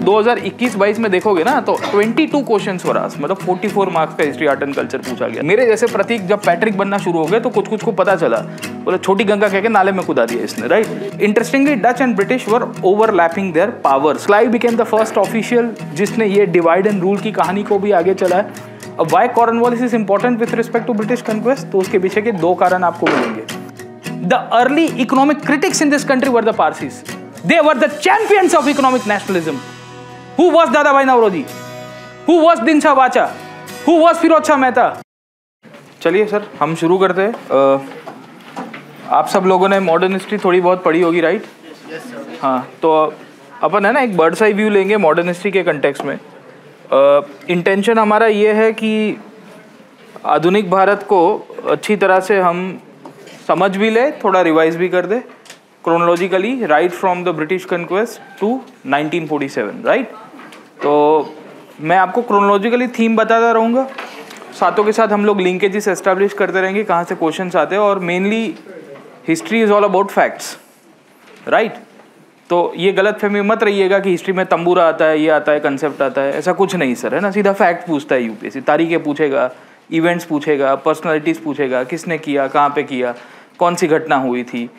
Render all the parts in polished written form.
2021-22 में देखोगे ना तो 22 क्वेश्चंस वर आस्क्ड, मतलब 44 मार्क्स का हिस्ट्री आर्ट एंड कल्चर पूछा गया। मेरे जैसे प्रतीक जब पैट्रिक बनना शुरू हो गए तो कुछ को पता चला, बोले छोटी गंगा कह के नाले में कूदा दिया इसने, right. Interestingly Dutch and British were overlapping there powers. Clive became the first official जिसने ये डिवाइड एंड रूल की कहानी को भी आगे चलाया। अब why Cornwallis is important with respect to British conquest, तो उसके पीछे के दो कारण आपको मिलेंगे। The early economic critics in this country were the Parsis, they were the champions of economic nationalism. Who was Dadabhai Naoroji, who was Dinshaw Wacha, who was Pherozeshah Mehta. चलिए sir हम शुरू करते हैं। आप सब लोगों ने मॉडर्न हिस्ट्री थोड़ी बहुत पढ़ी होगी, राइट? हाँ, तो अपन है ना एक बर्ड्स आई व्यू लेंगे मॉडर्न हिस्ट्री के कंटेक्स्ट में। इंटेंशन हमारा ये है कि आधुनिक भारत को अच्छी तरह से हम समझ भी ले, थोड़ा रिवाइज भी कर दे chronologically, right from the British conquest to 1947, right. तो मैं आपको क्रोनोलॉजिकली थीम बताता रहूँगा, साथों के साथ हम लोग लिंकेजेस एस्टैब्लिश करते रहेंगे कहाँ से क्वेश्चंस आते हैं। और mainly history is all about facts, right. तो ये गलत फहमी मत रहिएगा कि हिस्ट्री में तंबूरा आता है, ये आता है, कंसेप्ट आता है, ऐसा कुछ नहीं सर, है ना। सीधा फैक्ट पूछता है यूपीएससी, तारीखें पूछेगा, इवेंट्स पूछेगा, पर्सनालिटीज़ पूछेगा, किसने किया, कहाँ पे किया, कौन सी घटना हुई थी।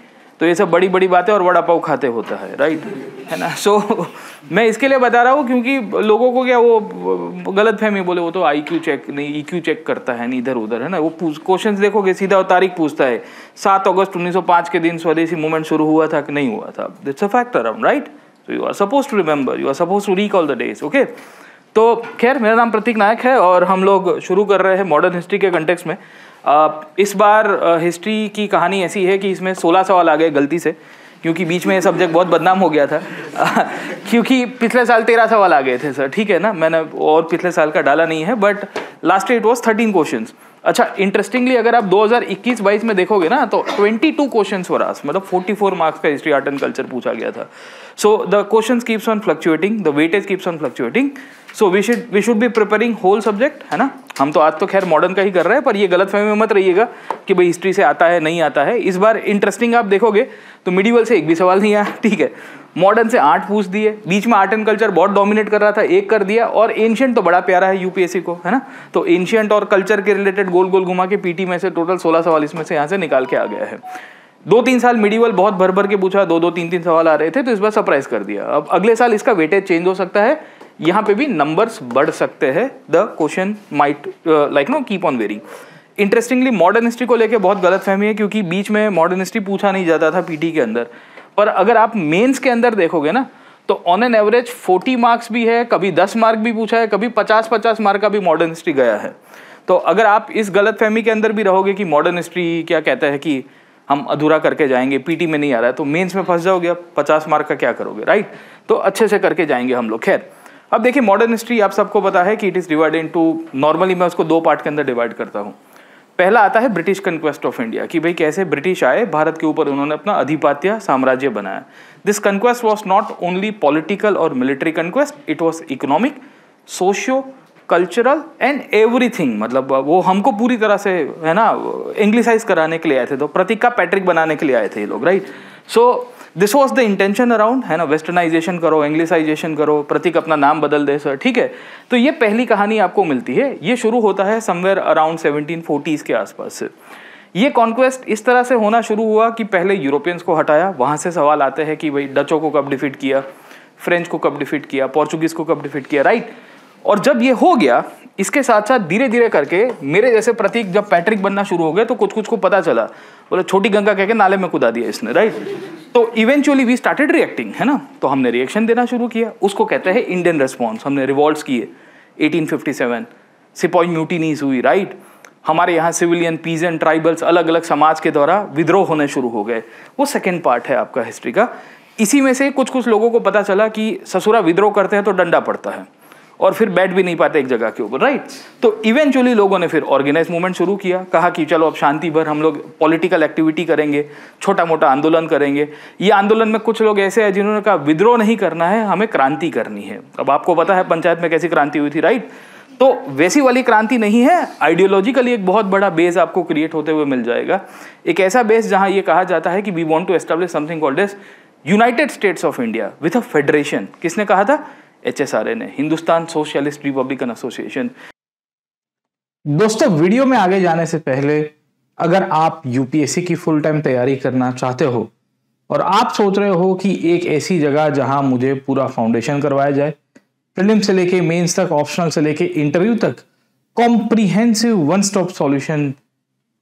तो ये सब बड़ी बड़ी बातें और वड़ा पाव खाते होता है, राइट, है ना। सो मैं इसके लिए बता रहा हूँ क्योंकि लोगों को क्या वो गलत फहमी, बोले वो तो IQ चेक नहीं, EQ चेक करता है, नहीं इधर उधर, है ना। वो क्वेश्चंस देखोगे सीधा तारीख पूछता है, 7 अगस्त 1905 के दिन स्वदेशी मूवमेंट शुरू हुआ था कि नहीं हुआ था। It's a fact around, right. So you are suppose to remember, you are suppose to recall the days, okay. तो खैर मेरा नाम प्रतीक नायक है और हम लोग शुरू कर रहे हैं मॉडर्न हिस्ट्री के कंटेक्स्ट में। इस बार हिस्ट्री की कहानी ऐसी है कि इसमें 16 सवाल आ गए गलती से, क्योंकि बीच में ये सब्जेक्ट बहुत बदनाम हो गया था। क्योंकि पिछले साल 13 सवाल आ गए थे सर, ठीक है ना, मैंने और पिछले साल का डाला नहीं है, but last year it was 13 questions. अच्छा, इंटरेस्टिंगली अगर आप 2021-22 में देखोगे ना तो 22 क्वेश्चंस वर आस्क्ड, मतलब 44 मार्क्स का हिस्ट्री आर्ट एंड कल्चर पूछा गया था। So the questions keeps on fluctuating, the weightage keeps on fluctuating. So we should be preparing whole subject, है ना। हम तो आज तो खैर मॉडर्न का ही कर रहे हैं, पर ये गलत फहमी में मत रहिएगा कि भाई हिस्ट्री से आता है नहीं आता है। इस बार इंटरेस्टिंग आप देखोगे तो मिडिवल से एक भी सवाल नहीं आया, ठीक है। मॉडर्न से 8 पूछ दिए, बीच में आर्ट एंड कल्चर बहुत डोमिनेट कर रहा था, 1 कर दिया। और एंशिएंट तो बड़ा प्यारा है यूपीएससी को, है ना। तो एंशिएंट और कल्चर के रिलेटेड गोल गोल घुमा के पीटी में से टोटल 16 सवाल इसमें से यहाँ से निकाल के आ गया है। 2-3 साल मिडिवल बहुत भर भर के पूछा, 2-2, 3-3 सवाल आ रहे थे, तो इस बार सरप्राइज कर दिया। अब अगले साल इसका वेटेज चेंज हो सकता है, यहाँ पे भी नंबर्स बढ़ सकते हैं। The question might like no keep on varying. Interestingly modern history को लेके बहुत गलत फहमी है, क्योंकि बीच में मॉडर्न हिस्ट्री पूछा नहीं जाता था पीटी के अंदर, पर अगर आप मेंस के अंदर देखोगे ना तो ऑन एन एवरेज 40 मार्क्स भी है, कभी 10 मार्क भी पूछा है, कभी 50-50 मार्क का भी मॉडर्न हिस्ट्री गया है। तो अगर आप इस गलत फहमी के अंदर भी रहोगे कि मॉडर्न हिस्ट्री क्या कहता है कि हम अधूरा करके जाएंगे, पीटी में नहीं आ रहा है, तो मेंस में फंस जाओगे, आप 50 मार्क का क्या करोगे, राइट। तो अच्छे से करके जाएंगे हम लोग। खैर अब देखिए, मॉडर्न हिस्ट्री आप सबको पता है कि it is divided into, normally मैं उसको 2 पार्ट के अंदर डिवाइड करता हूँ। पहला आता है ब्रिटिश कंक्वेस्ट ऑफ इंडिया, कि भाई कैसे ब्रिटिश आए भारत के ऊपर, उन्होंने अपना अधिपत्य साम्राज्य बनाया। This conquest was not only political और military conquest, it was economic, socio cultural and everything. मतलब वो हमको पूरी तरह से, है ना, इंग्लिशाइज कराने के लिए आए थे, तो प्रतीक का पैट्रिक बनाने के लिए आए थे ये लोग, right. So this was the intention around, है ना। वेस्टर्नाइजेशन करो, इंग्लिशाइजेशन करो, प्रतीक अपना नाम बदल दे सर, ठीक है। तो ये पहली कहानी आपको मिलती है, ये शुरू होता है समवेयर अराउंड 1740s के आसपास से। ये कॉन्क्वेस्ट इस तरह से होना शुरू हुआ कि पहले यूरोपियंस को हटाया, वहाँ से सवाल आते हैं कि भाई डचों को कब डिफीट किया, फ्रेंच को कब डिफीट किया, पोर्चुगीज को कब डिफीट किया, राइट। और जब ये हो गया, इसके साथ साथ धीरे धीरे करके मेरे जैसे प्रतीक जब पैट्रिक बनना शुरू हो गए तो कुछ को पता चला, बोले छोटी गंगा कह के नाले में कूदा दिया इसने, राइट। तो इवेंचुअली वी स्टार्टेड रिएक्टिंग, है ना। तो हमने रिएक्शन देना शुरू किया, उसको कहते हैं इंडियन रेस्पॉन्स। हमने रिवॉल्ट्स किए, 1857 सिपाही म्यूटिनीज हुई, राइट। हमारे यहाँ सिविलियन, पीजेंट, ट्राइबल्स, अलग अलग समाज के द्वारा विद्रोह होने शुरू हो गए। वो सेकेंड पार्ट है आपका हिस्ट्री का। इसी में से कुछ लोगों को पता चला कि ससुरा विद्रोह करते हैं तो डंडा पड़ता है, और फिर बैठ भी नहीं पाते एक जगह के ऊपर, राइट। तो इवेंचुअली लोगों ने फिर ऑर्गेनाइज मूवमेंट शुरू किया, कहा कि चलो अब शांति भर हम लोग पॉलिटिकल एक्टिविटी करेंगे, छोटा मोटा आंदोलन करेंगे। ये आंदोलन में कुछ लोग ऐसे हैं जिन्होंने कहा विद्रोह नहीं करना है, हमें क्रांति करनी है। अब आपको पता है पंचायत में कैसी क्रांति हुई थी, राइट। तो वैसी वाली क्रांति नहीं है, आइडियोलॉजिकली एक बहुत बड़ा बेस आपको क्रिएट होते हुए मिल जाएगा। एक ऐसा बेस जहां ये कहा जाता है कि we want to establish something called as United States of India with a federation. किसने कहा था? HSRA ने, हिंदुस्तान सोशलिस्ट रिपब्लिकन एसोसिएशन। दोस्तों, वीडियो में आगे जाने से पहले अगर आप यूपीएससी की फुल टाइम तैयारी करना चाहते हो और आप सोच रहे हो कि एक ऐसी जगह जहां मुझे पूरा फाउंडेशन करवाया जाए, प्रीलिम से लेके मेंस तक, ऑप्शनल से लेके इंटरव्यू तक, कॉम्प्रिहेंसिव वन स्टॉप सॉल्यूशन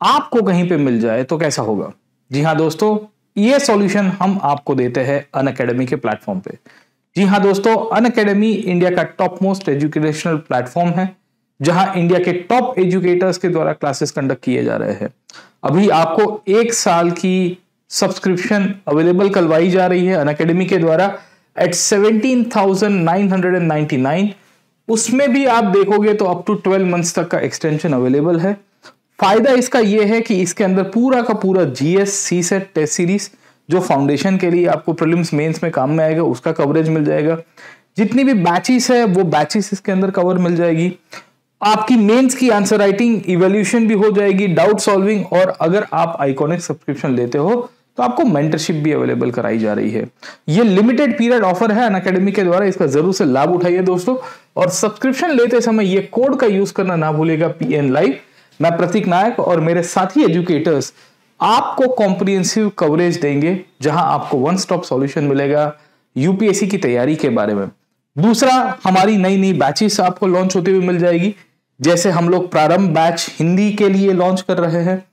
आपको कहीं पे मिल जाए तो कैसा होगा। जी हाँ दोस्तों, ये सॉल्यूशन हम आपको देते हैं अनअकैडमी के प्लेटफॉर्म पे। जी हाँ दोस्तों, अनअकैडमी इंडिया का टॉप मोस्ट एजुकेशनल प्लेटफॉर्म है जहां इंडिया के टॉप एजुकेटर्स के द्वारा क्लासेस कंडक्ट किए जा रहे हैं। अभी आपको 1 साल की सब्सक्रिप्शन अवेलेबल करवाई जा रही है अनअकैडमी के द्वारा एट 17,999। उसमें भी आप देखोगे तो अप टू 12 मंथ्स तक का एक्सटेंशन अवेलेबल है। फायदा इसका यह है कि इसके अंदर पूरा का पूरा जीएस, सीसेट टेस्ट सीरीज जो फाउंडेशन के लिए आपको प्रीलिम्स मेंस में काम में आएगा उसका कवरेज मिल जाएगा। जितनी भी बैचेस है वो बैचेस इसके अंदर कवर मिल जाएगी। आपकी मेंस की आंसर राइटिंग इवैल्यूएशन भी हो जाएगी, डाउट सॉल्विंग, और अगर आप आइकॉनिक सब्सक्रिप्शन लेते हो तो आपको मेंटरशिप भी अवेलेबल कराई जा रही है। ये लिमिटेड पीरियड ऑफर है अनअकैडमी के द्वारा, इसका जरूर से लाभ उठाइए दोस्तों। और सब्सक्रिप्शन लेते समय ये कोड का यूज करना ना भूलिएगा, PN लाइव। मैं प्रतीक नायक और मेरे साथी एजुकेटर्स आपको कॉम्प्रिहेंसिव कवरेज देंगे जहां आपको वन स्टॉप सॉल्यूशन मिलेगा यूपीएससी की तैयारी के बारे में। दूसरा, हमारी नई नई बैचेस आपको लॉन्च होते हुए मिल जाएगी। जैसे हम लोग प्रारंभ बैच हिंदी के लिए लॉन्च कर रहे हैं।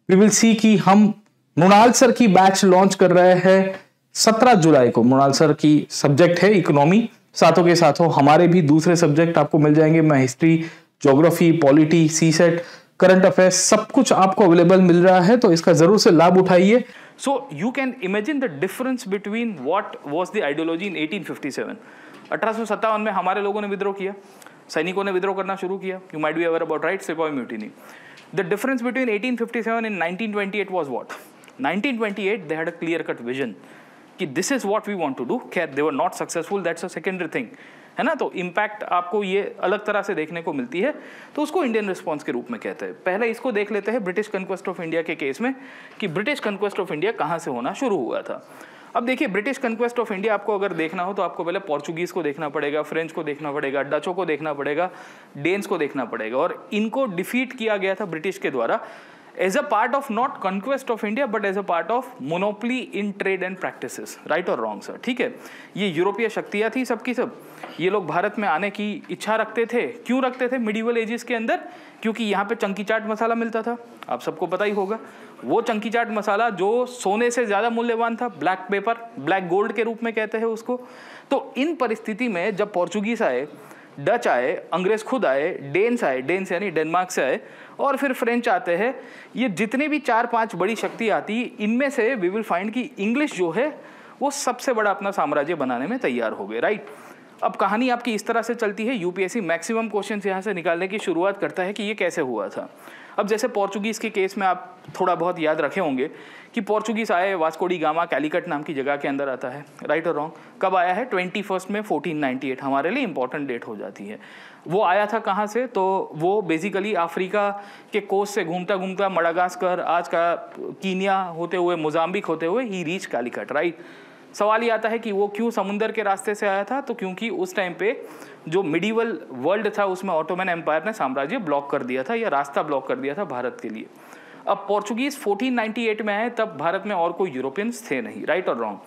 वी विल सी कि हम मृणाल सर की बैच लॉन्च कर रहे हैं 17 जुलाई को। मृणाल सर की सब्जेक्ट है इकोनॉमी, साथों के साथों हमारे भी दूसरे सब्जेक्ट आपको मिल जाएंगे। मैं history, geography, polity, CSAT, current affairs, सब कुछ आपको अवेलेबल मिल रहा है, तो इसका जरूर से लाभ उठाइए। So you can imagine the difference between what was the ideology in 1857. 1857 में हमारे लोगों ने विद्रोह किया, सैनिकों ने विद्रोह करना शुरू किया। You might be aware about, right? सिपाही mutiny. The difference between 1857 and 1928 was what? 1928 they had a clear-cut vision कि this is what we want to do. खैर they were not successful, that's a secondary thing, है ना। तो impact आपको ये अलग तरह से देखने को मिलती है, तो उसको इंडियन रिस्पॉन्स के रूप में कहते हैं। पहले इसको देख लेते हैं ब्रिटिश कन्क्वेस्ट ऑफ इंडिया के केस में कि ब्रिटिश कन्क्वेस्ट ऑफ इंडिया कहाँ से होना शुरू हुआ था। अब देखिए, ब्रिटिश कन्क्वेस्ट ऑफ इंडिया आपको अगर देखना हो तो आपको पहले पोर्चुगीज को देखना पड़ेगा, फ्रेंच को देखना पड़ेगा, डचों को देखना पड़ेगा, डेन्स को देखना पड़ेगा, और इनको डिफीट किया गया था ब्रिटिश के द्वारा as a part of not conquest of India but as a part of monopoly in trade and practices. Right और रॉन्ग सर? ठीक है, ये यूरोपीय शक्तियाँ थी सबकी सब। ये लोग भारत में आने की इच्छा रखते थे। क्यों रखते थे मिडिवल एजेस के अंदर? क्योंकि यहाँ पे चंकी चाट मसाला मिलता था, आप सबको पता ही होगा। वो चंकी चाट मसाला जो सोने से ज़्यादा मूल्यवान था, ब्लैक पेपर, ब्लैक गोल्ड के रूप में कहते हैं उसको। तो इन परिस्थिति में जब पोर्चुगीज आए, डच आए, अंग्रेज खुद आए, डेन्स आए, डेन्स यानी डेनमार्क से आए, और फिर फ्रेंच आते हैं, ये जितने भी 4-5 बड़ी शक्ति आती, इनमें से वी विल फाइंड कि इंग्लिश जो है वो सबसे बड़ा अपना साम्राज्य बनाने में तैयार हो गए। राइट। अब कहानी आपकी इस तरह से चलती है। यूपीएससी मैक्सिमम क्वेश्चंस यहाँ से निकालने की शुरुआत करता है कि ये कैसे हुआ था। अब जैसे पोर्चुगीज़ के केस में आप थोड़ा बहुत याद रखे होंगे कि पोर्चुगीज़ आए, वास्को डी गामा कैलिकट नाम की जगह के अंदर आता है। राइट और रॉन्ग? कब आया है? 21 में 1498 हमारे लिए इंपॉर्टेंट डेट हो जाती है। वो आया था कहाँ से? तो वो बेसिकली अफ्रीका के कोस्ट से घूमता घूमता मडागास्कर, आज का कीनिया होते हुए, मोजाम्बिक होते हुए ही रीच कैलिकट। राइट। सवाल ये आता है कि वो क्यों समुंदर के रास्ते से आया था? तो क्योंकि उस टाइम पे जो मिडिवल वर्ल्ड था उसमें ऑटोमन एम्पायर ने साम्राज्य ब्लॉक कर दिया था, या रास्ता ब्लॉक कर दिया था भारत के लिए। अब पोर्चुगीज 1498 में आए, तब भारत में और कोई यूरोपियंस थे नहीं। राइट और रॉन्ग?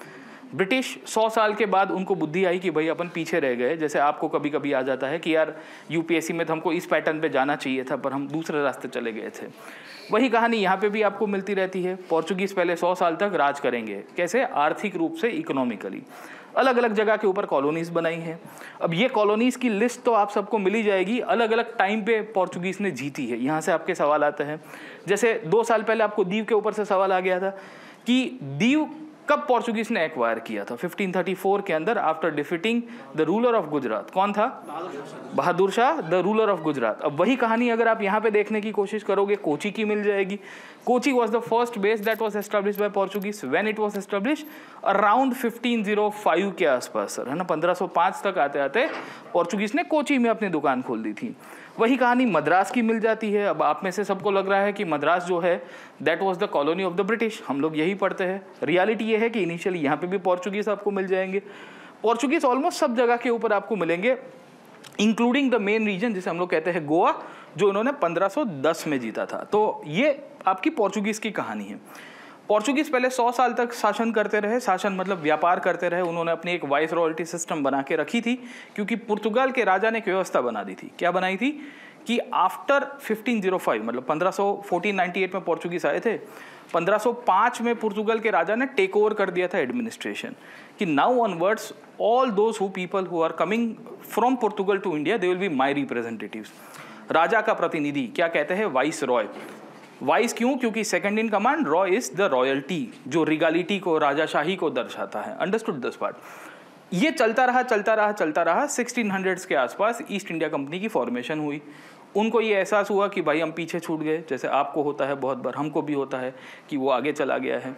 ब्रिटिश 100 साल के बाद उनको बुद्धि आई कि भाई अपन पीछे रह गए। जैसे आपको कभी कभी आ जाता है कि यार यूपीएससी में तो हमको इस पैटर्न पे जाना चाहिए था पर हम दूसरे रास्ते चले गए थे। वही कहानी यहाँ पे भी आपको मिलती रहती है। पोर्चुगीज पहले 100 साल तक राज करेंगे। कैसे? आर्थिक रूप से, इकोनॉमिकली। अलग अलग जगह के ऊपर कॉलोनीज बनाई हैं। अब ये कॉलोनीज की लिस्ट तो आप सबको मिली जाएगी। अलग अलग टाइम पे पोर्चुगीज ने जीती है। यहाँ से आपके सवाल आते हैं। जैसे 2 साल पहले आपको दीव के ऊपर से सवाल आ गया था कि दीव कब पोर्चुगीज ने एक्वायर किया था? 1534 के अंदर, after defeating the ruler of Gujarat. कौन था? Bahadur Shah, the ruler of Gujarat. अब वही कहानी अगर आप यहाँ पे देखने की कोशिश करोगे, कोची की मिल जाएगी। Kochi was the first base that was establish by Portuguese. When it was establish around 1505 के आसपास सर, है ना। 1505 तक आते आते पोर्चुगीज ने कोची में अपनी दुकान खोल दी थी। वही कहानी मद्रास की मिल जाती है। अब आप में से सबको लग रहा है कि मद्रास जो है that was the colony of the British. हम लोग यही पढ़ते हैं। रियलिटी ये है कि इनिशियली यहाँ पे भी पोर्चुगीज आपको मिल जाएंगे। पोर्चुगीज ऑलमोस्ट सब जगह के ऊपर आपको मिलेंगे, इंक्लूडिंग द मेन रीजन जिसे हम लोग कहते हैं गोवा, जो इन्होंने 1510 में जीता था। तो ये आपकी पोर्चुगीज की कहानी है। पोर्चुगीज पहले 100 साल तक शासन करते रहे, शासन मतलब व्यापार करते रहे। उन्होंने अपनी एक वाइस रॉयल्टी सिस्टम बना के रखी थी, क्योंकि पुर्तगाल के राजा ने एक व्यवस्था बना दी थी। क्या बनाई थी कि आफ्टर 1505 मतलब 1498 में पोर्चुगीज आए थे, 1505 में पुर्तगाल के राजा ने टेक ओवर कर दिया था एडमिनिस्ट्रेशन, कि now onwards all those who people who are coming from Portugal to India they will be my representatives. राजा का प्रतिनिधि क्या कहते हैं, वाइस रॉय। वाइस क्यों? क्योंकि second in command, Roy is the royalty, जो रिगालिटी को, राजाशाही को दर्शाता है। Understood this part? ये चलता रहा 1600s के आसपास ईस्ट इंडिया कंपनी की फॉर्मेशन हुई। उनको ये एहसास हुआ कि भाई हम पीछे छूट गए, जैसे आपको होता है बहुत बार, हमको भी होता है कि वो आगे चला गया है।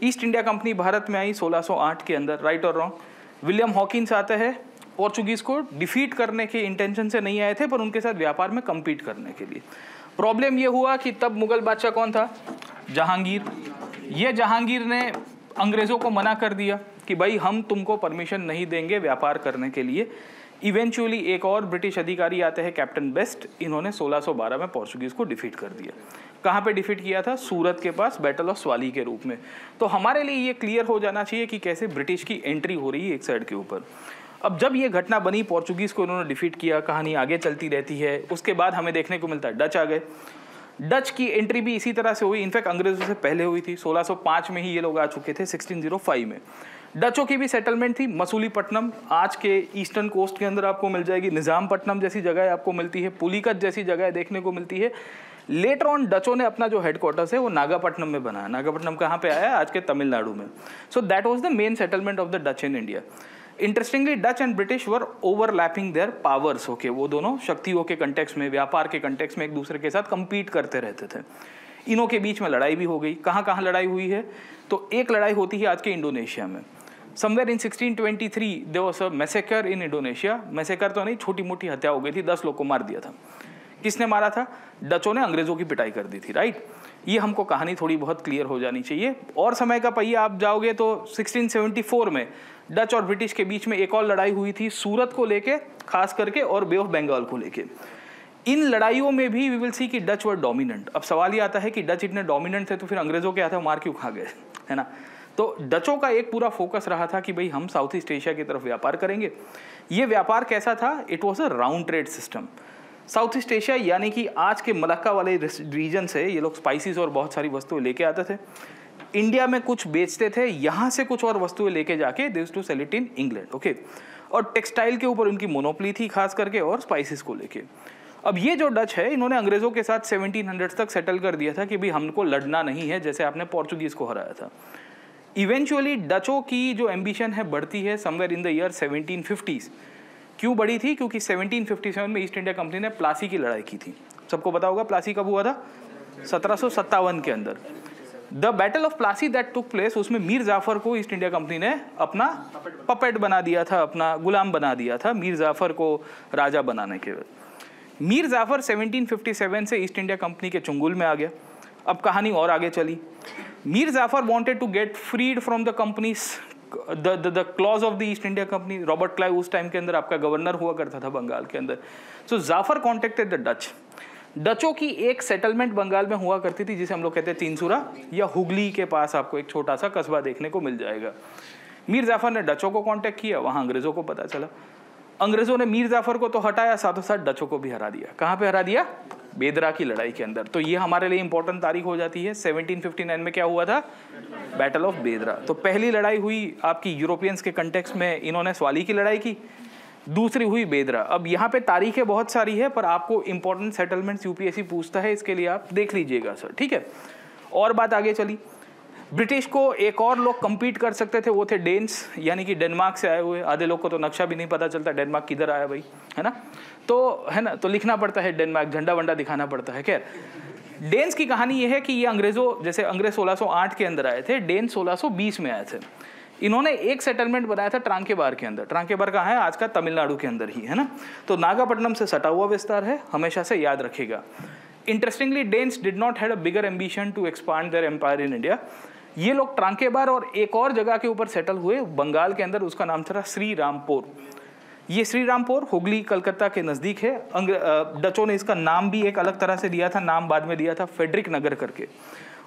ईस्ट इंडिया कंपनी भारत में आई 1608 के अंदर, राइट और रॉन्ग? विलियम हॉकिंस आते हैं, पोर्चुगीज को डिफीट करने के इंटेंशन से नहीं आए थे, पर उनके साथ व्यापार में कम्पीट करने के लिए। प्रॉब्लम ये हुआ कि तब मुगल बादशाह कौन था? जहांगीर। ये जहांगीर ने अंग्रेज़ों को मना कर दिया कि भाई हम तुमको परमिशन नहीं देंगे व्यापार करने के लिए। इवेंचुअली एक और ब्रिटिश अधिकारी आते हैं, कैप्टन बेस्ट। इन्होंने 1612 में पोर्चुगीज़ को डिफीट कर दिया। कहाँ पे डिफीट किया था? सूरत के पास, बैटल ऑफ स्वाली के रूप में। तो हमारे लिए ये क्लियर हो जाना चाहिए कि कैसे ब्रिटिश की एंट्री हो रही है एक साइड के ऊपर। अब जब ये घटना बनी, पोर्चुगीज़ को इन्होंने डिफीट किया, कहानी आगे चलती रहती है। उसके बाद हमें देखने को मिलता है डच आ गए। डच की एंट्री भी इसी तरह से हुई, इनफैक्ट अंग्रेज़ों से पहले हुई थी। 1605 में ही ये लोग आ चुके थे, 1605 में। डचों की भी सेटलमेंट थी मसूलीपट्टनम, आज के ईस्टर्न कोस्ट के अंदर आपको मिल जाएगी। निज़ामपट्टनम जैसी जगह आपको मिलती है, पुलिकत जैसी जगह देखने को मिलती है। लेटर ऑन डचों ने अपना जो हेडक्वार्टर्स है वो नागापट्टनम में बनाया। नागापट्टनम कहाँ पे आया? आज के तमिलनाडु में। So that was the main settlement of the Dutch in India. Interestingly Dutch and British were overlapping there powers. Okay, वो दोनों शक्तियों के कंटेक्स्ट में, व्यापार के कंटेक्स्ट में एक दूसरे के साथ compete करते रहते थे। इनों के बीच में लड़ाई भी हो गई। कहाँ कहाँ लड़ाई हुई है? तो एक लड़ाई होती है आज के इंडोनेशिया में। Somewhere in 1623 there was a massacre in Indonesia. Massacre तो नहीं, छोटी मोटी हत्या हो गई थी, 10 लोग को मार दिया था। किसने मारा था? डचों ने अंग्रेजों की पिटाई कर दी थी, राइट? ये हमको कहानी थोड़ी बहुत क्लियर हो जानी चाहिए। और समय का पहिया आप जाओगे तो 1674 में डच और ब्रिटिश के बीच में एक और लड़ाई हुई थी, सूरत को लेके खास करके, और बे ऑफ बंगाल को लेके। इन लड़ाइयों में भी वी विल सी कि डच वर डोमिनेंट। अब सवाल ये आता है कि डच इतने डोमिनेंट थे तो फिर अंग्रेजों के हाथों मार क्यों खा गए, है ना? तो डचों का एक पूरा फोकस रहा था कि भाई हम साउथ ईस्ट एशिया की तरफ व्यापार करेंगे। ये व्यापार कैसा था? It was a round trade system. South east Asia यानी कि आज के मलक्का वाले रीजन से ये लोग स्पाइसेस और बहुत सारी वस्तुएं लेके आते थे, इंडिया में कुछ बेचते थे, यहाँ से कुछ और वस्तुएं लेके जाके they used to sell it in England. Okay, और टेक्सटाइल के ऊपर उनकी मोनोपोली थी खास करके, और स्पाइसेस को लेके। अब ये जो डच है, इन्होंने अंग्रेजों के साथ 1700 तक सेटल कर दिया था कि भाई हमको लड़ना नहीं है, जैसे आपने पोर्चुगीज को हराया था। इवेंचुअली डचों की जो एम्बिशन है बढ़ती है somewhere in the year 1750s। क्यों बढ़ी थी? क्योंकि 1757 में ईस्ट इंडिया कंपनी ने प्लासी की लड़ाई की थी। सबको पता होगा प्लासी कब हुआ था? 1757 के अंदर। The battle of Plassey that took place, उसमें मीर जाफर को ईस्ट इंडिया कंपनी ने अपना पपेट बना दिया था, अपना गुलाम बना दिया था, मीर जाफर को राजा बनाने के बाद। मीर जाफर 1757 से ईस्ट इंडिया कंपनी के चुंगुल में आ गया। अब कहानी और आगे चली। Mir Jafar wanted to get freed from the company's, the clause of the East India Company. Robert Clive उस टाइम के अंदर आपका गवर्नर हुआ करता था बंगाल के अंदर। सो जाफर कॉन्टेक्टेड द डच। डचों की एक सेटलमेंट बंगाल में हुआ करती थी जिसे हम लोग कहते हैं तीनसुरा, या हुगली के पास आपको एक छोटा सा कस्बा देखने को मिल जाएगा। मीर जाफर ने डचों को कांटेक्ट किया, वहां अंग्रेजों को पता चला। अंग्रेजों ने मीर जाफर को तो हटाया, साथों साथ डचों को भी हरा दिया। कहाँ पे हरा दिया? बेदरा की लड़ाई के अंदर। तो ये हमारे लिए इंपॉर्टेंट तारीख हो जाती है। 1759 में क्या हुआ था? बैटल ऑफ बेदरा। तो पहली लड़ाई हुई आपकी यूरोपियंस के कंटेक्स्ट में, इन्होंने स्वाली की लड़ाई की। दूसरी हुई बेदरा। अब यहाँ पे तारीखें बहुत सारी है, पर आपको इंपॉर्टेंट सेटलमेंट्स यूपीएससी पूछता है, इसके लिए आप देख लीजिएगा सर, ठीक है? और बात आगे चली। ब्रिटिश को एक और लोग compete कर सकते थे, वो थे डेन्स, यानी कि डेनमार्क से आए हुए। आधे लोग को तो नक्शा भी नहीं पता चलता डेनमार्क किधर आया भाई, है ना? तो है ना, तो लिखना पड़ता है डेनमार्क, झंडा वंडा दिखाना पड़ता है। खैर, डेन्स की कहानी ये है कि ये अंग्रेजों, जैसे अंग्रेज 1608 के अंदर आए थे, डेन्स 1620 में आए थे। इन्होंने एक सेटलमेंट बनाया था ट्रांकेबार के अंदर। ट्रांकेबार कहाँ है? आज का तमिलनाडु के अंदर ही, है ना? तो नागापट्टनम से सटा हुआ विस्तार है, हमेशा से याद रखिएगा। Interestingly Danes did not had a bigger ambition to expand their empire in India. ये लोग ट्रांकेबार और एक और जगह के ऊपर सेटल हुए बंगाल के अंदर, उसका नाम था श्री रामपुर। ये श्री रामपुर हुगली कलकत्ता के नज़दीक है। डचों ने इसका नाम भी एक अलग तरह से दिया था, नाम बाद में दिया था फेडरिक नगर करके,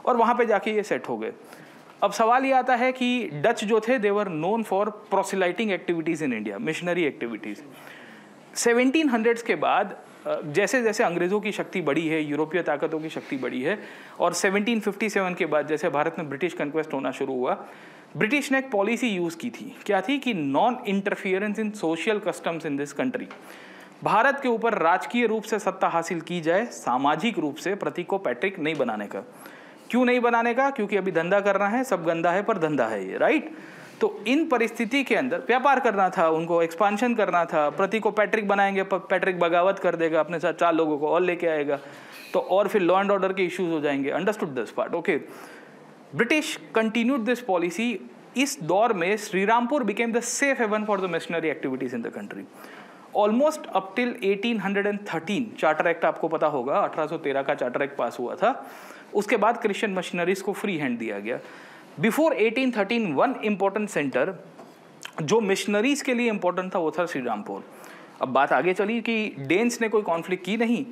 और वहाँ पे जाके ये सेट हो गए। अब सवाल ये आता है कि डच जो थे, देवर known for प्रोसिलाइटिंग activities in India, missionary activities. 1700s के बाद जैसे जैसे अंग्रेज़ों की शक्ति बढ़ी है, यूरोपीय ताकतों की शक्ति बढ़ी है, और 1757 के बाद जैसे भारत में ब्रिटिश कन्क्वेस्ट होना शुरू हुआ, ब्रिटिश ने एक पॉलिसी यूज़ की थी। क्या थी? कि non interference in social customs in this country. Bharat के ऊपर राजकीय रूप से सत्ता हासिल की जाए, सामाजिक रूप से प्रतीक को पैट्रिक नहीं बनाने का। क्यों नहीं बनाने का? क्योंकि अभी धंधा करना है, सब गंदा है पर धंधा है ये, राइट। तो इन परिस्थिति के अंदर व्यापार करना था उनको, एक्सपांशन करना था। प्रतीक को पैट्रिक बनाएंगे, पैट्रिक बगावत कर देगा, अपने साथ 4 लोगों को और लेके आएगा, तो और फिर लॉ एंड ऑर्डर के इश्यूज हो जाएंगे। Understood this part? Okay. British continued this policy. इस दौर में Serampore became the safe haven for the missionary activities in the country. Almost up till 1813 charter act आपको पता होगा, 1813 का चार्टर एक्ट पास हुआ था। उसके बाद क्रिश्चियन मशीनरीज को फ्री हैंड दिया गया। बिफोर 1813 वन इंपॉर्टेंट सेंटर जो मिशनरीज के लिए इंपॉर्टेंट था वो था श्रीरामपुर। अब बात आगे चली कि डेन्स ने कोई कॉन्फ्लिक्ट की नहीं।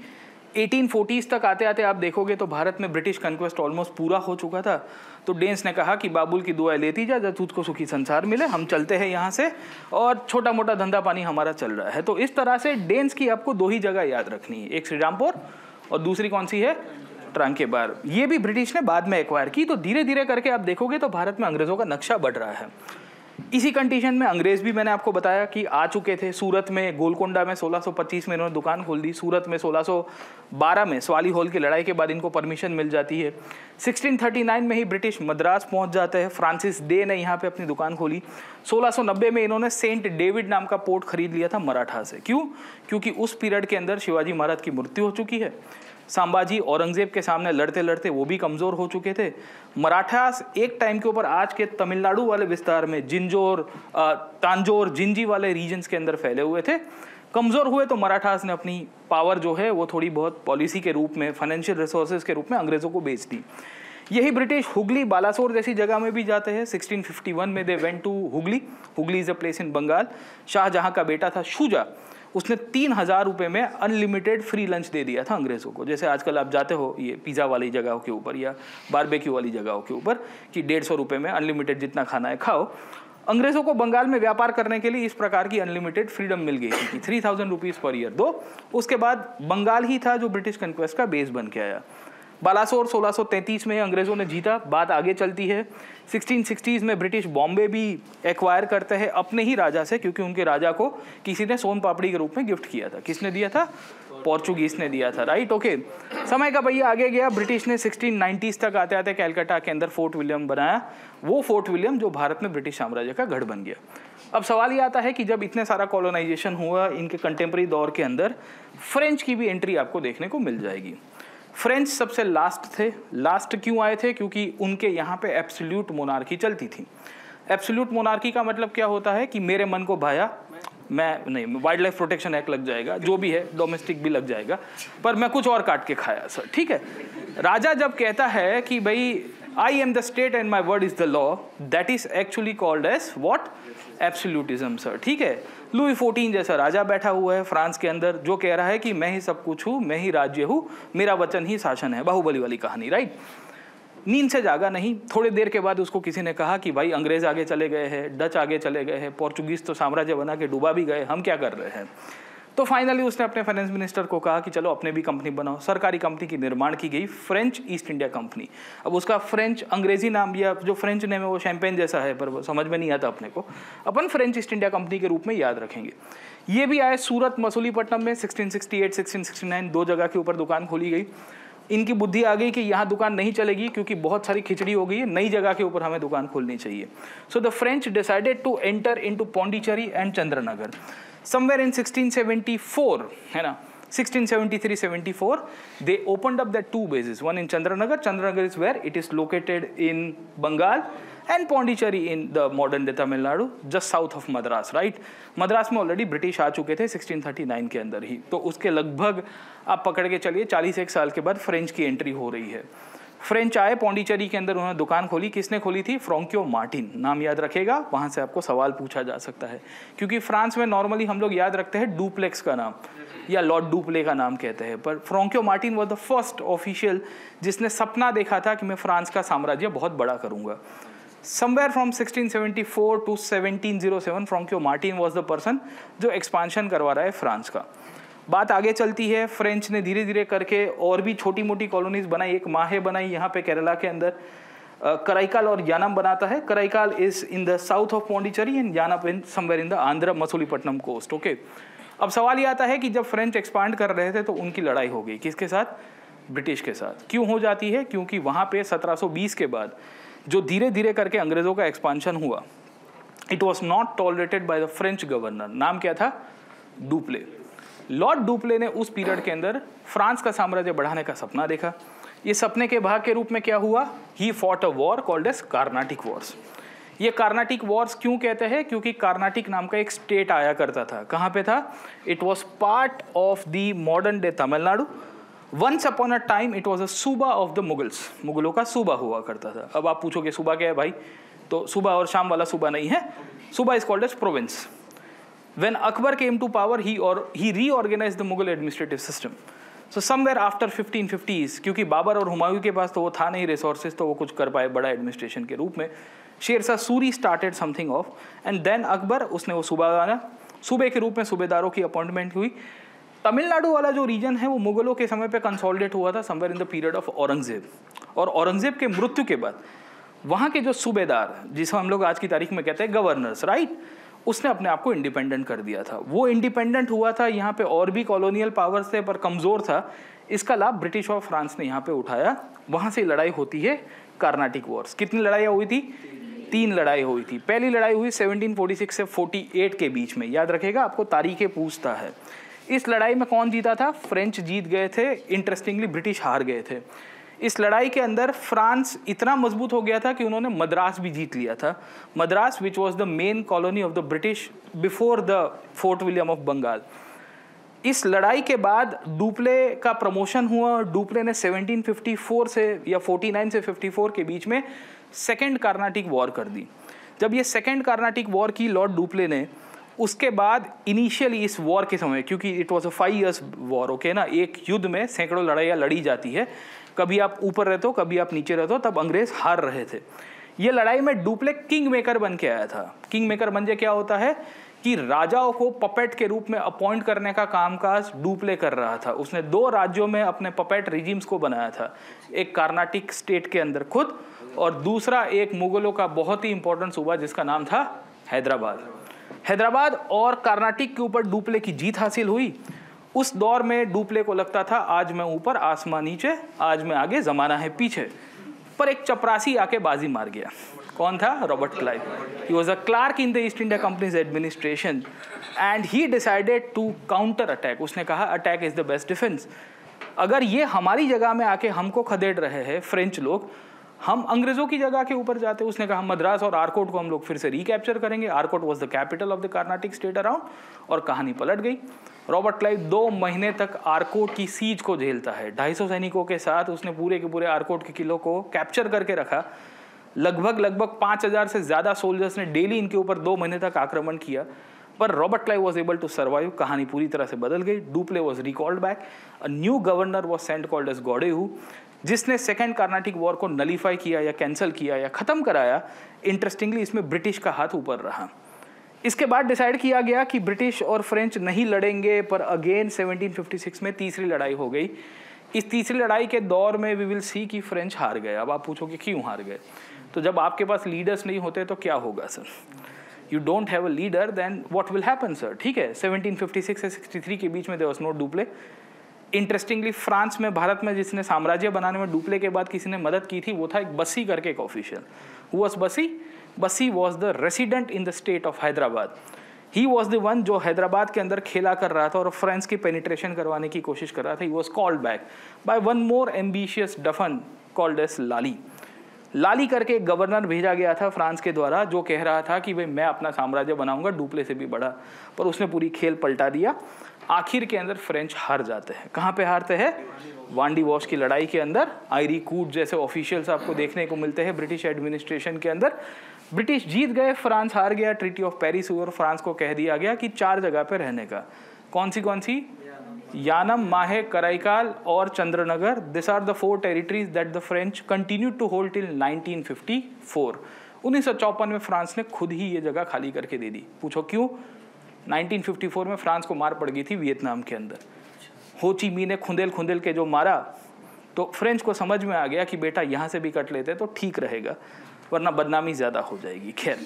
1840s तक आते आते आप देखोगे तो भारत में ब्रिटिश कन्क्वेस्ट ऑलमोस्ट पूरा हो चुका था। तो डेन्स ने कहा कि बाबुल की दुआएं लेती जा, जब तुझको सुखी संसार मिले, हम चलते हैं यहाँ से और छोटा मोटा धंधा पानी हमारा चल रहा है। तो इस तरह से डेन्स की आपको 2 ही जगह याद रखनी है, एक श्रीरामपुर और दूसरी कौन सी है? ट्रांकेबार। ये भी ब्रिटिश ने बाद में एक्वायर की। तो धीरे धीरे करके आप देखोगे तो भारत में अंग्रेजों का नक्शा बढ़ रहा है। इसी कंडीशन में अंग्रेज भी मैंने आपको बताया कि आ चुके थे। सूरत में, गोलकोंडा में 1625 में इन्होंने दुकान खोल दी। सूरत में 1612 में सवाली हॉल की लड़ाई के बाद इनको परमिशन मिल जाती है। 1639 में ही ब्रिटिश मद्रास पहुंच जाते हैं। फ्रांसिस डे ने यहाँ पे अपनी दुकान खोली। 1690 में इन्होंने सेंट डेविड नाम का पोर्ट खरीद लिया था मराठा से। क्यों? क्योंकि उस पीरियड के अंदर शिवाजी महाराज की मृत्यु हो चुकी है। संभाजी औरंगजेब के सामने लड़ते लड़ते वो भी कमज़ोर हो चुके थे। मराठास एक टाइम के ऊपर आज के तमिलनाडु वाले विस्तार में जिंजोर, तांजोर, जिंजी वाले रीजन्स के अंदर फैले हुए थे। कमज़ोर हुए तो मराठास ने अपनी पावर जो है वो थोड़ी बहुत पॉलिसी के रूप में, फाइनेंशियल रिसोर्सेज के रूप में अंग्रेज़ों को बेच दी। यही ब्रिटिश हुगली, बालासोर जैसी जगह में भी जाते हैं। 1651 में they went to Hooghly. Hooghly is a place in Bengal. Shahjahan का बेटा था शुजा, उसने 3000 रुपये में अनलिमिटेड फ्री लंच दे दिया था अंग्रेज़ों को। जैसे आजकल आप जाते हो ये पिज़्ज़ा वाली जगहों के ऊपर या बारबेक्यू वाली जगहों के ऊपर कि 150 रुपये में अनलिमिटेड जितना खाना है खाओ। अंग्रेज़ों को बंगाल में व्यापार करने के लिए इस प्रकार की अनलिमिटेड फ्रीडम मिल गई थी कि 3000 रुपीज़ पर ईयर दो। उसके बाद बंगाल ही था जो ब्रिटिश कन्क्वेस्ट का बेस बन के आया। बालासोर 1633 में अंग्रेज़ों ने जीता। बात आगे चलती है। 1660s में ब्रिटिश बॉम्बे भी एक्वायर करते हैं अपने ही राजा से, क्योंकि उनके राजा को किसी ने सोन पापड़ी के रूप में गिफ्ट किया था। किसने दिया था? पोर्चुगीज ने दिया था, राइट। ओके, समय का भैया आगे गया। ब्रिटिश ने 1690s तक आते आते कैलकाटा के अंदर फोर्ट विलियम बनाया। वो फोर्ट विलियम जो भारत में ब्रिटिश साम्राज्य का गढ़ बन गया। अब सवाल ये आता है कि जब इतने सारा कॉलोनाइजेशन हुआ इनके कंटेम्प्रेरी दौर के अंदर, फ्रेंच की भी एंट्री आपको देखने को मिल जाएगी। फ्रेंच सबसे लास्ट थे। लास्ट क्यों आए थे? क्योंकि उनके यहाँ पे एब्सोल्यूट मोनार्की चलती थी। एब्सोल्यूट मोनार्की का मतलब क्या होता है कि मेरे मन को भाया मैं नहीं, वाइल्ड लाइफ प्रोटेक्शन एक्ट लग जाएगा, जो भी है, डोमेस्टिक भी लग जाएगा, पर मैं कुछ और काट के खाया सर, ठीक है। राजा जब कहता है कि भाई I am the state and my word is the law, that is actually called as what? Absolutism sir, ठीक है। लुई 14 जैसा राजा बैठा हुआ है फ्रांस के अंदर जो कह रहा है कि मैं ही सब कुछ हूँ, मैं ही राज्य हूँ, मेरा वचन ही शासन है। बाहुबली वाली कहानी, राइट। नींद से जागा नहीं। थोड़ी देर के बाद उसको किसी ने कहा कि भाई अंग्रेज आगे चले गए हैं, डच आगे चले गए हैं, पोर्चुगीज तो साम्राज्य बना के डूबा भी गए, हम क्या कर रहे हैं? तो फाइनली उसने अपने फाइनेंस मिनिस्टर को कहा कि चलो अपने भी कंपनी बनाओ। सरकारी कंपनी की निर्माण की गई, फ्रेंच ईस्ट इंडिया कंपनी। अब उसका फ्रेंच अंग्रेजी नाम या जो फ्रेंच नेम है वो शैंपेन जैसा है, पर वो समझ में नहीं आता अपने को, अपन फ्रेंच ईस्ट इंडिया कंपनी के रूप में याद रखेंगे। ये भी आए सूरत, मसूलीपट्टनम में 1668, 1669 2 जगह के ऊपर दुकान खोली गई। इनकी बुद्धि आ गई कि यहाँ दुकान नहीं चलेगी क्योंकि बहुत सारी खिचड़ी हो गई है, नई जगह के ऊपर हमें दुकान खोलनी चाहिए। So the French decided to enter into Pondicherry and Chandernagore somewhere in 1674, है ना, 1673-74 they opened up the 2 bases, one in Chandranagar. Chandranagar is where it is located in Bengal, and Pondicherry in the modern day Tamil Nadu, just south of Madras, right? Madras में already British आ चुके थे 1639 के अंदर ही। तो उसके लगभग आप पकड़ के चलिए 41 साल के बाद फ्रेंच की एंट्री हो रही है। फ्रेंच आए पौंडीचेरी के अंदर, उन्होंने दुकान खोली। किसने खोली थी? फ्रॉन्कियो मार्टिन, नाम याद रखेगा, वहां से आपको सवाल पूछा जा सकता है। क्योंकि फ्रांस में नॉर्मली हम लोग याद रखते हैं डुप्लेक्स का नाम या लॉर्ड डुप्ले का नाम कहते हैं, पर Francois Martin was the first official जिसने सपना देखा था कि मैं फ्रांस का साम्राज्य बहुत बड़ा करूंगा। Somewhere from 1674 to 1707 Francois Martin was the person जो एक्सपांशन करवा रहा है फ्रांस का। बात आगे चलती है, फ्रेंच ने धीरे धीरे करके और भी छोटी मोटी कॉलोनीज बनाई। एक माहे बनाई यहाँ पे केरला के अंदर, कराईकाल और यानम बनाता है। Karaikal is in the south of Pondicherry and Yanam in somewhere in the Andhra Masulipatnam coast. Okay, अब सवाल ये आता है कि जब फ्रेंच एक्सपांड कर रहे थे तो उनकी लड़ाई हो गई किसके साथ? ब्रिटिश के साथ। क्यों हो जाती है? क्योंकि वहाँ पे 1720 के बाद जो धीरे धीरे करके अंग्रेजों का एक्सपांशन हुआ, it was not tolerated by the French governor. नाम क्या था? डुप्ले। लॉर्ड डुप्ले ने उस पीरियड के अंदर फ्रांस का साम्राज्य बढ़ाने का सपना देखा। ये सपने के भाग के रूप में क्या हुआ? He fought a war called as Carnatic wars. ये कार्नाटिक वॉर्स क्यों कहते हैं? क्योंकि कार्नाटिक नाम का एक स्टेट आया करता था। कहाँ पे था? It was part of the modern day Tamil Nadu. Once upon a time it was a subah of the Mughals. मुगलों का सूबा हुआ करता था। अब आप पूछोगे सूबा क्या है भाई? तो सुबह और शाम वाला सूबा नहीं है, subah is called as province. When Akbar came to power, he reorganized the Mughal administrative system. So somewhere after 1550s, क्योंकि बाबर और हुमायूं के पास तो वो था नहीं रिसोर्सेज, तो वो कुछ कर पाए बड़ा एडमिनिस्ट्रेशन के रूप में, Sher Shah Suri started something of and then Akbar, उसने वो सूबा बनाया। सूबे के रूप में सूबेदारों की अपॉइंटमेंट हुई। तमिलनाडु वाला जो रीजन है वो मुगलों के समय पे कंसोलिडेट हुआ था somewhere in the period of Aurangzeb. और औरंगजेब के मृत्यु के बाद वहाँ के जो सूबेदार, जिसे हम लोग आज की तारीख में कहते हैं गवर्नर्स, राइट, उसने अपने आप को इंडिपेंडेंट कर दिया था। वो इंडिपेंडेंट हुआ था, यहाँ पे और भी कॉलोनियल पावर्स थे पर कमज़ोर था। इसका लाभ ब्रिटिश और फ्रांस ने यहाँ पे उठाया। वहाँ से लड़ाई होती है कार्नाटिक वॉर्स। कितनी लड़ाइयाँ हुई थी? 3 लड़ाई हुई थी। पहली लड़ाई हुई 1746 से 48 के बीच में, याद रखेगा, आपको तारीखें पूछता है। इस लड़ाई में कौन जीता था? फ्रेंच जीत गए थे। इंटरेस्टिंगली ब्रिटिश हार गए थे। इस लड़ाई के अंदर फ्रांस इतना मजबूत हो गया था कि उन्होंने मद्रास भी जीत लिया था। Madras which was the main colony of the British before the Fort William of Bengal. इस लड़ाई के बाद डुप्ले का प्रमोशन हुआ। डुप्ले ने 1754 से या 49 से 54 के बीच में सेकेंड कार्नाटिक वॉर कर दी। जब ये सेकेंड कार्नाटिक वॉर की लॉर्ड डुप्ले ने, उसके बाद इनिशियली इस वॉर के समय, क्योंकि it was a 5 years war, okay ना, एक युद्ध में सैकड़ों लड़ाइयाँ लड़ी जाती है, कभी आप ऊपर रहते हो कभी आप नीचे रहते हो, तब अंग्रेज हार रहे थे। ये लड़ाई में डुप्ले किंग मेकर बन के आया था। किंग मेकर बन के क्या होता है कि राजाओं को पपेट के रूप में अपॉइंट करने का कामकाज डुप्ले कर रहा था। उसने 2 राज्यों में अपने पपेट रिजीम्स को बनाया था, एक कार्नाटिक स्टेट के अंदर खुद, और दूसरा एक मुगलों का बहुत ही इंपॉर्टेंट सूबा जिसका नाम था हैदराबाद। हैदराबाद और कर्नाटक के ऊपर डुप्ले की जीत हासिल हुई। उस दौर में डुप्ले को लगता था आज मैं ऊपर आसमान नीचे, आज मैं आगे जमाना है पीछे। पर एक चपरासी आके बाजी मार गया। कौन था? Robert Clive. He was a clerk in the East India company's administration and he decided to counter attack. उसने कहा attack is the best defence. अगर ये हमारी जगह में आके हमको खदेड़ रहे हैं फ्रेंच लोग, हम अंग्रेजों की जगह के ऊपर जाते। उसने कहा मद्रास और आरकोट को हम लोग फिर से रिकैप्चर करेंगे। Arcot was the capital of the Carnatic state around, और कहानी पलट गई। रॉबर्ट क्लाइव 2 महीने तक आरकोट की सीज को झेलता है। 250 सैनिकों के साथ उसने पूरे के पूरे आरकोट के किलों को कैप्चर करके रखा। लगभग 5000 से ज़्यादा सोल्जर्स ने डेली इनके ऊपर 2 महीने तक आक्रमण किया, पर Robert Clive was able to survive. कहानी पूरी तरह से बदल गई। Dupleix was recalled back. A new governor was sent called as Godeheu, जिसने सेकेंड कार्नाटिक वॉर को नलीफाई किया या कैंसिल किया या ख़त्म कराया। इंटरेस्टिंगली इसमें ब्रिटिश का हाथ ऊपर रहा। इसके बाद डिसाइड किया गया कि ब्रिटिश और फ्रेंच नहीं लड़ेंगे, पर अगेन 1756 में तीसरी लड़ाई हो गई। इस तीसरी लड़ाई के दौर में वी विल सी कि फ्रेंच हार गए। अब आप पूछोगे क्यों हार गए? तो जब आपके पास लीडर्स नहीं होते तो क्या होगा sir? You don't have a leader, then what will happen sir? ठीक है, 1756 से 63 के बीच में there was no Dupleix. Interestingly France में, भारत में जिसने साम्राज्य बनाने में डुप्ले के बाद किसी ने मदद की थी, वो था एक बसी करके एक ऑफिशियल। हु वाज बसी? बसी was the resident in the state of Hyderabad. He was the one जो हैदराबाद के अंदर खेला कर रहा था और फ्रांस की पेनिट्रेशन करवाने की कोशिश कर रहा था। He was called back by one more ambitious dauphin called as Lally. Lally करके एक गवर्नर भेजा गया था फ्रांस के द्वारा, जो कह रहा था कि भाई मैं अपना साम्राज्य बनाऊंगा डुप्ले से भी बड़ा, पर उसने पूरी खेल पलटा दिया। आखिर के अंदर फ्रेंच हार जाते हैं। कहाँ पे हारते हैं? वांडी वॉश की लड़ाई के अंदर। आयरी कूट जैसे ऑफिशियल्स आपको देखने को मिलते हैं ब्रिटिश एडमिनिस्ट्रेशन के अंदर। ब्रिटिश जीत गए, फ्रांस हार गया। ट्रीटी ऑफ पेरिस हुई और फ्रांस को कह दिया गया कि 4 जगह पे रहने का। कौन सी? यानम, माहे, कराईकाल और Chandernagore. This are the 4 territories that the French continued to hold till 1954। 1954 में फ्रांस ने खुद ही ये जगह खाली करके दे दी। पूछो क्यों? 1954 में फ्रांस को मार पड़ गई थी वियतनाम के अंदर। हो ची मी ने खुंदेल के जो मारा, तो फ्रेंच को समझ में आ गया कि बेटा यहाँ से भी कट लेते तो ठीक रहेगा, वरना बदनामी ज़्यादा हो जाएगी। खैर,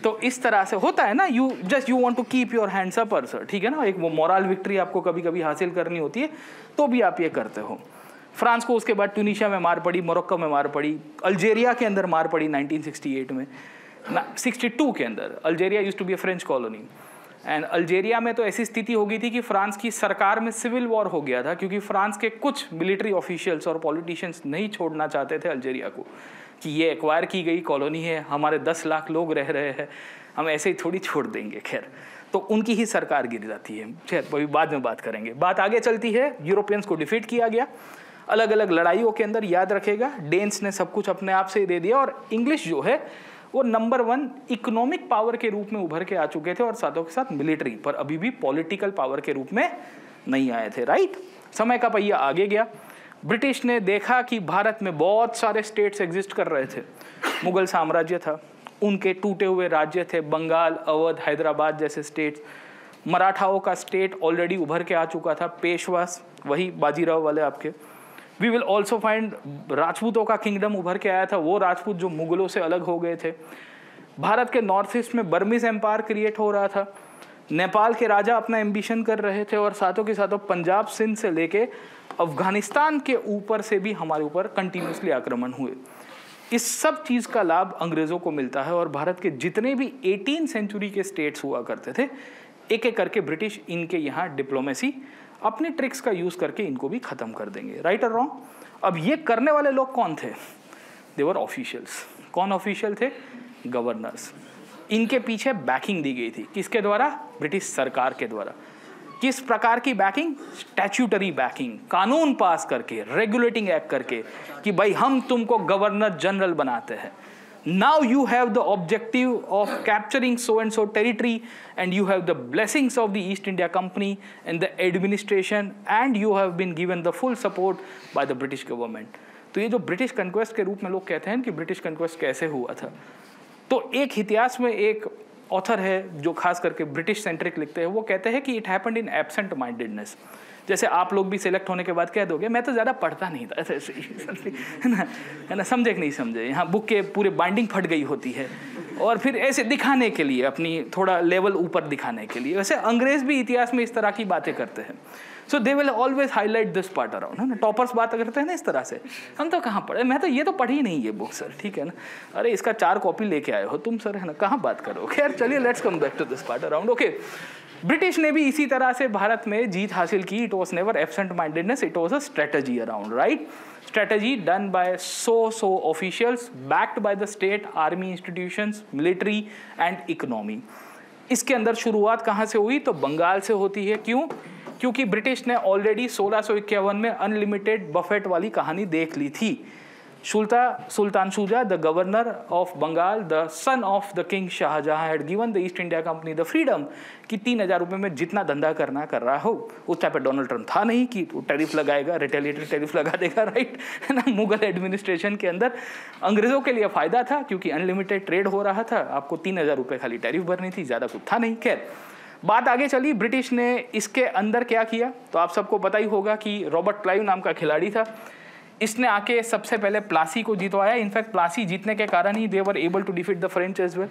तो इस तरह से होता है ना, you want to keep your hands up, sir, ठीक है ना। एक वो मोरल विक्ट्री आपको कभी कभी हासिल करनी होती है, तो भी आप ये करते हो। फ्रांस को उसके बाद ट्यूनीशिया में मार पड़ी, मोरक्को में मार पड़ी, अल्जेरिया के अंदर मार पड़ी 1968 में, 62 के अंदर। Algeria used to be a French colony and Algeria में तो ऐसी स्थिति हो गई थी कि फ्रांस की सरकार में सिविल वॉर हो गया था, क्योंकि फ्रांस के कुछ मिलिट्री ऑफिशियल्स और पॉलिटिशियंस नहीं छोड़ना चाहते थे अल्जेरिया को कि ये एक्वायर की गई कॉलोनी है, हमारे 10 लाख लोग रह रहे हैं, हम ऐसे ही थोड़ी छोड़ देंगे। खैर, तो उनकी ही सरकार गिर जाती है। खैर, अभी बाद में बात करेंगे। बात आगे चलती है, यूरोपियंस को डिफीट किया गया अलग अलग लड़ाइयों के अंदर। याद रखेगा, डेन्स ने सब कुछ अपने आप से ही दे दिया और इंग्लिश जो है वो नंबर 1 इकोनॉमिक पावर के रूप में उभर के आ चुके थे और साथों के साथ मिलिट्री, पर अभी भी पॉलिटिकल पावर के रूप में नहीं आए थे। राइट, समय का पहिया आगे गया। ब्रिटिश ने देखा कि भारत में बहुत सारे स्टेट्स एग्जिस्ट कर रहे थे। मुगल साम्राज्य था, उनके टूटे हुए राज्य थे, बंगाल, अवध, हैदराबाद जैसे स्टेट्स। मराठाओं का स्टेट ऑलरेडी उभर के आ चुका था, पेशवास, वही बाजीराव वाले आपके। वी विल ऑल्सो फाइंड राजपूतों का किंगडम उभर के आया था, वो राजपूत जो मुगलों से अलग हो गए थे। भारत के नॉर्थ ईस्ट में बर्मीज एम्पायर क्रिएट हो रहा था। नेपाल के राजा अपना एम्बिशन कर रहे थे और साथों के साथों पंजाब, सिंध से लेके अफगानिस्तान के ऊपर से भी हमारे ऊपर कंटिन्यूसली आक्रमण हुए। इस सब चीज़ का लाभ अंग्रेज़ों को मिलता है और भारत के जितने भी 18वीं सेंचुरी के स्टेट्स हुआ करते थे, एक एक करके ब्रिटिश इनके यहाँ डिप्लोमेसी अपने ट्रिक्स का यूज़ करके इनको भी ख़त्म कर देंगे। राइट और रॉन्ग? अब ये करने वाले लोग कौन थे? देवर ऑफिशियल्स। कौन ऑफिशियल थे? गवर्नर्स। इनके पीछे बैकिंग दी गई थी, किसके द्वारा? ब्रिटिश सरकार के द्वारा। किस प्रकार की बैकिंग? स्टैट्यूटरी बैकिंग, कानून पास करके, रेगुलेटिंग एक्ट करके कि भाई हम तुमको गवर्नर जनरल बनाते हैं। Now you have the objective of capturing so and so territory and you have the blessings of the East India Company and the administration and you have been given the full support by the British government। तो ये जो British conquest के रूप में लोग कहते हैं कि ब्रिटिश कंक्वेस्ट कैसे हुआ था, तो एक इतिहास में एक ऑथर है जो खास करके ब्रिटिश सेंट्रिक लिखते हैं, वो कहते हैं कि it happened in absent mindedness. जैसे आप लोग भी सिलेक्ट होने के बाद कह दोगे मैं तो ज़्यादा पढ़ता नहीं था, ऐसे है ना, समझे कि नहीं समझे, यहाँ बुक के पूरे बाइंडिंग फट गई होती है और फिर ऐसे दिखाने के लिए, अपनी थोड़ा लेवल ऊपर दिखाने के लिए। वैसे अंग्रेज भी इतिहास में इस तरह की बातें करते हैं। So they will always highlight this part around, है ना। टॉपर्स बात करते हैं ना इस तरह से, हम तो कहाँ पढ़े, मैं तो ये तो पढ़ी नहीं ये बुक सर, ठीक है ना, अरे इसका 4 कॉपी लेके आए हो तुम सर, है ना, कहाँ बात करो। खैर चलिए, let's come back to this part around. Okay, British ने भी इसी तरह से भारत में जीत हासिल की। It was never absent mindedness, it was a strategy around, right. strategy done by so officials backed by the state, army institutions, military and economy। इसके अंदर शुरुआत कहाँ से हुई? तो बंगाल से होती है। क्यों? क्योंकि ब्रिटिश ने ऑलरेडी 1651 में अनलिमिटेड बफेट वाली कहानी देख ली थी। सुल्तान Shuja, the governor of Bengal, the son of the king Shahjahan, had given the East India Company the freedom कि 3000 रुपये में जितना धंधा करना कर रहा हो। उस टाइम पे डोनाल्ड ट्रम्प था नहीं कि टैरिफ लगाएगा, रिटेलिएटरी टैरिफ लगा देगा, राइट, है ना। मुगल एडमिनिस्ट्रेशन के अंदर अंग्रेजों के लिए फ़ायदा था क्योंकि अनलिमिटेड ट्रेड हो रहा था, आपको 3000 रुपये खाली टैरिफ भरनी थी, ज़्यादा कुछ था नहीं। खैर, बात आगे चली। ब्रिटिश ने इसके अंदर क्या किया तो आप सबको पता ही होगा कि रॉबर्ट क्लाइव नाम का खिलाड़ी था, इसने आके सबसे पहले प्लासी को जितवाया। इनफैक्ट प्लासी जीतने के कारण ही they were able to defeat the French as well.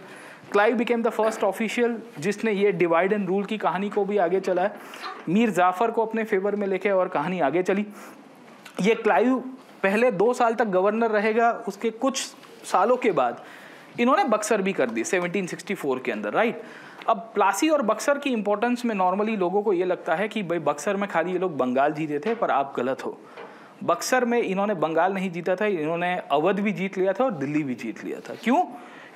Clive became the first official जिसने ये डिवाइड एंड रूल की कहानी को भी आगे चलाया, मीर जाफर को अपने फेवर में लेके, और कहानी आगे चली। ये क्लाइव पहले 2 साल तक गवर्नर रहेगा, उसके कुछ सालों के बाद इन्होंने बक्सर भी कर दी 1764 के अंदर, राइट। अब प्लासी और बक्सर की इंपॉर्टेंस में नॉर्मली लोगों को ये लगता है कि भाई बक्सर में खाली ये लोग बंगाल जीते थे, पर आप गलत हो। बक्सर में इन्होंने बंगाल नहीं जीता था, इन्होंने अवध भी जीत लिया था और दिल्ली भी जीत लिया था। क्यों?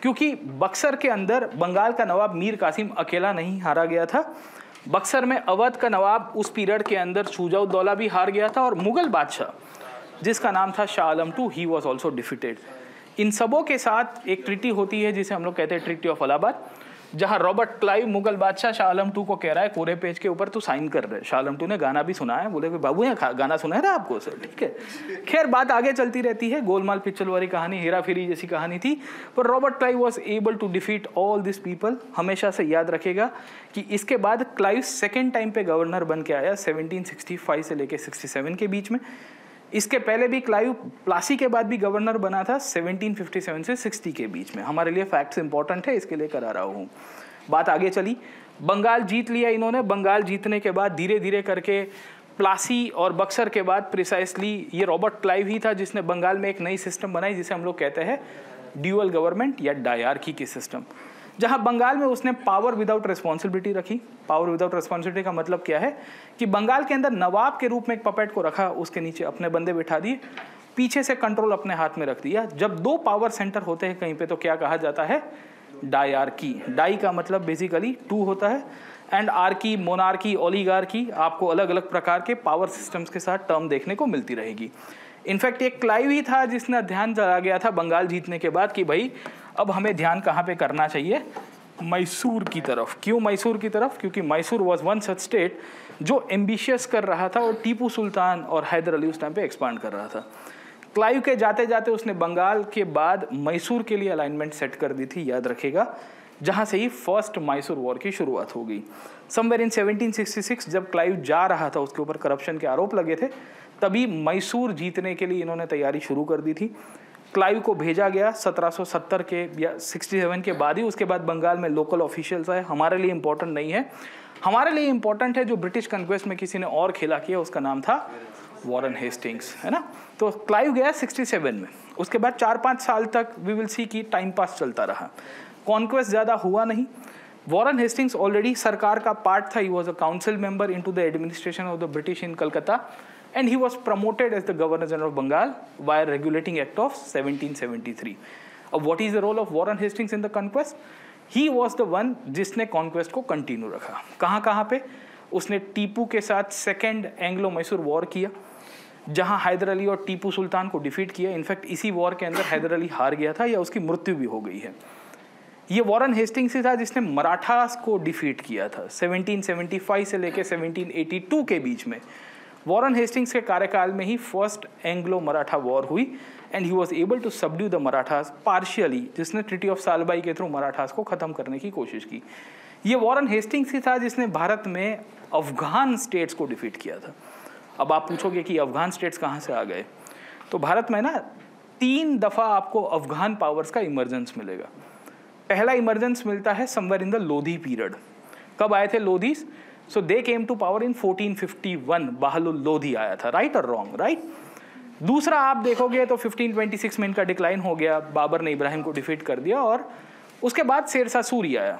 क्योंकि बक्सर के अंदर बंगाल का नवाब मीर कासिम अकेला नहीं हारा गया था, बक्सर में अवध का नवाब उस पीरियड के अंदर शुजा-उद-दौला भी हार गया था, और मुगल बादशाह जिसका नाम था Shah Alam II, he was also defeated. इन सबों के साथ एक ट्रीटी होती है जिसे हम लोग कहते हैं ट्रीटी ऑफ अलाहाबाद, जहां रॉबर्ट क्लाइव मुगल बादशाह शाह आलम II को कह रहा है कोरे पेज के ऊपर तू साइन कर रहे। शाह आलम II ने गाना भी सुना है, बोले बाबू ने गाना सुना है ना आपको सर, ठीक है। खैर बात आगे चलती रहती है, गोलमाल पिक्चर वाली कहानी, हेरा फेरी जैसी कहानी थी, पर Robert Clive was able to defeat all this people. हमेशा से याद रखेगा कि इसके बाद क्लाइव सेकेंड टाइम पे गवर्नर बन के आया 1765 से लेके 67 के बीच में। इसके पहले भी क्लाइव प्लासी के बाद भी गवर्नर बना था 1757 से 60 के बीच में। हमारे लिए फैक्ट्स इंपॉर्टेंट है, इसके लिए करा रहा हूँ। बात आगे चली, बंगाल जीत लिया इन्होंने। बंगाल जीतने के बाद धीरे धीरे करके प्लासी और बक्सर के बाद प्रिसाइसली ये रॉबर्ट क्लाइव ही था जिसने बंगाल में एक नई सिस्टम बनाई जिसे हम लोग कहते हैं ड्यूअल गवर्नमेंट या डायरकी की सिस्टम, जहां बंगाल में उसने पावर विदाउट रिस्पॉन्सिबिलिटी रखी। पावर विदाउट रिस्पॉन्सिबिलिटी का मतलब क्या है कि बंगाल के अंदर नवाब के रूप में एक पपेट को रखा, उसके नीचे अपने बंदे बिठा दिए, पीछे से कंट्रोल अपने हाथ में रख दिया। जब दो पावर सेंटर होते हैं कहीं पे तो क्या कहा जाता है, डायरकी। डाई का मतलब बेसिकली 2 होता है, एंड आर्की, मोनार्की, ओलिगार्की, आपको अलग अलग प्रकार के पावर सिस्टम्स के साथ टर्म देखने को मिलती रहेगी। इनफैक्ट एक क्लाइव ही था जिसने ध्यान चला गया था बंगाल जीतने के बाद कि भाई अब हमें ध्यान कहाँ पे करना चाहिए, मैसूर की तरफ। क्यों मैसूर की तरफ? क्योंकि Mysore was one such state जो एम्बिशियस कर रहा था, और टीपू सुल्तान और हैदर अली उस टाइम पे एक्सपांड कर रहा था। क्लाइव के जाते जाते उसने बंगाल के बाद मैसूर के लिए अलाइनमेंट सेट कर दी थी, याद रखेगा, जहां से ही फर्स्ट मैसूर वॉर की शुरुआत हो गई। समवेयर इन 1766 जब क्लाइव जा रहा था, उसके ऊपर करप्शन के आरोप लगे थे, तभी मैसूर जीतने के लिए इन्होंने तैयारी शुरू कर दी थी। क्लाइव को भेजा गया 1770 के या 67 के बाद ही। उसके बाद बंगाल में लोकल ऑफिशियल्स आए। हमारे लिए इंपॉर्टेंट नहीं है, हमारे लिए इंपॉर्टेंट है जो ब्रिटिश कन्क्वेस्ट में किसी ने और खेला किया, उसका नाम था वॉरेन हेस्टिंग्स, है ना। तो क्लाइव गया 67 में। उसके बाद 4-5 साल तक वी विल सी कि टाइम पास चलता रहा, कॉन्क्वेस्ट ज़्यादा हुआ नहीं। वॉरेन हेस्टिंग्स ऑलरेडी सरकार का पार्ट था, he was a council member into the administration of the British in Calcutta, and he was promoted as the Governor General of Bengal via Regulating Act of 1773. What is the role of Warren Hastings in the conquest? He was the one जिसने conquest को continue रखा। कहाँ पे? उसने टीपू के साथ second Anglo Mysore war किया, जहां हैदर अली और टीपू सुल्तान को डिफीट किया। इनफैक्ट इसी वॉर के अंदर हैदर अली हार गया था या उसकी मृत्यु भी हो गई है। ये वॉरेन हेस्टिंग्स ही था जिसने मराठास को डिफीट किया था 1775 से लेकर 1782 के बीच में। वॉरेन हेस्टिंग्स के कार्यकाल में ही फर्स्ट एंग्लो मराठा वॉर हुई, and he was able to subdue the Marathas partially, जिसने ट्रीटी ऑफ सालबाई के थ्रू मराठास को खत्म करने की कोशिश की। ये वॉरेन हेस्टिंग्स ही था जिसने भारत में अफगान स्टेट्स को डिफीट किया था। अब आप पूछोगे कि अफगान स्टेट्स कहाँ से आ गए, तो भारत में ना 3 दफ़ा आपको अफगान पावर्स का इमरजेंस मिलेगा। पहला इमरजेंस मिलता है somewhere in the Lodhi period. कब आए थे लोधीस? सो दे केम टू पावर इन 1451, बहादुर लोधी आया था, राइट और रॉन्ग, राइट। दूसरा आप देखोगे तो 1526 में इनका डिक्लाइन हो गया, बाबर ने इब्राहिम को डिफीट कर दिया, और उसके बाद शेरशाह सूरी आया।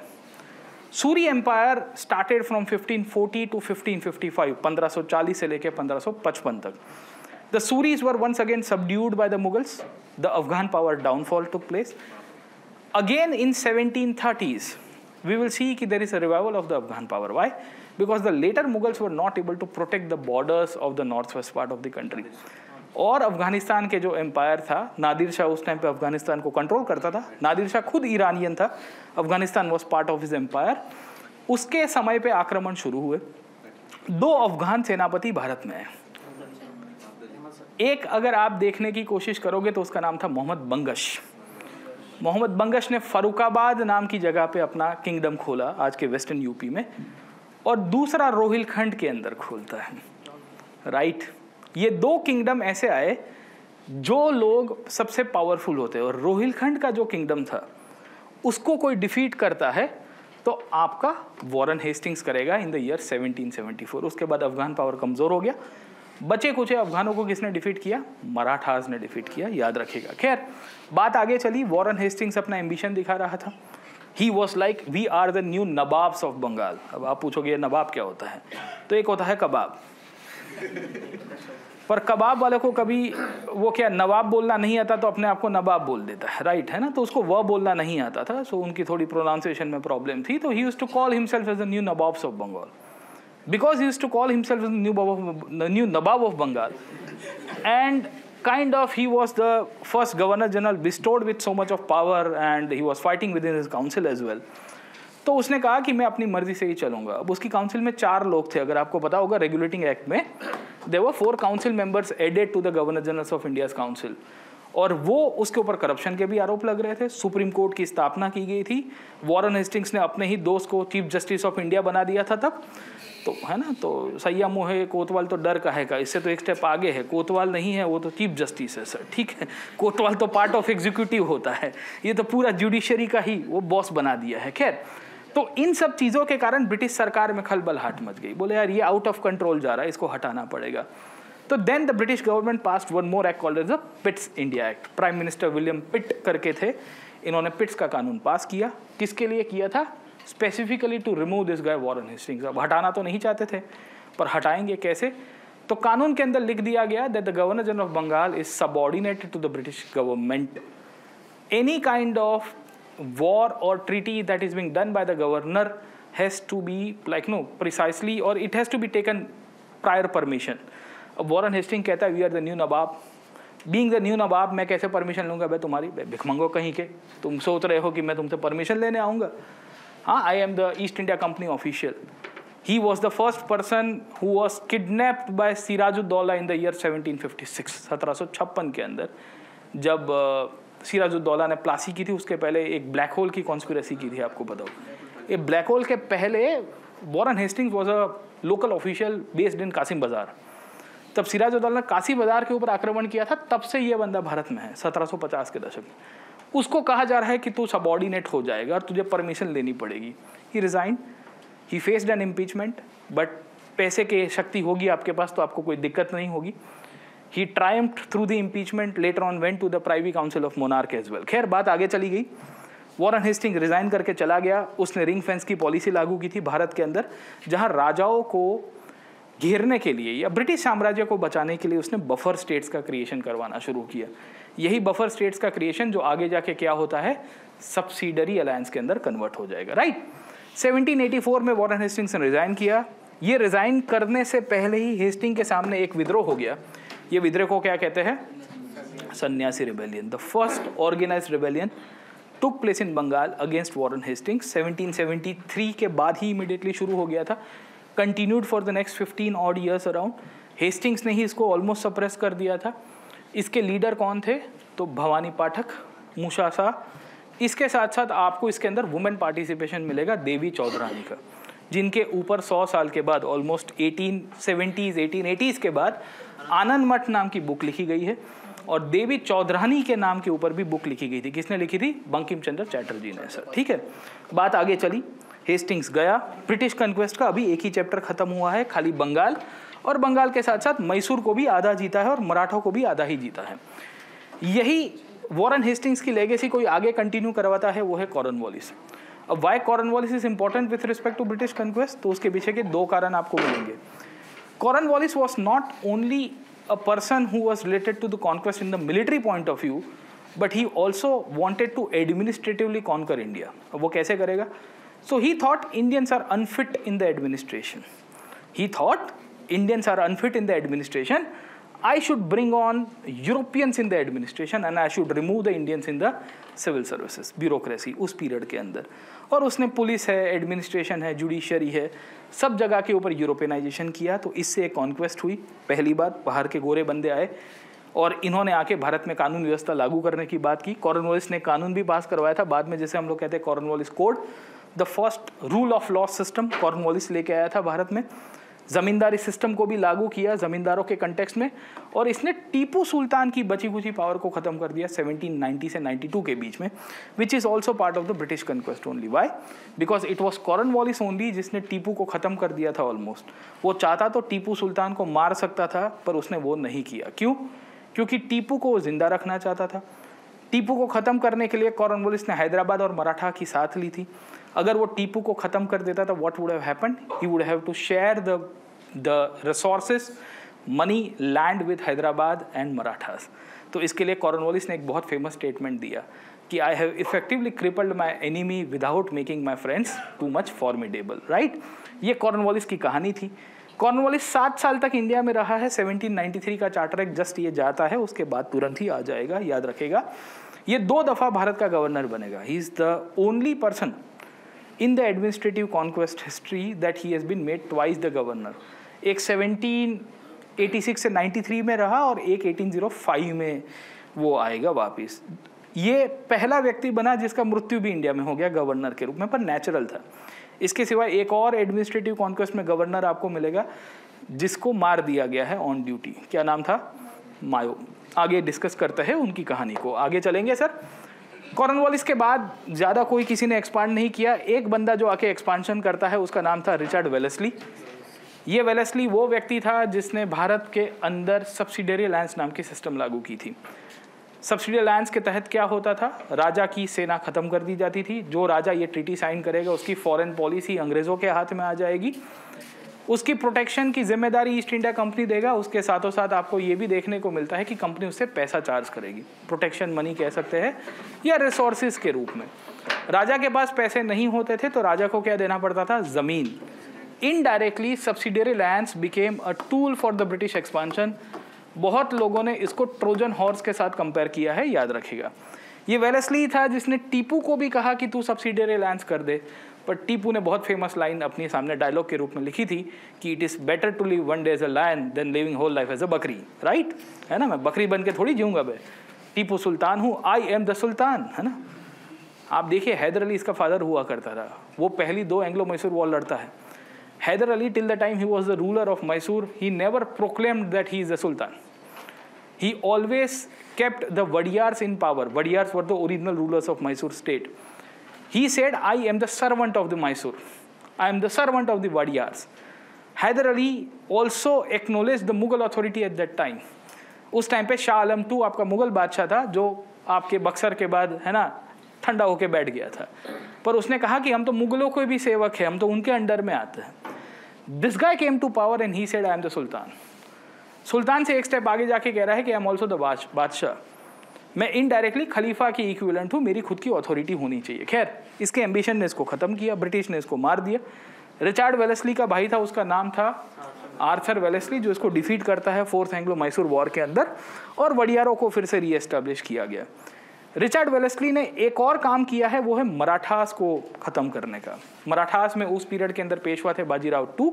Suri empire started from 1540 to 1555, 1540 से लेकर 1555 तक। The Suris were once again subdued by the Mughals, the Afghan power downfall took place. Again in 1730s, we will see that there is a revival of the Afghan power. Why? Because the later Mughals were not able to protect the borders of the northwest part of the country. और अफगानिस्तान के जो empire था, नादिर शाह उस time पे अफगानिस्तान को control करता था। नादिर शाह खुद ईरानियन था, Afghanistan was part of his empire. उसके समय पे आक्रमण शुरू हुए। 2 अफगान सेनापति भारत में हैं। एक अगर आप देखने की कोशिश करोगे तो उसका नाम था मोहम्मद बंगश। मोहम्मद बंगश ने फरुखाबाद नाम की जगह पे अपना किंगडम खोला, आज के वेस्टर्न यूपी में, और दूसरा रोहिलखंड के अंदर खोलता है, राइट। ये 2 किंगडम ऐसे आए जो लोग सबसे पावरफुल होते हैं, और रोहिलखंड का जो किंगडम था उसको कोई डिफीट करता है तो आपका वॉरेन हेस्टिंग्स करेगा इन द ईयर 1774। उसके बाद अफगान पावर कमजोर हो गया। बचे कुछ अफगानों को किसने डिफीट किया? मराठास ने डिफीट किया, याद रखेगा। खैर बात आगे चली। वॉरेन हेस्टिंग्स अपना एम्बिशन दिखा रहा था। He was like we are the new nawabs of Bengal. अब आप पूछोगे ये नवाब क्या होता है, तो एक होता है कबाब। पर कबाब वाले को कभी वो क्या नवाब बोलना नहीं आता तो अपने आप को नवाब बोल देता है, राइट, है ना। तो उसको वह बोलना नहीं आता था, सो उनकी थोड़ी प्रोनाउंसिएशन में प्रॉब्लम थी, तो he used to call himself as the new nawabs of Bengal. because he used to call himself the new Nawab of Bengal, and kind of he was the first Governor General bestowed with so much of power, and he was fighting within his council as well. तो उसने कहा कि मैं अपनी मर्जी से ही चलूंगा. अब उसकी काउंसिल में 4 लोग थे, अगर आपको पता होगा रेगुलेटिंग एक्ट में there were 4 council members added to the governor general of India's council, और वो उसके ऊपर करप्शन के भी आरोप लग रहे थे. सुप्रीम कोर्ट की स्थापना की गई थी. वॉरेन हेस्टिंग्स ने अपने ही दोस्त को चीफ जस्टिस ऑफ इंडिया बना दिया था तब, तो है ना. तो सैया मोहे कोतवाल तो डर काहे का, इससे तो एक स्टेप आगे है. कोतवाल नहीं है, वो तो चीफ जस्टिस है सर, ठीक है. कोतवाल तो पार्ट ऑफ एग्जीक्यूटिव होता है, ये तो पूरा जुडिशरी का ही वो बॉस बना दिया है. खैर, तो इन सब चीज़ों के कारण ब्रिटिश सरकार में खलबलाहट मच गई. बोले यार ये आउट ऑफ कंट्रोल जा रहा है, इसको हटाना पड़ेगा. तो then the British government passed one more act called as the Pitt's India act. Prime minister William Pitt करके थे, इन्होंने पिट्स का कानून पास किया. किसके लिए किया था? Specifically to remove this guy Warren Hastings. अब हटाना तो नहीं चाहते थे, पर हटाएंगे कैसे? तो कानून के अंदर लिख दिया गया that the governor general of Bengal is subordinated to the British government. Any kind of war or treaty that is being done by the governor has to be like precisely, or it has to be taken prior permission. अब Warren Hasting कहता है we are the new nawab. Being the new nawab मैं कैसे permission लूंगा भाई तुम्हारी? भिखमंगो कहीं के, तुम सोच रहे हो कि मैं तुमसे परमिशन लेने आऊंगा? हाँ, I am the East India company official. He was the first person who was kidnapped by Sirajuddaula in the year 1756, 1756 के अंदर, जब सिराजुद्दौला ने प्लासी की थी. उसके पहले एक ब्लैक होल की कॉन्स्पिरेसी की थी, आपको बताओ. ये ब्लैक होल के पहले Warren Hastings was a local official based in Kasim Bazar. तब सिराजुद्दौला ने कासिम बाजार के ऊपर आक्रमण किया था, तब से ये बंदा भारत में है, 1750 के दशक में. उसको कहा जा रहा है कि तू सबऑर्डिनेट हो जाएगा और तुझे परमिशन लेनी पड़ेगी. He resigned, he faced an impeachment, but पैसे की शक्ति होगी आपके पास तो आपको कोई दिक्कत नहीं होगी. He triumphed through the impeachment, later on went to the Privy Council of Monarch as well. खैर बात आगे चली गई. वॉरेन हेस्टिंग रिजाइन करके चला गया. उसने रिंग फेंस की पॉलिसी लागू की थी भारत के अंदर, जहां राजाओं को घेरने के लिए या ब्रिटिश साम्राज्य को बचाने के लिए उसने बफर स्टेट्स का क्रिएशन करवाना शुरू किया. यही बफर स्टेट्स का क्रिएशन जो आगे जाके क्या होता है, सब्सिडरी अलायंस के अंदर कन्वर्ट हो जाएगा. राइट. 1784 में वॉरेन हेस्टिंग्स ने रिजाइन किया. ये रिजाइन करने से पहले ही हेस्टिंग के सामने एक विद्रोह हो गया. ये विद्रोह को क्या कहते हैं? Sannyasi rebellion. The first organised rebellion took place in Bengal against Warren Hastings. 1773 के बाद ही इमीडिएटली शुरू हो गया था. Continued for the next 15 odd years around. Hastings ने ही इसको ऑलमोस्ट सप्रेस कर दिया था. इसके लीडर कौन थे? तो भवानी पाठक, मूसा. इसके साथ साथ आपको इसके अंदर वुमेन पार्टिसिपेशन मिलेगा देवी चौधरानी का, जिनके ऊपर 100 साल के बाद ऑलमोस्ट 1870s 1880s के बाद आनंद मठ नाम की बुक लिखी गई है, और देवी चौधरानी के नाम के ऊपर भी बुक लिखी गई थी. किसने लिखी थी? बंकिम चंद्र चैटर्जी ने सर. ठीक है, बात आगे चली. हेस्टिंग्स गया. ब्रिटिश कन्क्वेस्ट का अभी एक ही चैप्टर खत्म हुआ है, खाली बंगाल, और बंगाल के साथ साथ मैसूर को भी आधा जीता है और मराठों को भी आधा ही जीता है. यही वॉरेन हेस्टिंग्स की लेगेसी कोई आगे कंटिन्यू करवाता है, वो है कॉर्नवालिस. अब why Cornwallis is important with respect to British conquest? तो उसके पीछे के 2 कारण आपको मिलेंगे. Cornwallis was not only a person who was related to the conquest in the military point of view, but he also wanted to administratively conquer India. वो कैसे करेगा? So he thought Indians are unfit in the administration. I should bring on Europeans in the administration and I should remove the Indians in the civil services, bureaucracy उस period के अंदर. और उसने police है, administration है, judiciary है, सब जगह के ऊपर यूरोपियनाइजेशन किया. तो इससे एक कॉन्क्वेस्ट हुई. पहली बात, बाहर के गोरे बंदे आए और इन्होंने आके भारत में कानून व्यवस्था लागू करने की बात की. कॉर्नवालिस ने कानून भी पास करवाया था बाद में, जैसे हम लोग कहते हैं Cornwallis code. The first rule of law system Cornwallis लेके आया था भारत में. ज़मींदारी सिस्टम को भी लागू किया ज़मींदारों के कंटेक्स्ट में, और इसने टीपू सुल्तान की बची खुची पावर को ख़त्म कर दिया 1790 से 92 के बीच में, which is also part of the British conquest only. Why? Because it was Cornwallis only जिसने टीपू को ख़त्म कर दिया था ऑलमोस्ट. वो चाहता तो टीपू सुल्तान को मार सकता था, पर उसने वो नहीं किया. क्यों? क्योंकि टीपू को वो जिंदा रखना चाहता था. टीपू को ख़त्म करने के लिए कॉर्नवालिस ने हैदराबाद और मराठा की साथ ली थी. अगर वो टीपू को ख़त्म कर देता था, what would have happened? He would have to share the resources, money, land with Hyderabad and Marathas. तो इसके लिए कॉर्नवालिस ने एक बहुत फेमस स्टेटमेंट दिया कि I have effectively crippled my enemy without making my friends too much formidable, right. ये Cornwallis की कहानी थी। कॉर्नवालिस 7 साल तक इंडिया में रहा है। 1793 का चार्टर एक्ट जस्ट ये जाता है, उसके बाद तुरंत ही आ जाएगा, याद रखेगा। ये 2 दफ़ा भारत का गवर्नर बनेगा। He is the only person in the administrative conquest history that he has been made twice the governor. एक 1786 से 93 में रहा और एक 1805 में वो आएगा वापिस। ये पहला व्यक्ति बना जिसका मृत्यु भी इंडिया में हो गया गवर्नर के रूप में, पर नेचुरल था। इसके सिवा एक और एडमिनिस्ट्रेटिव कॉन्क्वेस्ट में गवर्नर आपको मिलेगा जिसको मार दिया गया है ऑन ड्यूटी। क्या नाम था? मायो। आगे डिस्कस करते हैं उनकी कहानी को, आगे चलेंगे सर। कॉर्नवालिस के बाद ज़्यादा कोई किसी ने एक्सपांड नहीं किया। एक बंदा जो आके एक्सपांशन करता है उसका नाम था रिचर्ड वेलेस्ली। ये वेलेस्ली वो व्यक्ति था जिसने भारत के अंदर सब्सिडियरी अलायंस नाम की सिस्टम लागू की थी। सब्सिडियरी अलायंस के तहत क्या होता था? राजा की सेना खत्म कर दी जाती थी। जो राजा ये ट्रीटी साइन करेगा उसकी फॉरेन पॉलिसी अंग्रेज़ों के हाथ में आ जाएगी। उसकी प्रोटेक्शन की जिम्मेदारी ईस्ट इंडिया कंपनी देगा। उसके साथों साथ आपको ये भी देखने को मिलता है कि कंपनी उससे पैसा चार्ज करेगी, प्रोटेक्शन मनी कह सकते हैं या रिसोर्सेज के रूप में। राजा के पास पैसे नहीं होते थे तो राजा को क्या देना पड़ता था? ज़मीन। Indirectly subsidiary alliance became a tool for the British expansion. बहुत लोगों ने इसको ट्रोजन हॉर्स के साथ कंपेयर किया है, याद रखिएगा। ये वेलेस्ली था जिसने टीपू को भी कहा कि तू सब्सिडियरी अलायंस कर दे, पर टीपू ने बहुत फेमस लाइन अपने सामने डायलॉग के रूप में लिखी थी कि it is better to live one day as a lion than living whole life as a bakri, right? है ना, मैं बकरी बन के थोड़ी जीऊँगा बे, टीपू सुल्तान हूँ, आई एम द सुल्तान, है ना। आप देखिए हैदर अली इसका फादर हुआ करता था, वो पहली 2 एंग्लो मैसूर वॉर लड़ता है। Hyder Ali, till the time he was the ruler of Mysore, he never proclaimed that he is a sultan. He always kept the Wadiyars in power. Wadiyars were the original rulers of Mysore state. He said, I am the servant of the Mysore. I am the servant of the Wadiyars. Hyder Ali also acknowledged the Mughal authority at that time. उस time पे Shah Alam II आपका मुगल बादशाह था जो आपके बक्सर के बाद, है ना, ठंडा होके बैठ गया था। पर उसने कहा कि हम तो मुगलों के भी सेवक हैं, हम तो उनके अंडर में आते हैं। This guy came to power and he said I am the sultan. सुल्तान से एक स्टेप आगे जाके कह रहा है कि आई एम ऑल्सो द बादशाह। मैं इनडायरेक्टली खलीफा की इक्विवेलेंट हूँ, मेरी खुद की अथॉरिटी होनी चाहिए। खैर, इसके एम्बिशन ने इसको ख़त्म किया, ब्रिटिश ने इसको मार दिया। रिचर्ड वेलेस्ली का भाई था, उसका नाम था आर्थर वेलेस्ली, जो इसको डिफीट करता है 4th एंग्लो मैसूर वॉर के अंदर, और वडियारों को फिर से रीएस्टैब्लिश किया गया। रिचर्ड वेलेस्ली ने एक और काम किया है, वो है मराठास को ख़त्म करने का। मराठास में उस पीरियड के अंदर पेशवा थे बाजीराव II।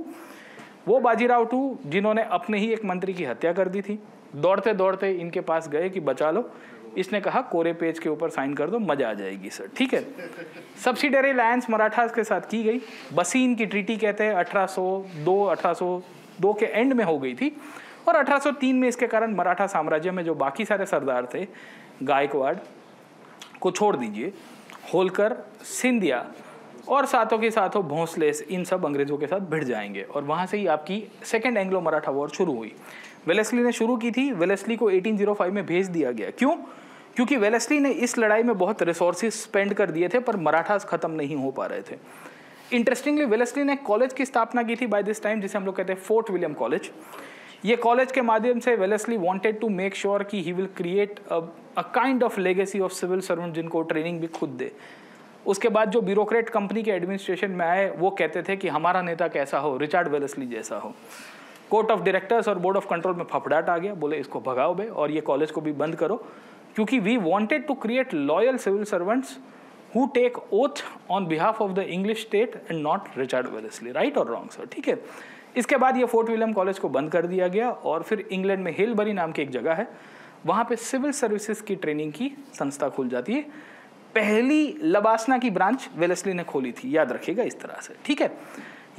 वो बाजीराव II जिन्होंने अपने ही एक मंत्री की हत्या कर दी थी। दौड़ते दौड़ते इनके पास गए कि बचा लो। इसने कहा कोरे पेज के ऊपर साइन कर दो, मजा आ जाएगी सर, ठीक है। सब्सिडियरी अलायंस मराठास के साथ की गई। बसीन की ट्रीटी कहते हैं 1802 के एंड में हो गई थी, और 1803 में इसके कारण मराठा साम्राज्य में जो बाकी सारे सरदार थे, गायकवाड़ को छोड़ दीजिए, होलकर, सिंधिया और साथों के साथों भोंसले, इन सब अंग्रेजों के साथ भिड़ जाएंगे, और वहाँ से ही आपकी 2nd एंग्लो मराठा वॉर शुरू हुई। वेलेस्ली ने शुरू की थी। वेलेस्ली को 1805 में भेज दिया गया। क्यों? क्योंकि वेलेस्ली ने इस लड़ाई में बहुत रिसोर्सेज स्पेंड कर दिए थे, पर मराठास खत्म नहीं हो पा रहे थे। इंटरेस्टिंगली वेलेस्ली ने कॉलेज की स्थापना की थी बाय दिस टाइम, जिसे हम लोग कहते हैं फोर्ट विलियम कॉलेज। ये कॉलेज के माध्यम से Wellesley wanted to make sure कि he will create a kind of legacy of civil servant, जिनको ट्रेनिंग भी खुद दे। उसके बाद जो ब्यूरोक्रेट कंपनी के एडमिनिस्ट्रेशन में आए, वो कहते थे कि हमारा नेता कैसा हो, रिचर्ड वेलेस्ली जैसा हो। कोर्ट ऑफ डायरेक्टर्स और बोर्ड ऑफ कंट्रोल में फफड़ाट आ गया, बोले इसको भगाओ बे और ये कॉलेज को भी बंद करो, क्योंकि we wanted to create loyal civil servants who take oath on behalf of the English state and not Richard Wellesley. Right और रॉन्ग सर? ठीक है। इसके बाद ये फोर्ट विलियम कॉलेज को बंद कर दिया गया, और फिर इंग्लैंड में हिलबरी नाम की एक जगह है, वहाँ पे सिविल सर्विसेज की ट्रेनिंग की संस्था खुल जाती है। पहली लबासना की ब्रांच वेलेस्ली ने खोली थी, याद रखिएगा इस तरह से, ठीक है।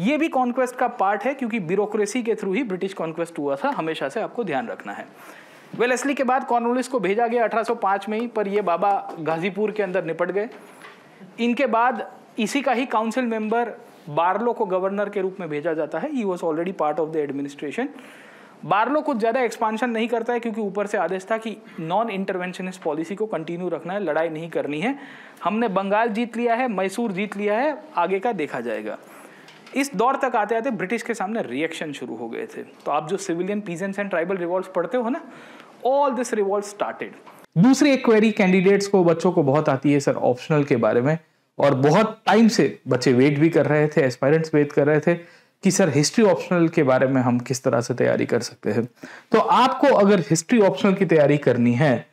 ये भी कॉन्क्वेस्ट का पार्ट है, क्योंकि ब्यूरोक्रेसी के थ्रू ही ब्रिटिश कॉन्क्वेस्ट हुआ था, हमेशा से आपको ध्यान रखना है। वेलेस्ली के बाद कॉर्नवालिस को भेजा गया 1805 में ही, पर ये बाबा गाजीपुर के अंदर निपट गए। इनके बाद इसी का ही काउंसिल मेंबर बार्लो को गवर्नर के रूप में भेजा जाता है। He was already part of the administration. Barlow कुछ ज़्यादा एक्सपांशन नहीं करता है, क्योंकि ऊपर से आदेश था कि नॉन इंटरवेंशनिस्ट पॉलिसी को कंटिन्यू रखना है, लड़ाई नहीं करनी है। हमने बंगाल जीत लिया है, मैसूर जीत लिया है, आगे का देखा जाएगा। इस दौर तक आते आते ब्रिटिश के सामने रिएक्शन शुरू हो गए थे। तो आप जो civilian peasants and tribal revolts पढ़ते हो ना, ऑल दिस रिवॉल्ट स्टार्टेड। दूसरी एक क्वेरी कैंडिडेट्स को, बच्चों को बहुत आती है सर ऑप्शनल के बारे में, और बहुत टाइम से बच्चे वेट भी कर रहे थे, एस्पायरेंट्स वेट कर रहे थे कि सर हिस्ट्री ऑप्शनल के बारे में हम किस तरह से तैयारी कर सकते हैं। तो आपको अगर हिस्ट्री ऑप्शनल की तैयारी करनी है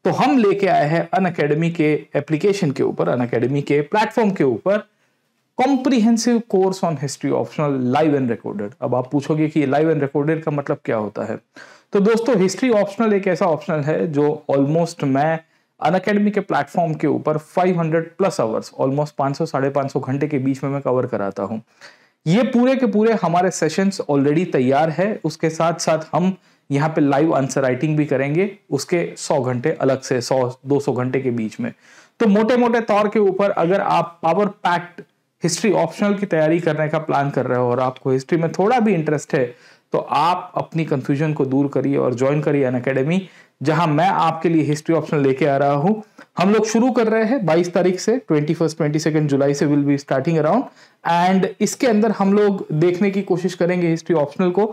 तो हम लेके आए हैं अनअकैडमी के एप्लीकेशन के ऊपर, अनअकैडमी के प्लेटफॉर्म के ऊपर comprehensive course on history optional live and recorded. अब आप पूछोगे कि लाइव एंड रिकॉर्डेड का मतलब क्या होता है। तो दोस्तों हिस्ट्री ऑप्शनल एक ऐसा ऑप्शनल है जो ऑलमोस्ट मैं अनअकैडमी के प्लेटफॉर्म के ऊपर 500+ आवर्स, ऑलमोस्ट 500-550 घंटे के बीच में मैं कवर कराता हूं। ये पूरे के पूरे हमारे सेशंस ऑलरेडी तैयार है, उसके साथ साथ हम यहाँ पे लाइव आंसर राइटिंग भी करेंगे, उसके 100 घंटे अलग से, 100-200 घंटे के बीच में। तो मोटे मोटे तौर के ऊपर अगर आप पावर पैक्ड हिस्ट्री ऑप्शनल की तैयारी करने का प्लान कर रहे हो और आपको हिस्ट्री में थोड़ा भी इंटरेस्ट है तो आप अपनी कंफ्यूजन को दूर करिए और ज्वाइन करिए अनअकैडमी, जहां मैं आपके लिए हिस्ट्री ऑप्शनल लेके आ रहा हूं। हम लोग शुरू कर रहे हैं 22 तारीख से, 22 जुलाई से will be starting around, and इसके अंदर हम लोग देखने की कोशिश करेंगे हिस्ट्री ऑप्शनल को।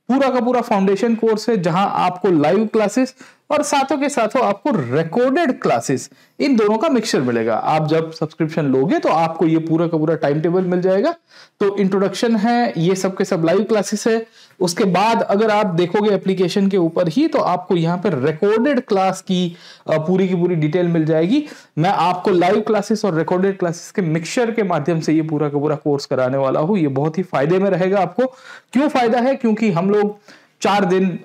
पूरा का पूरा फाउंडेशन कोर्स है जहां आपको लाइव क्लासेस और साथों के साथों आपको रिकॉर्डेड क्लासेस, इन दोनों का मिक्सचर मिलेगा। आप जब सब्सक्रिप्शन लोगे तो आपको ये पूरा का पूरा टाइम टेबल मिल जाएगा। तो इंट्रोडक्शन है, ये सब के सब लाइव क्लासेस है। उसके बाद अगर आप देखोगे एप्लीकेशन के ऊपर ही तो आपको यहाँ पर रिकॉर्डेड क्लास की पूरी पूरी डिटेल मिल जाएगी। मैं आपको लाइव क्लासेस और रिकॉर्डेड क्लासेस के मिक्सचर के माध्यम से ये पूरा का पूरा कोर्स कराने वाला हूँ। ये बहुत ही फायदे में रहेगा आपको। क्यों फायदा है? क्योंकि हम लोग 4 दिन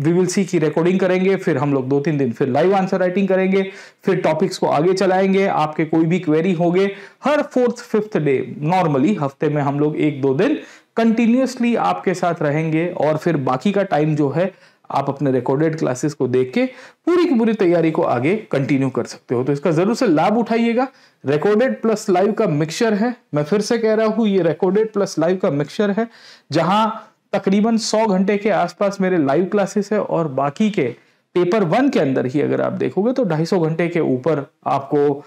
वी विल सी की रिकॉर्डिंग करेंगे, फिर हम लोग 2-3 दिन फिर लाइव आंसर राइटिंग करेंगे, फिर टॉपिक्स को आगे चलाएंगे। आपके कोई भी क्वेरी होगे हर 4th-5th डे, नॉर्मली हफ्ते में हम लोग 1-2 दिन कंटिन्यूअसली आपके साथ रहेंगे, और फिर बाकी का टाइम जो है आप अपने रिकॉर्डेड क्लासेस को देख के पूरी की पूरी तैयारी को आगे कंटिन्यू कर सकते हो। तो इसका जरूर से लाभ उठाइएगा। रिकॉर्डेड प्लस लाइव का मिक्सचर है, मैं फिर से कह रहा हूं, ये रिकॉर्डेड प्लस लाइव का मिक्सचर है, जहां तकरीबन 100 घंटे के आसपास मेरे लाइव क्लासेस है, और बाकी के पेपर 1 के अंदर ही अगर आप देखोगे तो 250 घंटे के ऊपर आपको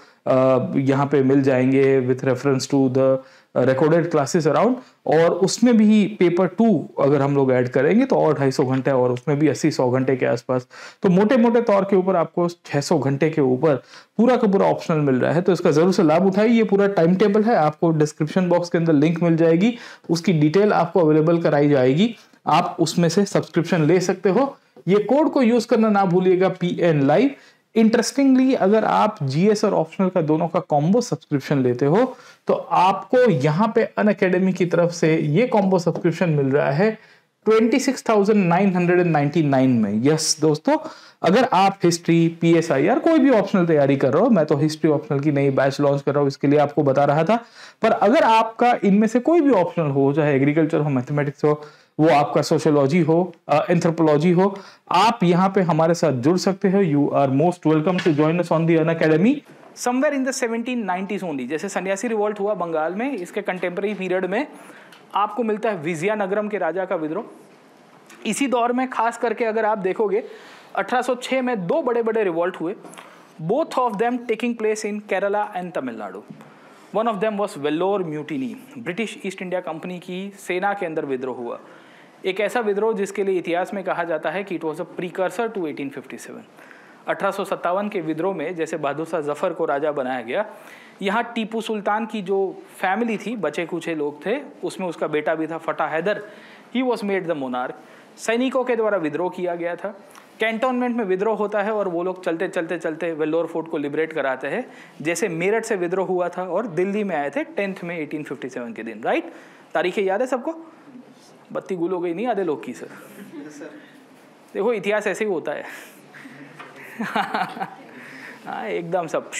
यहाँ पे मिल जाएंगे with reference to the recorded classes around. और उसमें भी पेपर 2 अगर हम लोग ऐड करेंगे तो और 250 घंटे, और उसमें भी 80-100 घंटे के आसपास। तो मोटे मोटे तौर के ऊपर आपको 600 घंटे के ऊपर पूरा का पूरा ऑप्शनल मिल रहा है। तो इसका जरूर से लाभ उठाइए। ये पूरा टाइम टेबल है, आपको डिस्क्रिप्शन बॉक्स के अंदर लिंक मिल जाएगी, उसकी डिटेल आपको अवेलेबल कराई जाएगी, आप उसमें से सब्सक्रिप्शन ले सकते हो। ये कोड को यूज करना ना भूलिएगा, PN Live। इंटरेस्टिंगली अगर आप GS और ऑप्शनल का दोनों का कॉम्बो सब्सक्रिप्शन लेते हो तो आपको यहाँ पे अनअकैडमी की तरफ से ये कॉम्बो सब्सक्रिप्शन मिल रहा है 26,999 में। यस दोस्तों, अगर आप हिस्ट्री, PSIR कोई भी ऑप्शनल तैयारी कर रहे हो, मैं तो हिस्ट्री ऑप्शनल की नई बैच लॉन्च कर रहा हूँ, इसके लिए आपको बता रहा था, पर अगर आपका इनमें से कोई भी ऑप्शनल हो, चाहे एग्रीकल्चर हो, मैथमेटिक्स हो, वो आपका सोशियोलॉजी हो, एंथ्रोपोलॉजी हो, आप यहाँ पे हमारे साथ जुड़ सकते हो। You are most welcome to join us on the Unacademy. Somewhere in the 1790s only, जैसे सन्यासी रिवॉल्ट हुआ बंगाल में, इसके कंटेम्प्रेरी पीरियड में आपको मिलता है विजयनगरम के राजा का विद्रोह। इसी दौर में खास करके अगर आप देखोगे 1806 में 2 बड़े बड़े रिवॉल्ट हुए, both of them taking place in Kerala and Tamil Nadu. One of them was Vellore mutiny, British east India company की सेना के अंदर विद्रोह हुआ। एक ऐसा विद्रोह जिसके लिए इतिहास में कहा जाता है कि it was a precursor to 1857। 1857 के विद्रोह में जैसे बहादुर शाह जफर को राजा बनाया गया, यहाँ टीपू सुल्तान की जो फैमिली थी, बचे कुचे लोग थे, उसमें उसका बेटा भी था Fateh Haidar, he was made the monarch. सैनिकों के द्वारा विद्रोह किया गया था। कैंटोनमेंट में विद्रोह होता है और वो लोग चलते चलते चलते वेल्लोर फोर्ट को लिबरेट कराते हैं, जैसे मेरठ से विद्रोह हुआ था और दिल्ली में आए थे 10 मई 1857 के दिन। राइट, तारीखें याद है सबको? बत्ती गुल हो गई नहीं आधे लोग की सर। देखो इतिहास ऐसे ही होता है। हाँ एकदम सब।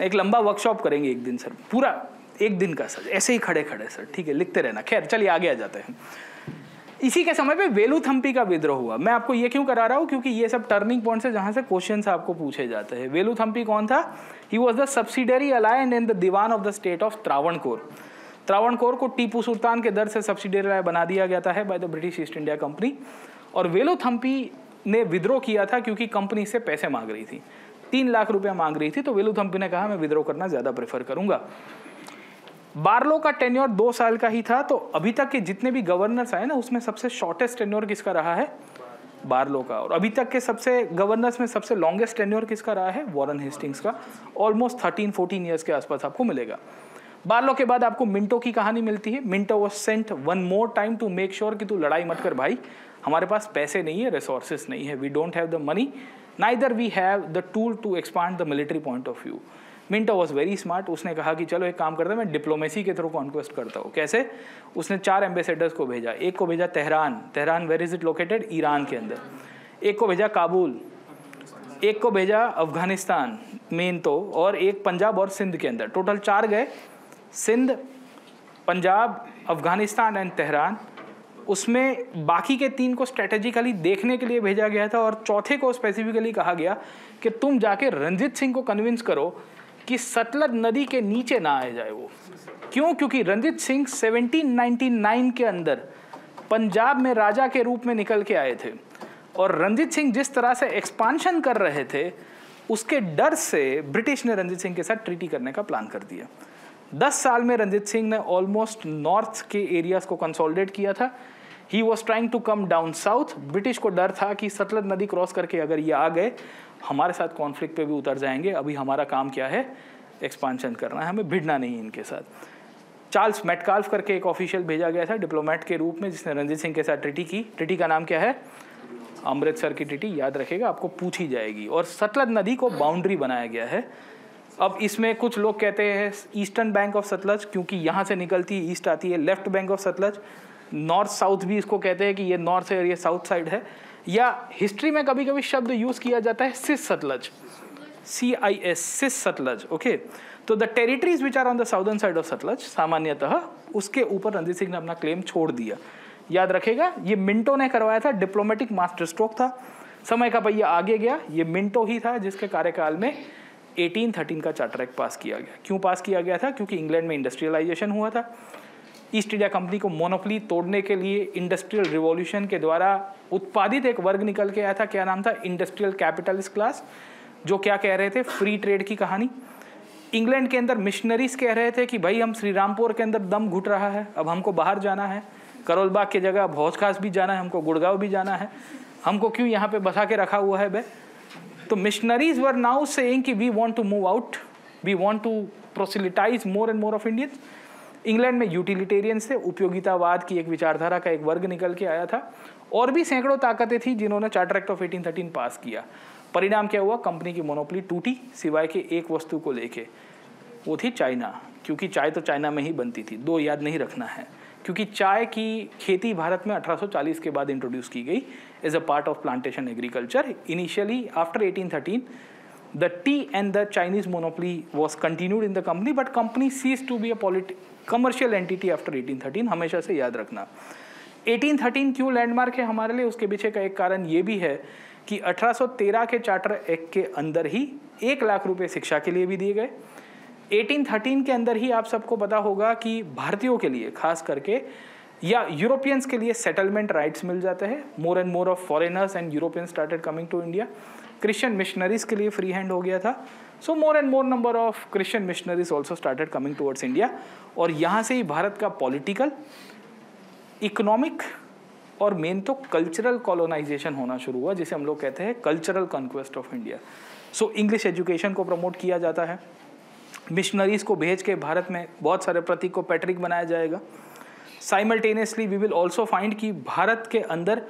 एक लंबा वर्कशॉप करेंगे एक दिन सर, पूरा 1 दिन का सर, ऐसे ही खड़े खड़े सर, ठीक है, लिखते रहना। खैर चलिए आगे आ जाते हैं। इसी के समय पे वेलुथम्पी का विद्रोह हुआ। मैं आपको ये क्यों करा रहा हूँ, क्योंकि ये सब टर्निंग पॉइंट्स है जहां से क्वेश्चंस आपको पूछे जाते हैं। वेलुथम्पी कौन था? He was the subsidiary alliance in the Dewan of the state of Travancore. Travancore को टीपू सुल्तान के दर से सब्सिडरी अलायन बना दिया गया है by the British east India company. और वेलुथम्पी ने विद्रोह किया था क्योंकि कंपनी से पैसे मांग रही थी, 3 लाख रुपया मांग रही थी। तो वेलुथम्पी ने कहा मैं विद्रोह करना ज्यादा प्रेफर करूंगा। बार्लो का टेन्योर 2 साल का ही था। तो अभी तक के जितने भी गवर्नर्स आए ना, उसमें सबसे शॉर्टेस्ट टेन्योर किसका रहा है? बारलो का। और अभी तक के सबसे गवर्नर्स में सबसे लॉन्गेस्ट टेन्योर किसका रहा है? वॉरेन हेस्टिंग्स का, ऑलमोस्ट 13-14 ईयर्स के आसपास आपको मिलेगा। बारलो के बाद आपको मिंटो की कहानी मिलती है। Minto was sent one more time to make sure कि तू लड़ाई मत कर भाई, हमारे पास पैसे नहीं है, रिसोर्सेस नहीं है, we don't have the money, neither we have the tool to expand the military point of view. Minto was very smart. उसने कहा कि चलो एक काम करता है, मैं डिप्लोमेसी के थ्रू कॉन्क्वेस्ट करता हूँ। कैसे? उसने 4 एम्बेसडर्स को भेजा। एक को भेजा Tehran, where is it located? Iran के अंदर। एक को भेजा काबुल, एक को भेजा अफगानिस्तान मेन तो, और एक पंजाब और सिंध के अंदर। टोटल 4 गए, सिंध, पंजाब, अफगानिस्तान एंड तेहरान। उसमें बाकी के 3 को स्ट्रेटेजिकली देखने के लिए भेजा गया था, और चौथे को स्पेसिफिकली कहा गया कि तुम जाके रणजीत सिंह को कन्विंस करो कि सतलज नदी के नीचे ना आ जाए वो। क्यों? क्योंकि रणजीत सिंह 1799 के अंदर पंजाब में राजा के रूप में निकल के आए थे, और रणजीत सिंह जिस तरह से एक्सपांशन कर रहे थे उसके डर से ब्रिटिश ने रणजीत सिंह के साथ ट्रीटी करने का प्लान कर दिया। 10 साल में रणजीत सिंह ने ऑलमोस्ट नॉर्थ के एरियाज को कंसोलिडेट किया था। He was trying to come down south. British को डर था कि सतलज नदी क्रॉस करके अगर ये आ गए हमारे साथ कॉन्फ्लिक्ट पे भी उतर जाएंगे। अभी हमारा काम क्या है? एक्सपांशन करना है, हमें भिड़ना नहीं इनके साथ। चार्ल्स मेटकाल्फ करके एक ऑफिशियल भेजा गया था डिप्लोमेट के रूप में, जिसने रणजीत सिंह के साथ ट्रीटी की। ट्रीटी का नाम क्या है? अमृतसर की ट्रीटी। याद रखेगा, आपको पूछी जाएगी। और सतलज नदी को बाउंड्री बनाया गया है। अब इसमें कुछ लोग कहते हैं ईस्टर्न बैंक ऑफ सतलज, क्योंकि यहाँ से निकलती है, ईस्ट आती है। Left bank of Sutlej, north south भी इसको कहते हैं कि ये नॉर्थ है और ये साउथ साइड है। या हिस्ट्री में कभी कभी शब्द यूज किया जाता है cis Satluj, CIS, cis Satluj. Okay, तो the territories which are on the southern side of Satluj, सामान्यतः उसके ऊपर रणजीत सिंह ने अपना क्लेम छोड़ दिया। याद रखेगा, ये मिंटो ने करवाया था, डिप्लोमेटिक मास्टर स्ट्रोक था। समय का पहिया आगे गया, ये मिंटो ही था जिसके कार्यकाल में 1813 का चार्टर एक्ट पास किया गया। क्यों पास किया गया था? क्योंकि इंग्लैंड में इंडस्ट्रियलाइजेशन हुआ था। ईस्ट इंडिया कंपनी को मोनोपोली तोड़ने के लिए इंडस्ट्रियल रिवॉल्यूशन के द्वारा उत्पादित एक वर्ग निकल के आया था। क्या नाम था? इंडस्ट्रियल कैपिटलिस्ट क्लास, जो क्या कह रहे थे? फ्री ट्रेड की कहानी। इंग्लैंड के अंदर मिशनरीज कह रहे थे कि भाई हम श्रीरामपुर के अंदर दम घुट रहा है, अब हमको बाहर जाना है, करोल बाग की जगह भौज खास भी जाना है, हमको गुड़गांव भी जाना है, हमको क्यों यहाँ पे बसा के रखा हुआ है बे? तो मिशनरीज वर नाउ सेइंग कि we want to move out, we want to proselytise more and more of Indians. England में यूटिलिटेरियंस थे, उपयोगितावाद की एक विचारधारा का एक वर्ग निकल के आया था, और भी सैकड़ों ताकतें थी जिन्होंने चार्टर एक्ट ऑफ 1813 पास किया। परिणाम क्या हुआ? कंपनी की मोनोपोली टूटी, सिवाय के एक वस्तु को लेके, वो थी चाइना। क्योंकि चाय तो चाइना में ही बनती थी। 2 याद नहीं रखना है, क्योंकि चाय की खेती भारत में 1840 के बाद इंट्रोड्यूस की गई as a part of plantation agriculture. Initially after 1813 the tea and the Chinese monopoly was continued in the company, but company ceased to be a commercial entity after 1813। हमेशा से याद रखना। 1813 क्यों लैंडमार्क है हमारे लिए? उसके पीछे का एक कारण ये भी है कि 1813 के चार्टर एक्ट के अंदर ही 1 लाख रुपए शिक्षा के लिए भी दिए गए। 1813 के अंदर ही आप सबको पता होगा कि भारतीयों के लिए खास करके या यूरोपियंस के लिए सेटलमेंट राइट्स मिल जाते हैं। More and more of foreigners and Europeans started coming to India. Christian missionaries के लिए फ्री हैंड हो गया था। So more and more number of Christian missionaries also started coming towards India. और यहाँ से ही भारत का पॉलिटिकल, इकोनॉमिक और मेन तो कल्चरल कॉलोनाइजेशन होना शुरू हुआ, जिसे हम लोग कहते हैं cultural conquest of India. So English education को प्रमोट किया जाता है। मिशनरीज को भेज के भारत में बहुत सारे प्रतीक को पैट्रिक बनाया जाएगा। Simultaneously we will also find कि भारत के अंदर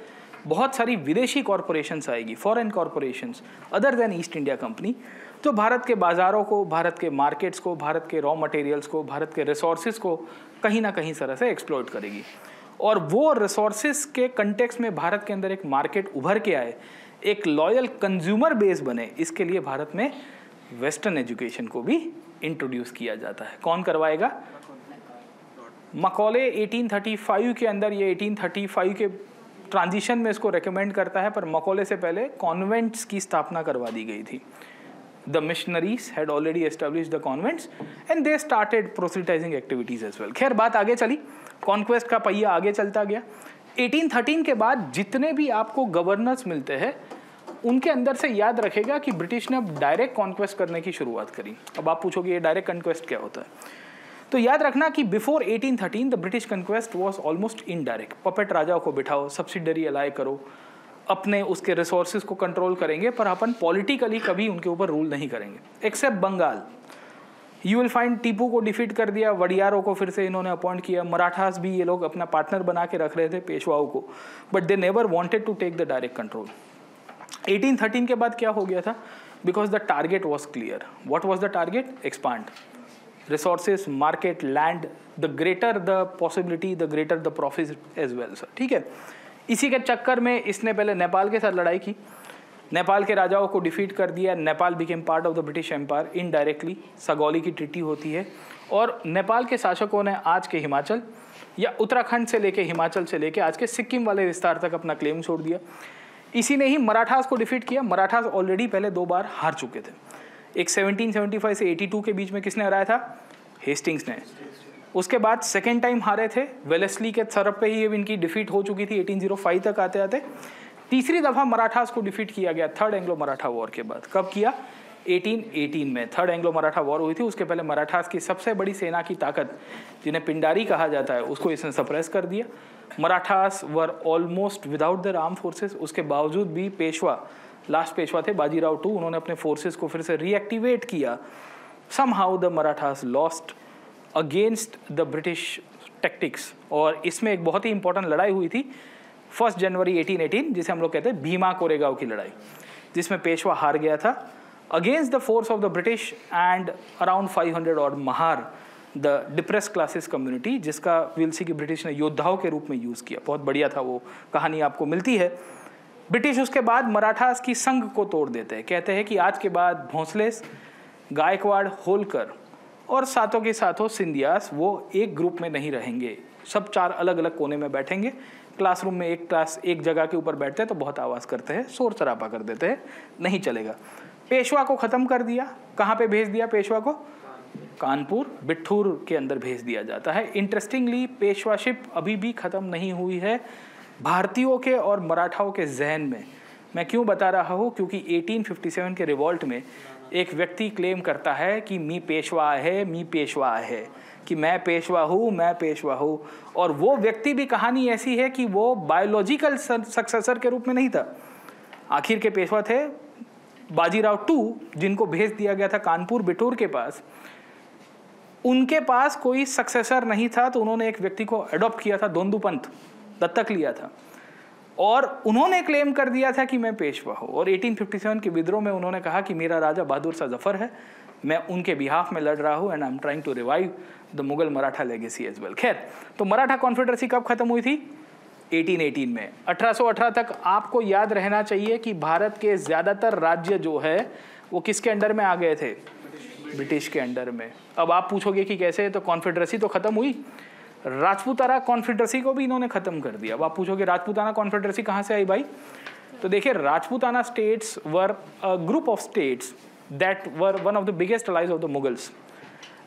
बहुत सारी विदेशी कॉरपोरेशंस आएगी, foreign corporations other than East India company, तो भारत के बाज़ारों को, भारत के मार्केट्स को, भारत के रॉ मटेरियल्स को, भारत के रिसोर्सेज को कहीं ना कहीं तरह से एक्सप्लॉइट करेगी। और वो रिसोर्सेज के कंटेक्स्ट में भारत के अंदर एक मार्केट उभर के आए, एक लॉयल कंज्यूमर बेस बने, इसके लिए भारत में वेस्टर्न एजुकेशन को भी इंट्रोड्यूस किया जाता है। कौन करवाएगा? मकौले 1835 के अंदर, ये 1835 के ट्रांजिशन में इसको रेकमेंड करता है, पर मकौले से पहले कॉन्वेंट्स की स्थापना करवा दी गई थी। The missionaries had already established the convents and they started proselytising activities as well. खैर बात आगे चली, कॉन्क्वेस्ट का पहिया आगे चलता गया। 1813 के बाद जितने भी आपको गवर्नर्स मिलते हैं उनके अंदर से याद रखेगा कि ब्रिटिश ने अब डायरेक्ट कॉन्क्वेस्ट करने की शुरुआत करी। अब आप पूछोगे ये डायरेक्ट कॉन्क्वेस्ट क्या होता है, तो याद रखना कि before 1813 the British conquest was almost indirect. Puppet राजाओं को बिठाओ, सब्सिडरी अलाय करो, अपने उसके रिसोर्सेज को कंट्रोल करेंगे, पर अपन पॉलिटिकली कभी उनके ऊपर रूल नहीं करेंगे। Except Bengal, you will find Tipu को डिफीट कर दिया, वडियारों को फिर से इन्होंने अपॉइंट किया, मराठास भी ये लोग अपना पार्टनर बना के रख रहे थे पेशवाओं को, but they never wanted to take the direct control. 1813 के बाद क्या हो गया था? Because the target was clear. What was the target? Expand resources, market, land, the greater the possibility the greater the profit as well. Sir ठीक है, इसी के चक्कर में इसने पहले नेपाल के साथ लड़ाई की, नेपाल के राजाओं को डिफीट कर दिया, Nepal became part of the British empire indirectly. Sugauli की ट्रीटी होती है और नेपाल के शासकों ने आज के हिमाचल या उत्तराखंड से लेके हिमाचल से लेके आज के सिक्किम वाले विस्तार तक अपना क्लेम छोड़ दिया। इसी ने ही मराठास को डिफीट किया। मराठास ऑलरेडी पहले 2 बार हार चुके थे। एक 1775 से 82 के बीच में किसने हराया था? हेस्टिंग्स ने। उसके बाद सेकेंड टाइम हारे थे, वेलेस्ली के सरब पे ही इनकी डिफीट हो चुकी थी 1805 तक आते आते। तीसरी दफा मराठास को डिफीट किया गया थर्ड एंग्लो मराठा वॉर के बाद। कब किया? 1818 में थर्ड एंग्लो मराठा वॉर हुई थी। उसके पहले मराठास की सबसे बड़ी सेना की ताकत, जिन्हें पिंडारी कहा जाता है, उसको इसने सप्रेस कर दिया। Marathas were almost without their arm forces. उसके बावजूद भी पेशवा, लास्ट पेशवा थे बाजीराव टू, उन्होंने अपने फोर्सेस को फिर से रीएक्टिवेट किया। Somehow the Marathas lost against the British tactics. और इसमें एक बहुत ही इंपॉर्टेंट लड़ाई हुई थी 1 जनवरी 1818, जिसे हम लोग कहते हैं भीमा कोरेगांव की लड़ाई, जिसमें पेशवा हार गया था against the force of the British and around 500 और Mahar the depress classes community, जिसका विल सी की ब्रिटिश ने योद्धाओं के रूप में यूज़ किया। बहुत बढ़िया था, वो कहानी आपको मिलती है। ब्रिटिश उसके बाद मराठास की संघ को तोड़ देते हैं। कहते हैं कि आज के बाद भोंसले, गायकवाड़, होलकर और साथों के साथों सिंधियास वो एक ग्रुप में नहीं रहेंगे, सब 4 अलग अलग कोने में बैठेंगे। क्लासरूम में एक जगह के ऊपर बैठते हैं तो बहुत आवाज़ करते हैं, शोर शराबा कर देते हैं, नहीं चलेगा। पेशवा को ख़त्म कर दिया। कहाँ पे भेज दिया पेशवा को? कानपुर, बिठूर के अंदर भेज दिया जाता है। इंटरेस्टिंगली पेशवाशिप अभी भी ख़त्म नहीं हुई है भारतीयों के और मराठाओं के जहन में। मैं क्यों बता रहा हूँ? क्योंकि 1857 के रिवॉल्ट में एक व्यक्ति क्लेम करता है कि मी पेशवा है, कि मैं पेशवा हूँ। और वो व्यक्ति भी कहानी ऐसी है कि वो बायोलॉजिकल सक्सेसर के रूप में नहीं था। आखिर के पेशवा थे बाजीराव टू, जिनको भेज दिया गया था कानपुर बिठूर के पास। उनके पास कोई सक्सेसर नहीं था, तो उन्होंने एक व्यक्ति को अडॉप्ट किया था, दोंदू पंत, दत्तक लिया था, और उन्होंने क्लेम कर दिया था कि मैं पेशवा हूँ। और 1857 के विद्रोह में उन्होंने कहा कि मेरा राजा बहादुर शाह जफर है, मैं उनके बिहाफ में लड़ रहा हूँ, and I am trying to revive the Mughal Maratha legacy as well. खैर, तो मराठा कॉन्फेडरेसी कब खत्म हुई थी? 1818 में। 1818 तक आपको याद रहना चाहिए कि भारत के ज़्यादातर राज्य जो है वो किसके अंडर में आ गए थे? ब्रिटिश के अंडर में। अब आप पूछोगे कि कैसे? तो कॉन्फेडरेसी तो खत्म हुई, राजपूताना कॉन्फेडरेसी को भी इन्होंने खत्म कर दिया। अब आप पूछोगे राजपूताना कॉन्फेडरेसी कहाँ से आई भाई? तो देखिए, Rajputana states were a group of states that were one of the biggest allies of the Mughals,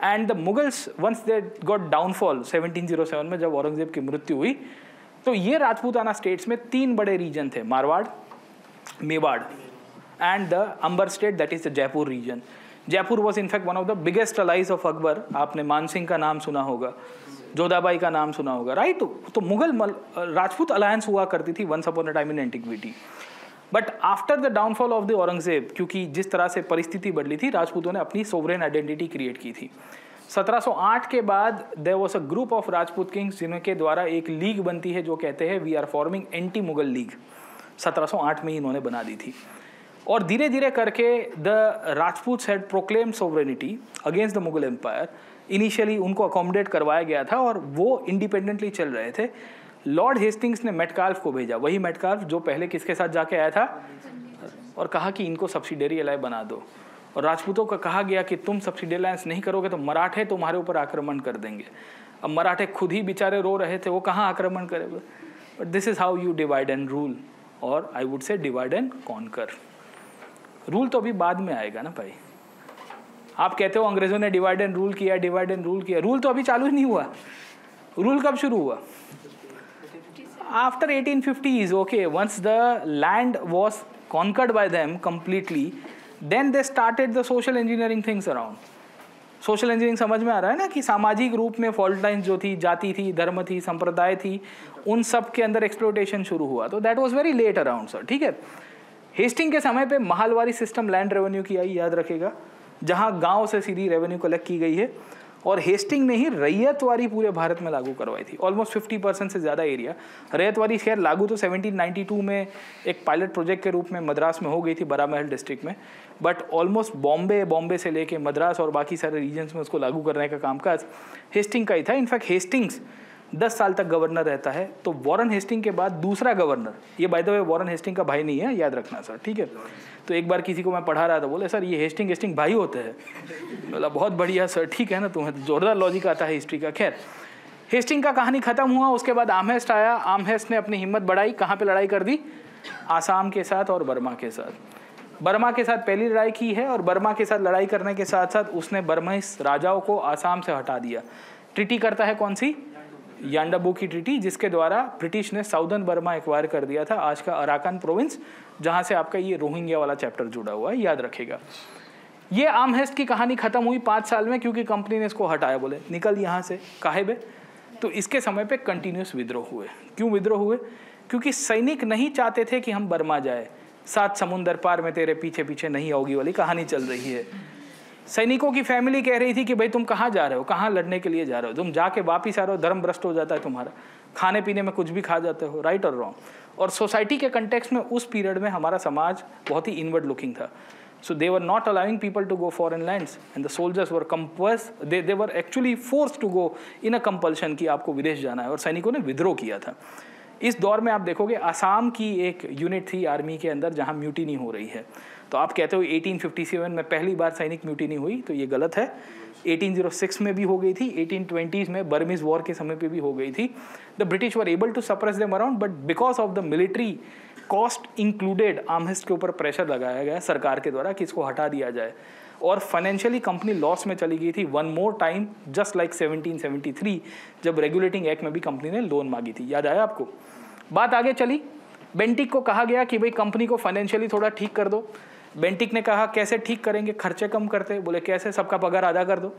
and the Mughals once they got downfall 1707 में जब औरंगजेब की मृत्यु हुई, तो ये राजपूताना स्टेट्स में 3 बड़े रीजन थे, Marwar, Mewar and the Amber state, that is the Jaipur region. Jaipur was in fact one of the biggest allies of Akbar. आपने मानसिंह का नाम सुना होगा, जोधाबाई का नाम सुना होगा, राइट? तो मुगल राजपूत अलायंस हुआ करती थी once upon a time in antiquity. But after the downfall of the Aurangzeb, क्योंकि जिस तरह से परिस्थिति बदली थी, राजपूतों ने अपनी सोवरेन आइडेंटिटी क्रिएट की थी। 1708 के बाद there was a group of Rajput kings, जिनके द्वारा एक लीग बनती है जो कहते हैं we are forming anti Mughal league. 1708 में ही इन्होंने बना दी थी। और धीरे धीरे करके the Rajputs had proclaimed sovereignty against the Mughal empire. Initially उनको अकोमोडेट करवाया गया था और वो इंडिपेंडेंटली चल रहे थे। लॉर्ड हेस्टिंग्स ने मेटकाल्फ को भेजा, वही मेटकाल्फ जो पहले किसके साथ जाके आया था, और कहा कि इनको सब्सिडरी अलाय बना दो। और राजपूतों को कहा गया कि तुम सब्सिडरी अलायंस नहीं करोगे तो मराठे तुम्हारे ऊपर आक्रमण कर देंगे। अब मराठे खुद ही बेचारे रो रहे थे, वो कहाँ आक्रमण करेंगे? But this is how you divide and rule, और I would say divide and conquer. Rule तो अभी बाद में आएगा ना भाई। आप कहते हो अंग्रेजों ने डिवाइड एंड रूल किया, डिवाइड एंड रूल किया, रूल तो अभी चालू ही नहीं हुआ। रूल कब शुरू हुआ? After 1850s, okay, once the land was conquered by them completely, then they started the social engineering things around. Social engineering समझ में आ रहा है ना, कि सामाजिक रूप में फॉल्ट लाइन्स जो थी, जाति थी, धर्म थी, संप्रदाय थी, उन सब के अंदर एक्सप्लोटेशन शुरू हुआ। तो that was very late around sir, ठीक है। हेस्टिंग के समय पे महालवारी सिस्टम लैंड रेवेन्यू की आई, याद रखेगा, जहां गांव से सीधी रेवेन्यू कलेक्ट की गई है। और हेस्टिंग ने ही रैयतवारी पूरे भारत में लागू करवाई थी, ऑलमोस्ट 50% से ज़्यादा एरिया। रैयतवारी खैर लागू तो 1792 में एक पायलट प्रोजेक्ट के रूप में मद्रास में हो गई थी, बारामहल डिस्ट्रिक्ट में, बट ऑलमोस्ट बॉम्बे से लेके मद्रास और बाकी सारे रीजन्स में उसको लागू करने का कामकाज हेस्टिंग का ही था। इनफैक्ट हेस्टिंग्स 10 साल तक गवर्नर रहता है। तो वॉरेन हेस्टिंग के बाद दूसरा गवर्नर, ये by the way Warren Hasting का भाई नहीं है, याद रखना सर, ठीक है। तो एक बार किसी को मैं पढ़ा रहा था, बोले सर ये हेस्टिंग भाई होते हैं। बोला बहुत बढ़िया सर, ठीक है ना, तुम्हें तो जोरदार लॉजिक आता है हिस्ट्री का। खैर, हेस्टिंग का कहानी खत्म हुआ, उसके बाद आर्महेस्ट आया। आर्महेस्ट ने अपनी हिम्मत बढ़ाई, कहाँ पे लड़ाई कर दी? आसाम के साथ और बर्मा के साथ। बर्मा के साथ पहली लड़ाई की है, और बर्मा के साथ लड़ाई करने के साथ साथ उसने बर्माइस राजाओं को आसाम से हटा दिया। ट्रीटी करता है कौन सी? यांडाबू की ट्रीटी, जिसके द्वारा ब्रिटिश ने साउदर्न बर्मा एक्वायर कर दिया था, आज का अराकान प्रोविंस, जहां से आपका ये रोहिंग्या वाला चैप्टर जुड़ा हुआ है, याद रखेगा। ये आर्महेस्ट की कहानी खत्म हुई 5 साल में, क्योंकि कंपनी ने इसको हटाया, बोले निकल यहाँ से, काहे बे। तो इसके समय पे कंटिन्यूस विद्रोह हुए। क्यों विद्रोह हुए? क्योंकि सैनिक नहीं चाहते थे कि हम बर्मा जाए, 7 समुंदर पार में तेरे पीछे पीछे नहीं आओगी वाली कहानी चल रही है। सैनिकों की फैमिली कह रही थी कि भाई तुम कहाँ जा रहे हो, कहाँ लड़ने के लिए जा रहे हो, तुम जाके वापिस आ रहे हो, धर्म भ्रष्ट हो जाता है तुम्हारा, खाने पीने में कुछ भी खा जाते हो, राइट और रॉन्ग। और सोसाइटी के कंटेक्स्ट में उस पीरियड में हमारा समाज बहुत ही इनवर्ड लुकिंग था। So they were not allowing people to go foreign lands and the soldiers were compels, they were actually forced to go in a compulsion कि आपको विदेश जाना है, और सैनिकों ने विद्रोह किया था। इस दौर में आप देखोगे आसाम की एक यूनिट थी आर्मी के अंदर जहां म्यूटिनी हो रही है। तो आप कहते हो 1857 में पहली बार सैनिक म्यूटिनी हुई, तो ये गलत है। 1806 में भी हो गई थी, 1820s में बर्मीज वॉर के समय पे भी हो गई थी। The British were able to suppress them around, but because of the military cost included Amherst के ऊपर प्रेशर लगाया गया सरकार के द्वारा कि इसको हटा दिया जाए, और फाइनेंशियली कंपनी लॉस में चली गई थी one more time, just like 1773 जब रेगुलेटिंग एक्ट में भी कंपनी ने लोन मांगी थी, याद आया आपको। बात आगे चली, बेंटिक को कहा गया कि भाई कंपनी को फाइनेंशियली थोड़ा ठीक कर दो। बेंटिक ने कहा कैसे ठीक करेंगे, खर्चे कम करते। बोले कैसे? सबका पगार आधा कर दो,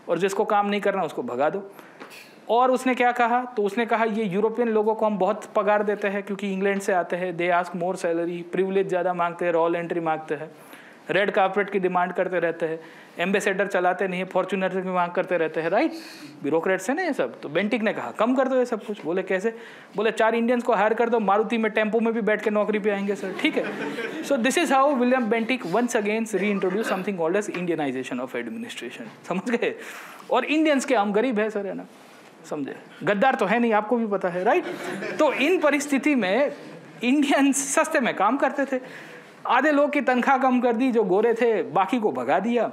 और जिसको काम नहीं करना उसको भगा दो। और उसने क्या कहा? तो उसने कहा ये यूरोपियन लोगों को हम बहुत पगार देते हैं क्योंकि इंग्लैंड से आते हैं, they ask more salary, privilege ज़्यादा मांगते हैं, रॉयल एंट्री मांगते हैं, रेड कार्पेट की डिमांड करते रहते हैं, एम्बेसडर चलाते नहीं है, फॉर्चूनर की मांग करते रहते हैं, राइट, ब्यूरोक्रेट्स है ना ये सब। तो बेंटिक ने कहा कम कर दो ये सब कुछ। बोले कैसे? बोले 4 इंडियंस को हायर कर दो, मारुति में टेम्पो में भी बैठ के नौकरी पे आएंगे सर, ठीक है। So this is how William Bentinck once again reintroduce something called as Indianisation of administration, समझ गए। और इंडियंस के हम गरीब है सर, है ना, समझे, गद्दार तो है नहीं, आपको भी पता है, राइट। तो इन परिस्थिति में इंडियंस सस्ते में काम करते थे, आधे लोग की तनख्वाह कम कर दी, जो गोरे थे बाकी को भगा दिया,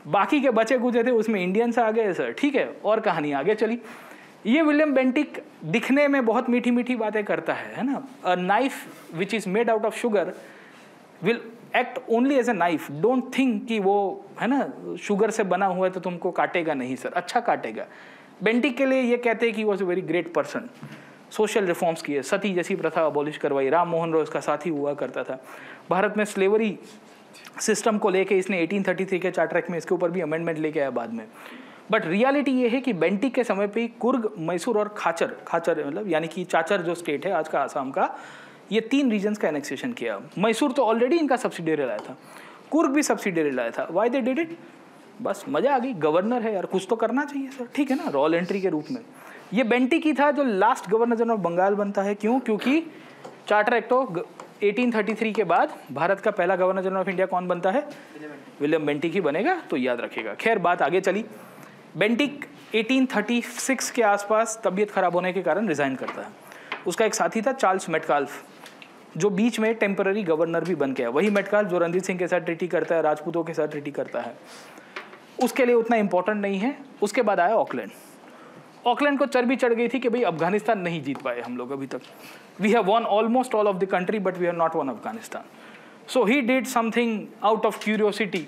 बाकी के बचे कुचे थे उसमें इंडियंस आ गए सर, ठीक है। और कहानी आगे चली। ये विलियम बेंटिक दिखने में बहुत मीठी मीठी बातें करता है ना। A knife which is made out of sugar will act only as a knife, don't think कि वो है ना शुगर से बना हुआ है तो तुमको काटेगा नहीं सर, अच्छा काटेगा। बेंटिक के लिए ये कहते हैं कि was a very great person, social reforms किए, सती जैसी प्रथा अबॉलिश करवाई, राम मोहन रॉय उसका साथी हुआ करता था। भारत में स्लेवरी सिस्टम को लेके इसने 1833 के चार्टर एक्ट में इसके ऊपर भी अमेंडमेंट लेके आया बाद में। बट रियलिटी ये है कि बेंटिक के समय पे ही कुर्ग, मैसूर और खाचर मतलब यानी कि चाचर जो स्टेट है आज का आसाम का, ये 3 रीजन्स का एनेक्सेशन किया। मैसूर तो ऑलरेडी इनका सब्सिडियरी लाया था, कुर्ग भी सब्सिडियरी लाया था। Why they did it? बस मजा आ गई, गवर्नर है यार, कुछ तो करना चाहिए सर, ठीक है ना, रॉयल एंट्री के रूप में। ये बेंटिक ही था जो last governor general of Bengal बनता है। क्यों? क्योंकि चार्टर एक्ट ऑफ 1833 के बाद भारत का पहला गवर्नर जनरल ऑफ इंडिया कौन बनता है? विलियम बेंटिक ही बनेगा, तो याद रखेगा। खैर बात आगे चली। बेंटिक 1836 के आसपास तबीयत खराब होने के कारण रिजाइन करता है। उसका एक साथी था चार्ल्स मेटकाल्फ, जो बीच में टेम्पररी गवर्नर भी बन गया। वही मेटकाल्फ जो रणजीत सिंह के साथ ट्रीटी करता है, राजपूतों के साथ ट्रीटी करता है, उसके लिए उतना इंपॉर्टेंट नहीं है। उसके बाद आया ऑकलैंड। ऑकलैंड को चर्बी चढ़ गई थी कि भाई अफगानिस्तान नहीं जीत पाए हम लोग अभी तक, we have won almost all of the country but we have not won Afghanistan. So he did something out of curiosity,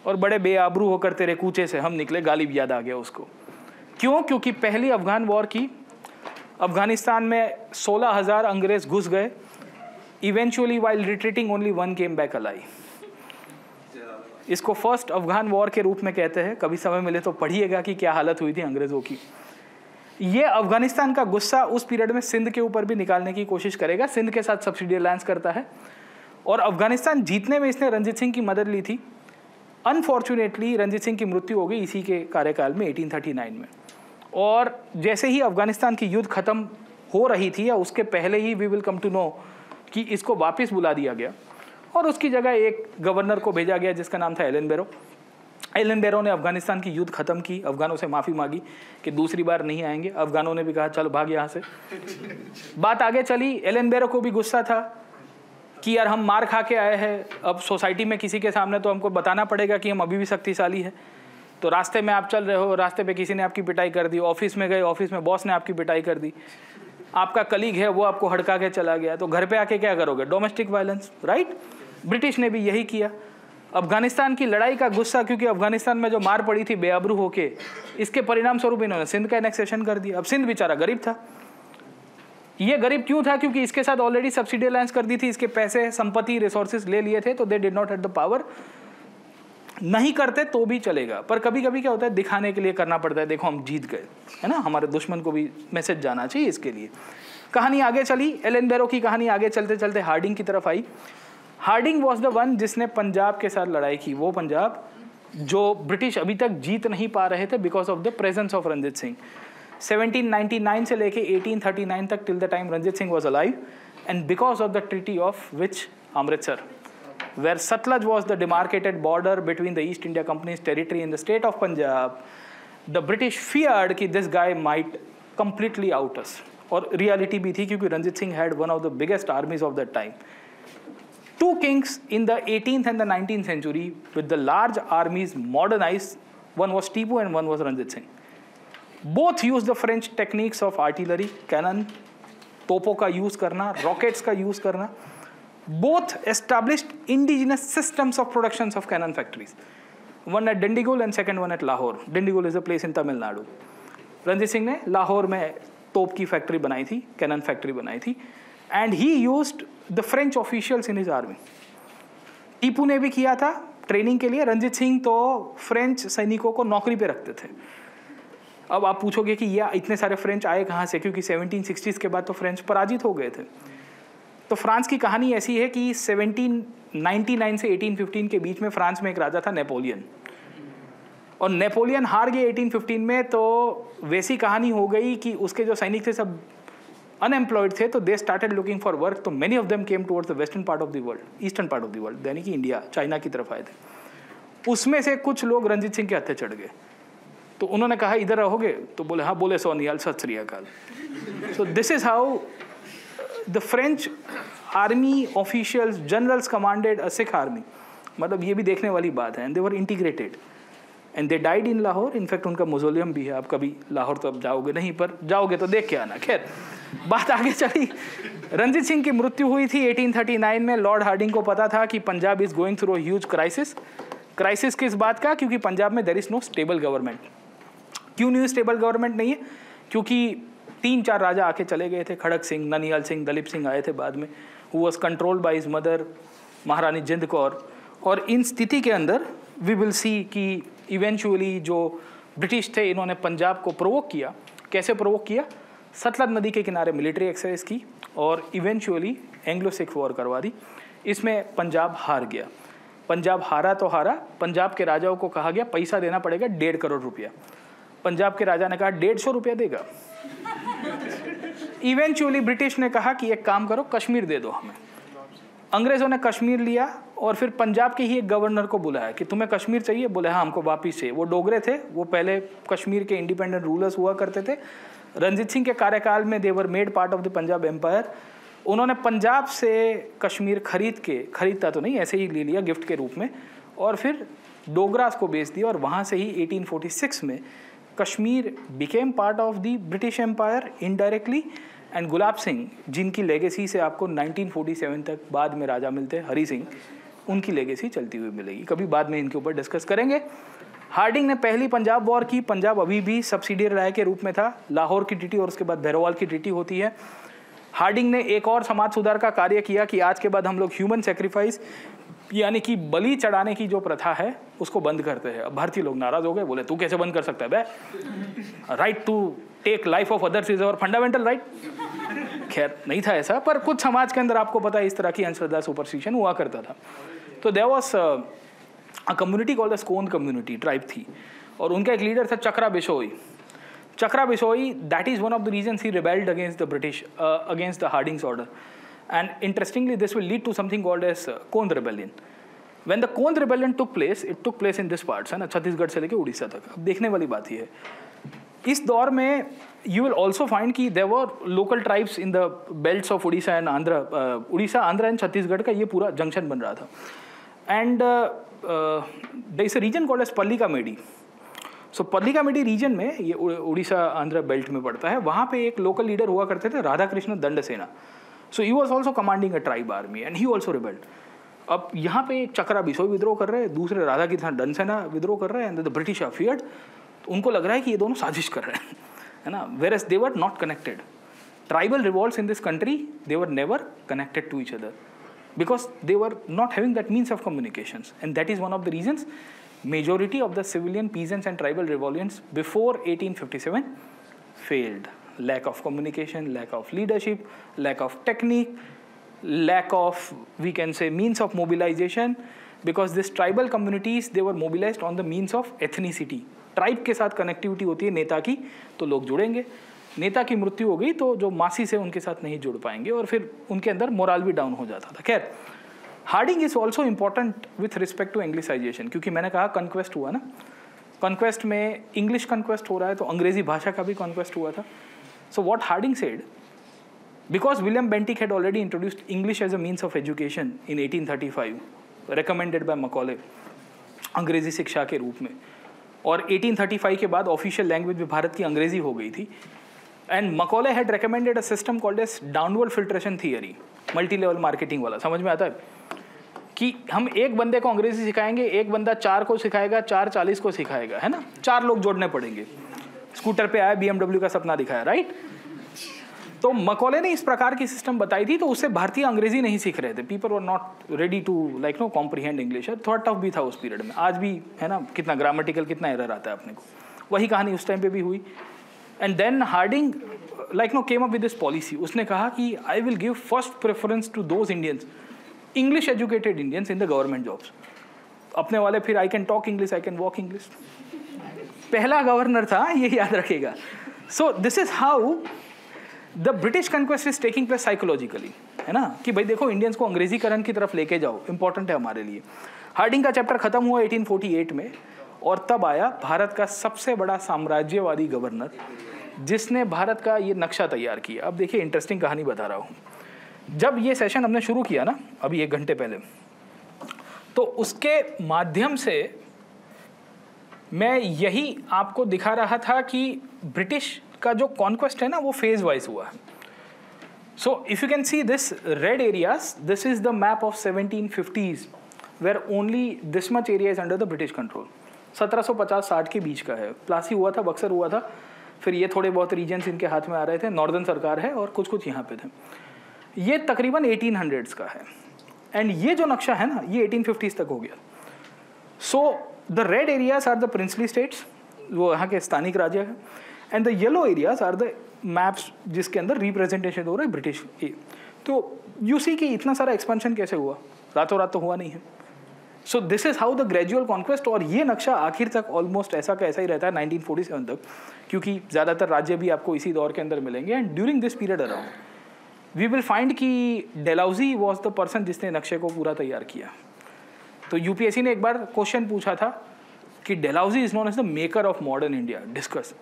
और बड़े बेआबरू होकर तेरे कूचे से हम निकले, गालिब याद आ गया उसको। क्यों? क्योंकि पहली अफगान वॉर की अफगानिस्तान में 16,000 अंग्रेज घुस गए। Eventually while retreating only 1 came back alive. इसको फर्स्ट अफगान वॉर के रूप में कहते हैं, कभी समय मिले तो पढ़िएगा कि क्या हालत हुई थी अंग्रेजों की। ये अफगानिस्तान का गुस्सा उस पीरियड में सिंध के ऊपर भी निकालने की कोशिश करेगा, सिंध के साथ सब्सिडी अलायंस करता है, और अफगानिस्तान जीतने में इसने रंजीत सिंह की मदद ली थी। अनफॉर्चुनेटली रंजीत सिंह की मृत्यु हो गई इसी के कार्यकाल में 1839 में। और जैसे ही अफगानिस्तान की युद्ध खत्म हो रही थी या उसके पहले ही we will come to know कि इसको वापस बुला दिया गया और उसकी जगह एक गवर्नर को भेजा गया जिसका नाम था एलन बैरो। एलन बैरो ने अफगानिस्तान की युद्ध खत्म की, अफगानों से माफ़ी मांगी कि दूसरी बार नहीं आएंगे। अफगानों ने भी कहा चलो भाग यहाँ से। बात आगे चली, एलन बैरो को भी गुस्सा था कि यार हम मार खा के आए हैं, अब सोसाइटी में किसी के सामने तो हमको बताना पड़ेगा कि हम अभी भी शक्तिशाली है। तो रास्ते में आप चल रहे हो, रास्ते पे किसी ने आपकी पिटाई कर दी, ऑफिस में गए, ऑफिस में बॉस ने आपकी पिटाई कर दी, आपका कलीग है वो आपको हड़का के चला गया, तो घर पे आके क्या करोगे? Domestic violence, right? ब्रिटिश ने भी यही किया। अफगानिस्तान की लड़ाई का गुस्सा, क्योंकि अफगानिस्तान में जो मार पड़ी थी बेआबरू होके, इसके परिणाम स्वरूप इन्होंने सिंध का एनेक्सेशन कर दिया। अब सिंध बेचारा गरीब था। ये गरीब क्यों था? क्योंकि इसके साथ ऑलरेडी सब्सिडी अलायंस कर दी थी, इसके पैसे, संपत्ति, रिसोर्सेज ले लिए थे, तो they did not have the power. नहीं करते तो भी चलेगा, पर कभी कभी क्या होता है, दिखाने के लिए करना पड़ता है, देखो हम जीत गए, है ना, हमारे दुश्मन को भी मैसेज जाना चाहिए इसके लिए। कहानी आगे चली, एलन बैरो की कहानी आगे चलते चलते हार्डिंग की तरफ आई। हार्डिंग वॉज द वन जिसने पंजाब के साथ लड़ाई की, वो पंजाब जो ब्रिटिश अभी तक जीत नहीं पा रहे थे because of the presence of Ranjit Singh. 1799 से लेके 1839 तक, till the time Ranjit Singh was alive, and because of the treaty of which Amritsar, where Satluj was the demarcated border between the East India Company's territory and the state of Punjab, the British feared कि this guy might completely out us. और reality भी थी, क्योंकि Ranjit Singh had one of the biggest armies of that time. Two kings in the 18th and the 19th century with the large armies modernized. One was Tipu and one was Ranjit Singh. Both used the French techniques of artillery, cannon, तोपों का use करना, rockets का use करना. Both established indigenous systems of productions of cannon factories. One at Dindigul and second one at Lahore. Dindigul is a place in Tamil Nadu. Ranjit Singh ने लाहौर में तोप की factory बनाई थी, कैनन फैक्ट्री बनाई थी, and he used the French officials in his army. Tipu ने भी किया था ट्रेनिंग के लिए. रंजीत सिंह तो फ्रेंच सैनिकों को नौकरी पे रखते थे. अब आप पूछोगे कि ये इतने सारे फ्रेंच आए कहाँ से, क्योंकि 1760s के बाद तो फ्रेंच पराजित हो गए थे. तो फ्रांस की कहानी ऐसी है कि 1799 से 1815 के बीच में फ्रांस में एक राजा था नेपोलियन, और नेपोलियन हार गए 1815 में. तो वैसी कहानी हो गई कि उसके जो सैनिक थे सब अनएम्प्लॉयड थे, तो they started looking for work. तो many of them came towards the western part of the world, eastern part of the world, यानी कि इंडिया, चाइना की तरफ आए थे. उसमें से कुछ लोग रंजीत सिंह के हत्थे चढ़ गए. तो उन्होंने कहा इधर रहोगे? तो बोले हाँ. बोले सोनियाल सत श्री अकाल. सो this is how the French army officials, generals commanded a Sikh army. मतलब ये भी देखने वाली बात है. And they were integrated and they died in Lahore. In fact उनका मोजोलियम भी है. आप कभी लाहौर तो अब जाओगे नहीं, पर जाओगे तो देख के आना. खैर, बात आगे चली. रंजीत सिंह की मृत्यु हुई थी 1839 में. लॉर्ड हार्डिंग को पता था कि Punjab is going through a huge crisis. Crisis किस बात का? क्योंकि पंजाब में there is no stable government. क्यों नहीं स्टेबल गवर्नमेंट नहीं है? क्योंकि 3-4 राजा आके चले गए थे. खड़क सिंह, ननिहाल सिंह, दलीप सिंह आए थे बाद में, who was controlled by his mother महारानी जिंद कौर. और इन स्थिति के अंदर वी विल सी कि इवेंचुअली जो ब्रिटिश थे इन्होंने पंजाब को प्रोवोक किया. कैसे प्रोवोक किया? सतलज नदी के किनारे मिलिट्री एक्सरसाइज की और इवेंचुअली एंग्लो सिख वॉर करवा दी. इसमें पंजाब हार गया. पंजाब हारा तो हारा. पंजाब के राजाओं को कहा गया पैसा देना पड़ेगा 1.5 करोड़ रुपया. पंजाब के राजा ने कहा 150 रुपया देगा. इवेंचुअली ब्रिटिश ने कहा कि एक काम करो, कश्मीर दे दो हमें. अंग्रेजों ने कश्मीर लिया और फिर पंजाब के ही एक गवर्नर को बुलाया कि तुम्हें कश्मीर चाहिए? बोले हाँ हमको वापिस चाहिए. वो डोगरे थे, वो पहले कश्मीर के इंडिपेंडेंट रूलर्स हुआ करते थे. रंजीत सिंह के कार्यकाल में they were made part of the Punjab empire. उन्होंने पंजाब से कश्मीर खरीदता तो नहीं, ऐसे ही ले लिया गिफ्ट के रूप में, और फिर डोगरास को बेच दिया. और वहाँ से ही 1846 में Kashmir became part of the British empire indirectly. And Gulab Singh, जिनकी लेगेसी से आपको 1947 तक बाद में राजा मिलते हैं, हरी सिंह, उनकी लेगेसी चलती हुई मिलेगी. कभी बाद में इनके ऊपर डिस्कस करेंगे. हार्डिंग ने पहली पंजाब वॉर की. पंजाब अभी भी सब्सिडियरी राय के रूप में था. लाहौर की ट्रीटी और उसके बाद भैरोवाल की ट्रीटी होती है. हार्डिंग ने एक और समाज सुधार का कार्य किया कि आज के बाद हम लोग ह्यूमन सेक्रीफाइस यानी कि बलि चढ़ाने की जो प्रथा है उसको बंद करते हैं। अब भारतीय लोग नाराज हो गए, बोले तू कैसे बंद कर सकता है बे, right to take life of others is our fundamental right. खैर नहीं था ऐसा, पर कुछ समाज के अंदर आपको पता है इस तरह की अंधश्रद्धा सुपरस्टिशन हुआ करता था। तो there was a community called the स्कोन कम्युनिटी, ट्राइब थी, और उनका एक लीडर था Chakra Bisoi. Chakra Bisoi, that is one of the reasons he rebelled against the British, against the Hardinge's order, and interestingly this will lead to something called as Kond rebellion. When the Kond rebellion took place, it took place in this parts, है ना, छत्तीसगढ़ से लेके उड़ीसा तक। अब देखने वाली बात ये है, इस दौर में you will also find कि there were local tribes in the belts of Odisha and Andhra, Orissa, Andhra and Chhattisgarh का ये पूरा जंक्शन बन रहा था। And there is a region called as Parlakimedi. So Parlakimedi region में, ये उड़ीसा आंध्र बेल्ट में पड़ता है, वहाँ पे एक लोकल लीडर हुआ करते थे राधा कृष्ण दंडसेना। So he was also commanding a tribe army and he also rebelled. अब यहाँ पे एक चक्रा बिशोई विद्रोह कर रहे हैं, दूसरे राधा कृष्ण दंडसेना विद्रोह कर रहे हैं, and the British are feared. उनको लग रहा है कि ये दोनों साजिश कर रहे हैं, है ना, whereas they were not connected. Tribal revolts in this country, they were never connected to each other because they were not having that means of communications, and that is one of the reasons majority of the civilian peasants and tribal rebellions before 1857 failed. Lack of communication, lack of leadership, lack of technique, lack of, we can say, means of mobilization, because these tribal communities, they were mobilized on the means of ethnicity. Tribe के साथ connectivity होती है नेता की, तो लोग जुड़ेंगे। नेता की मृत्यु हो गई तो जो मासी से उनके साथ नहीं जुड़ पाएंगे, और फिर उनके अंदर मोरल भी डाउन हो जाता था। खैर, Hardinge is also important with respect to Englishisation, क्योंकि मैंने कहा कन्क्वेस्ट हुआ ना, कन्क्वेस्ट में इंग्लिश कन्क्वेस्ट हो रहा है तो अंग्रेजी भाषा का भी कन्क्वेस्ट हुआ था। So what Harding said, because William Bentinck had already introduced English as a means of education in 1835, recommended by Macaulay, अंग्रेजी शिक्षा के रूप में, और 1835 के बाद ऑफिशियल लैंग्वेज में भारत की अंग्रेजी हो गई थी, and Macaulay had recommended a system called as downward filtration theory, multi level marketing वाला। समझ में आता है कि हम एक बंदे को अंग्रेजी सिखाएंगे, एक बंदा 4 को सिखाएगा, 4 40 को सिखाएगा, है ना, 4 लोग जोड़ने पड़ेंगे। स्कूटर पे आया, BMW का सपना दिखाया, राइट। तो मकौले ने इस प्रकार की सिस्टम बताई थी, तो उससे भारतीय अंग्रेजी नहीं सीख रहे थे। People were not ready to like no comprehend English. थोड़ा टफ भी था उस पीरियड में, आज भी है ना, कितना ग्रामेटिकल कितना एरर आता है अपने को। वही कहानी उस टाइम पे भी हुई। And then Hardinge like no came up with this policy. उसने कहा कि I will give first preference to those Indians, English educated Indians in the government jobs. अपने वाले फिर I can talk English, I can walk English, पहला governor था, ये याद रखेगा। So this is how the British conquest is taking place psychologically, है ना, कि भाई देखो इंडियंस को अंग्रेजीकरण की तरफ लेके जाओ, इंपॉर्टेंट है हमारे लिए। हार्डिंग का चैप्टर खत्म हुआ 1848 में, और तब आया भारत का सबसे बड़ा साम्राज्यवादी गवर्नर, जिसने भारत का ये नक्शा तैयार किया। अब देखिए इंटरेस्टिंग कहानी बता रहा हूँ। जब ये सेशन हमने शुरू किया ना, अभी 1 घंटे पहले, तो उसके माध्यम से मैं यही आपको दिखा रहा था कि ब्रिटिश का जो कॉन्क्वेस्ट है ना, वो फेज वाइज हुआ है। So if you can see this red areas, this is the map of 1750s where only this much area is under the British control. 1750-60 के बीच का है। प्लासी हुआ था, बक्सर हुआ था, फिर ये थोड़े बहुत रीजन्स इनके हाथ में आ रहे थे, नॉर्दर्न सरकार है और कुछ कुछ यहाँ पे थे। ये तकरीबन 1800s का है, एंड ये जो नक्शा है ना, ये 1850s तक हो गया। So the red areas are the princely states, वो यहाँ के स्थानिक राज्य है, and the yellow areas are the maps जिसके अंदर रिप्रेजेंटेशन हो रहा है ब्रिटिश की। तो यू सी कि इतना सारा एक्सपेंशन कैसे हुआ, रातों रात तो हुआ नहीं है। So this is how the gradual conquest, और ये नक्शा आखिर तक ऑलमोस्ट ऐसा का ऐसा ही रहता है 1947 तक, क्योंकि ज़्यादातर राज्य भी आपको इसी दौर के अंदर मिलेंगे। And during this period around we will find कि डेलाउजी वॉज द पर्सन जिसने नक्शे को पूरा तैयार किया। तो यूपीएससी ने एक बार क्वेश्चन पूछा था कि Dalhousie is known as the maker of modern India, discuss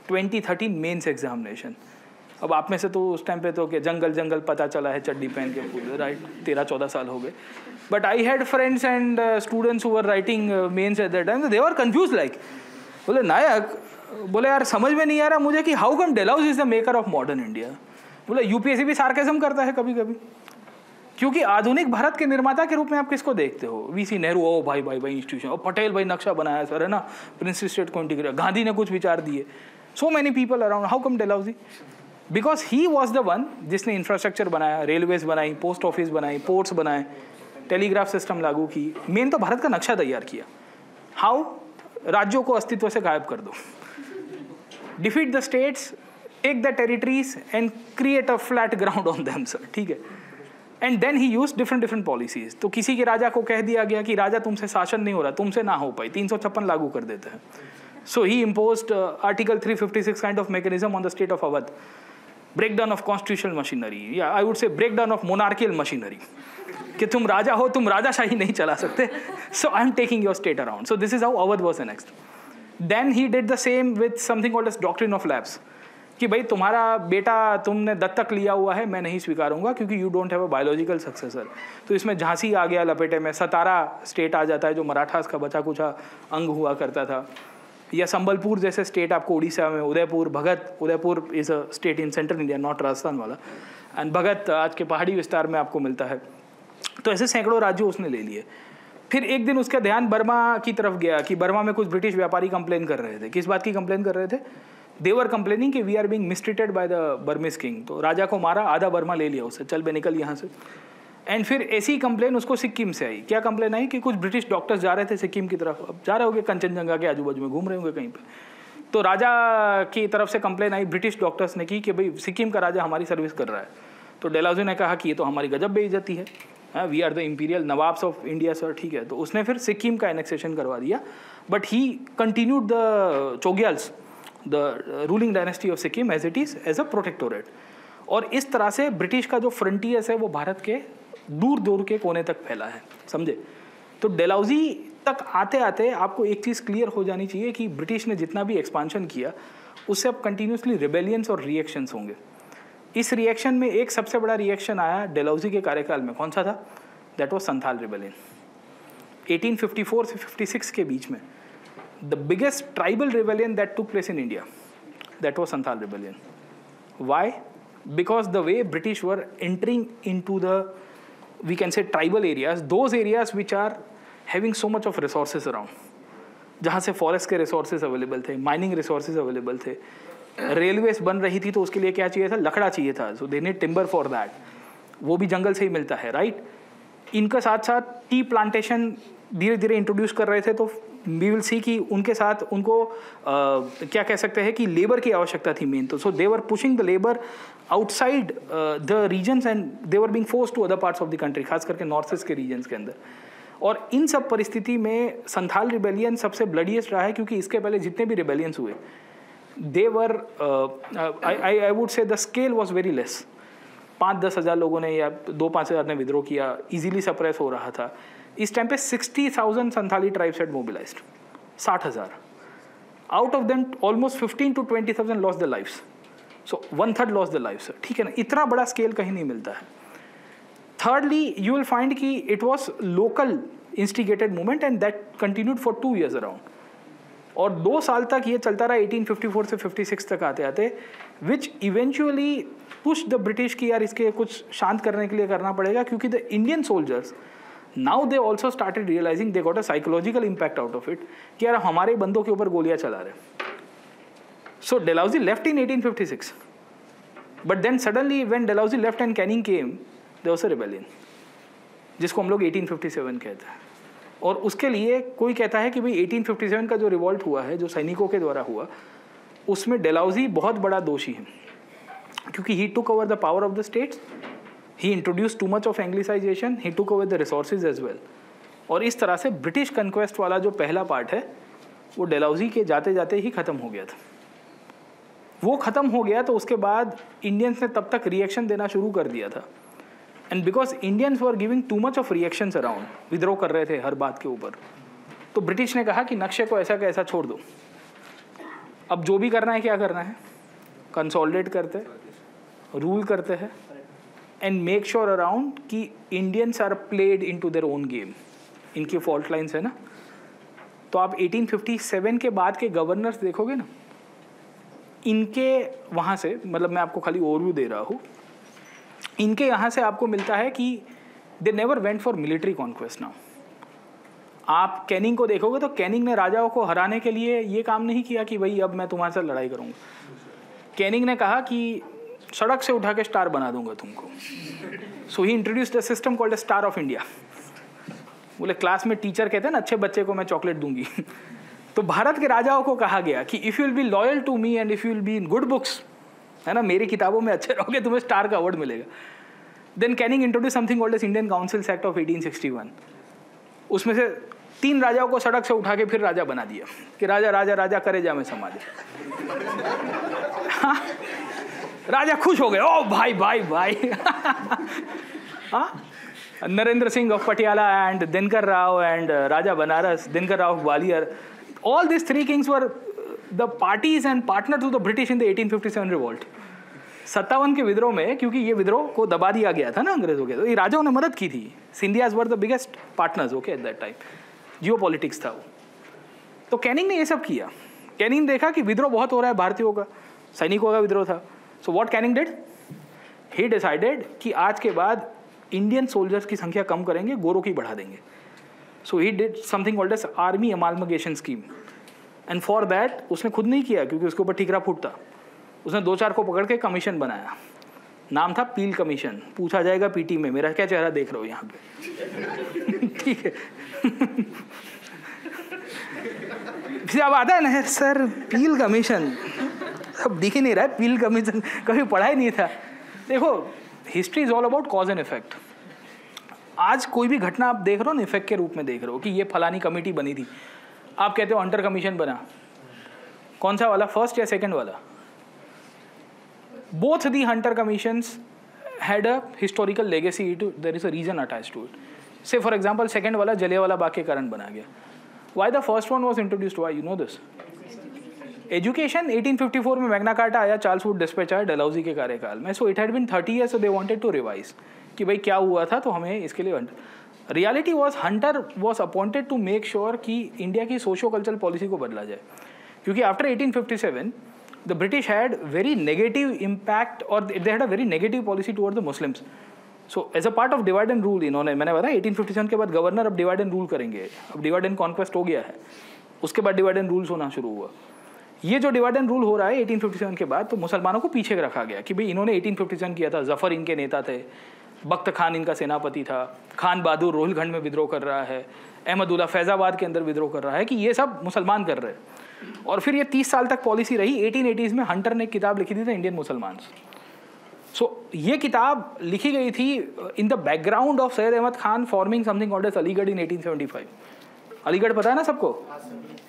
2013 mains examination. अब आप में से तो उस टाइम पे तो क्या जंगल जंगल पता चला है चड्डी पहन के पूरे, राइट, 13-14 साल हो गए। But I had friends and students who were writing mains at that time, they were confuse like, बोले नायक, बोले यार समझ में नहीं आ रहा मुझे कि how come Dalhousie is the maker of modern India. बोले यूपीएससी भी सार्केज्म करता है कभी कभी, क्योंकि आधुनिक भारत के निर्माता के रूप में आप किसको देखते हो? वीसी नेहरू, ओ भाई भाई भाई इंस्टीट्यूशन, और पटेल भाई नक्शा बनाया सर, है ना, प्रिंसली स्टेट को इंटीग्रेट, गांधी ने कुछ विचार दिए, so many people around, how come Dalhousie? Because he was the one जिसने इंफ्रास्ट्रक्चर बनाया, रेलवेज बनाई, पोस्ट ऑफिस बनाई, पोर्ट्स बनाए, टेलीग्राफ सिस्टम लागू की, मेन तो भारत का नक्शा तैयार किया, हाउ राज्यों को अस्तित्व से गायब कर दो, defeat the states, take the territories and create a flat ground on them sir, ठीक है। And then he use different policies. तो किसी के राजा को कह दिया गया कि राजा तुमसे शासन नहीं हो रहा, तुमसे ना हो पाई, 356 लागू कर देते हैं। So he imposed article 356 kind of mechanism on the state of Awadh, breakdown of constitutional machinery, या I would say breakdown of monarchial machinery, कि तुम राजा हो, तुम राजाशाही नहीं चला सकते, so I am taking your state around. So this is how Awadh was annexed. Then he did the same with something called as doctrine of lapse, कि भाई तुम्हारा बेटा तुमने दत्तक लिया हुआ है, मैं नहीं स्वीकारूंगा क्योंकि you don't have a biological successor. तो इसमें झांसी आ गया लपेटे में, सतारा स्टेट आ जाता है जो मराठास का बचा कुचा अंग हुआ करता था, या संबलपुर जैसे स्टेट आपको उड़ीसा में, Udaipur, Bhagat, Udaipur is a state in central India, not Rajasthan वाला, एंड भगत आज के पहाड़ी विस्तार में आपको मिलता है। तो ऐसे सैकड़ों राज्यों उसने ले लिए। फिर एक दिन उसका ध्यान बर्मा की तरफ गया कि बर्मा में कुछ ब्रिटिश व्यापारी कंप्लेन कर रहे थे। किस बात की कंप्लेन कर रहे थे? दे वर कंप्लेनिंग कि we are being mistreated by the Burmese king. तो राजा को मारा, आधा बर्मा ले लिया उससे, चल बे निकल यहाँ से। एंड फिर ऐसी कंप्लेन उसको सिक्किम से आई। क्या कंप्लेन आई? कि कुछ ब्रिटिश डॉक्टर्स जा रहे थे सिक्किम की तरफ, अब जा रहे होंगे कंचनजंगा के आजू बाजू में, घूम रहे होंगे कहीं पे। तो राजा की तरफ से कंप्लेन आई ब्रिटिश डॉक्टर्स ने की कि भाई सिक्किम का राजा हमारी सर्विस कर रहा है। तो डेलाउजी ने कहा कि ये तो हमारी गजब बेइज्जती है, we are the imperial nawabs of India sir, ठीक है। तो उसने फिर सिक्किम का एनेक्सेशन करवा दिया, but he continued the Chogyals, the ruling dynasty of Sikkim as it is as a protectorate. और इस तरह से ब्रिटिश का जो फ्रंटियर्स है वो भारत के दूर दूर के कोने तक फैला है, समझे। तो डेलाउजी तक आते आते आपको एक चीज़ क्लियर हो जानी चाहिए कि ब्रिटिश ने जितना भी एक्सपांशन किया उससे अब कंटिन्यूसली रिबेलियंस और रिएक्शंस होंगे। इस रिएक्शन में एक सबसे बड़ा रिएक्शन आया डेलाउजी के कार्यकाल में, कौन सा था? दैट वाज संथाल रिबेलियन 1854 से 56 के बीच में। The biggest tribal rebellion that took place in India, that was Santhal rebellion. Why? Because the way British were entering into the, we can say, tribal areas, those areas which are having so much of resources around, जहाँ से forest के resources available थे, mining resources available थे, railways बन रही थी, तो उसके लिए क्या चाहिए था? लकड़ा चाहिए था, so they need timber for that, वो भी जंगल से ही मिलता है, राइट। इनका साथ साथ टी प्लांटेशन धीरे धीरे इंट्रोड्यूस कर रहे थे, तो वी विल सी कि उनके साथ उनको क्या कह सकते हैं कि लेबर की आवश्यकता थी मेन। तो so they were pushing the labour outside the regions and they were being forced to other parts of the country, खास करके नॉर्थ ईस्ट के रीजन्स के अंदर। और इन सब परिस्थिति में संथाल रिबेलियन सबसे ब्लडीएस्ट रहा है, क्योंकि इसके पहले जितने भी रिबेलियंस हुए they were, I would say the scale was very less. 5-10 हज़ार लोगों ने या 2-5 हज़ार ने विद्रोह किया, इजीली सप्रेस हो रहा था। इस टाइम पे 60,000 Santhali tribes had mobilised, 60,000। Out of them almost 15 to 20,000 lost the lifes, so 1/3 lost the lifes, ठीक है ना। इतना बड़ा स्केल कहीं नहीं मिलता है। थर्डली यू विल फाइंड कि it was local instigated movement and that continued for 2 years around. और 2 साल तक ये चलता रहा, 1854 से 56 तक आते आते, which eventually push the British की यार इसके कुछ शांत करने के लिए करना पड़ेगा, क्योंकि the Indian soldiers now they also started realising they got a psychological impact out of it, कि यार हमारे बंदों के ऊपर गोलियां चला रहे। So Dalhousie left in 1856, but then suddenly when Dalhousie left and Canning came, there was a rebellion, जिसको हम लोग 1857 कहते हैं। और उसके लिए कोई कहता है कि भाई 1857 का जो रिवॉल्ट हुआ है, जो सैनिकों के द्वारा हुआ, उसमें डेलाउजी बहुत बड़ा दोषी है, क्योंकि he took over the power of the states, he introduce too much of Anglicisation, he took over the resources as well. और इस तरह से ब्रिटिश कन्क्वेस्ट वाला जो पहला पार्ट है वो डेलाउजी के जाते जाते ही ख़त्म हो गया था। वो ख़त्म हो गया तो उसके बाद इंडियंस ने तब तक रिएक्शन देना शुरू कर दिया था। And because Indians were giving to much of reactions around, विद्रोह कर रहे थे हर बात के ऊपर, तो ब्रिटिश ने कहा कि नक्शे को ऐसा का ऐसा छोड़ दो, अब जो भी करना है क्या करना है, कंसोलिडेट करते, रूल करते हैं एंड मेक श्योर अराउंड कि Indians are played into their own game. इनकी फॉल्ट लाइन्स है ना, तो आप 1857 के बाद के गवर्नर्स देखोगे ना, इनके वहाँ से, मतलब मैं आपको खाली ओवरव्यू दे रहा हूँ, इनके यहाँ से आपको मिलता है कि they never went for military conquest. Now आप कैनिंग को देखोगे तो कैनिंग ने राजाओं को हराने के लिए ये काम नहीं किया कि भाई अब मैं तुम्हारे साथ लड़ाई करूँगा। कैनिंग ने कहा कि सड़क से उठा के स्टार बना दूंगा तुमको। So he introduced a system called a star of India, बोले क्लास में टीचर कहते हैं ना अच्छे बच्चे को मैं चॉकलेट दूंगी तो भारत के राजाओं को कहा गया कि if you will be loyal to me and if you will be in good books, है ना, मेरी किताबों में अच्छे रहोगे, तुम्हें स्टार का अवार्ड मिलेगा। Then Canning introduce something called as Indian councils act of 1861। उसमें से 3 राजाओं को सड़क से उठा के फिर राजा बना दिया कि राजा राजा राजा करे जा में समाधि। हाँ? राजा खुश हो गए, ओ भाई भाई भाई हाँ? Narendra Singh of Patiala and Dinkar Rao and Raja Banaras, Dinkar Rao of Gwalior, all these 3 kings were the parties and partners to the British in the 1857 revolt। 57 के विद्रोह में, क्योंकि ये विद्रोह को दबा दिया गया था ना अंग्रेजों के, तो ये राजाओं ने मदद की थी। Scindias were the biggest partners okay eight that time, Jio politics था वो। तो कैनिंग ने ये सब किया। कैनिंग देखा कि विद्रोह बहुत हो रहा है भारतीयों का, सैनिकों का विद्रोह था। So what Canning did, he decided कि आज के बाद इंडियन सोल्जर्स की संख्या कम करेंगे, गोरों की बढ़ा देंगे। So he did something called as army amalgamation scheme. And for that उसने खुद नहीं किया क्योंकि उसके ऊपर ठीकरा फूटता, उसने 2-4 को पकड़ के कमीशन बनाया, नाम था पील कमीशन। पूछा जाएगा पीटी में, मेरा क्या चेहरा देख रहे हो यहाँ पे ठीक है फिर अब आता है ना सर पील कमीशन, अब दिख ही नहीं रहा है पील कमीशन, कभी पढ़ा ही नहीं था। देखो history is all about cause and effect. आज कोई भी घटना आप देख रहे हो ना, इफेक्ट के रूप में देख रहे हो कि ये फलानी कमेटी बनी थी। आप कहते हो हंटर कमीशन बना, कौन सा वाला, फर्स्ट या सेकंड वाला? Both the Hunter commissions had a historical legacy, there is a reason attached to it. Say for example second वाला जलियांवाला बाग के कारण बना गया। Why the first one was introduced, why, you know this? Education 1854 में Magna Carta आया, Charles Wood dispatch आया Dalhousie के कार्यकाल में। So it had been 30 years, so they wanted to revise कि भाई क्या हुआ था, तो हमें इसके लिए reality was Hunter was appointed to make sure कि इंडिया की सोशो कल्चरल पॉलिसी को बदला जाए। क्योंकि after 1857 the British had very negative impact और they had a very negative policy toward the Muslims. So as a part of divide and rule इन्होंने, मैंने बताया 1857 के बाद गवर्नर अब डिवाइड एंड रूल करेंगे। अब डिवाइड एंड कॉन्क्वेस्ट हो गया है, उसके बाद डिवाइड एंड रूल्स होना शुरू हुआ। ये जो डिवाइड एंड रूल हो रहा है 1857 के बाद, तो मुसलमानों को पीछे रखा गया कि भाई इन्होंने 1857 किया था, जफर इनके नेता थे, बख्त खान इनका सेनापति था, खान बहादुर रोहिलखंड में विद्रोह कर रहा है, अहमदुल्ला फैजाबाद के अंदर विद्रोह कर रहा है, कि ये सब मुसलमान कर रहे हैं। और फिर ये 30 साल तक पॉलिसी रही। 1880s में हंटर ने एक किताब लिखी थी द इंडियन मुसलमान्स। सो ये किताब लिखी गई थी in the background of Syed Ahmad Khan forming something called as Aligarh in 1875। Aligarh पता है ना सबको,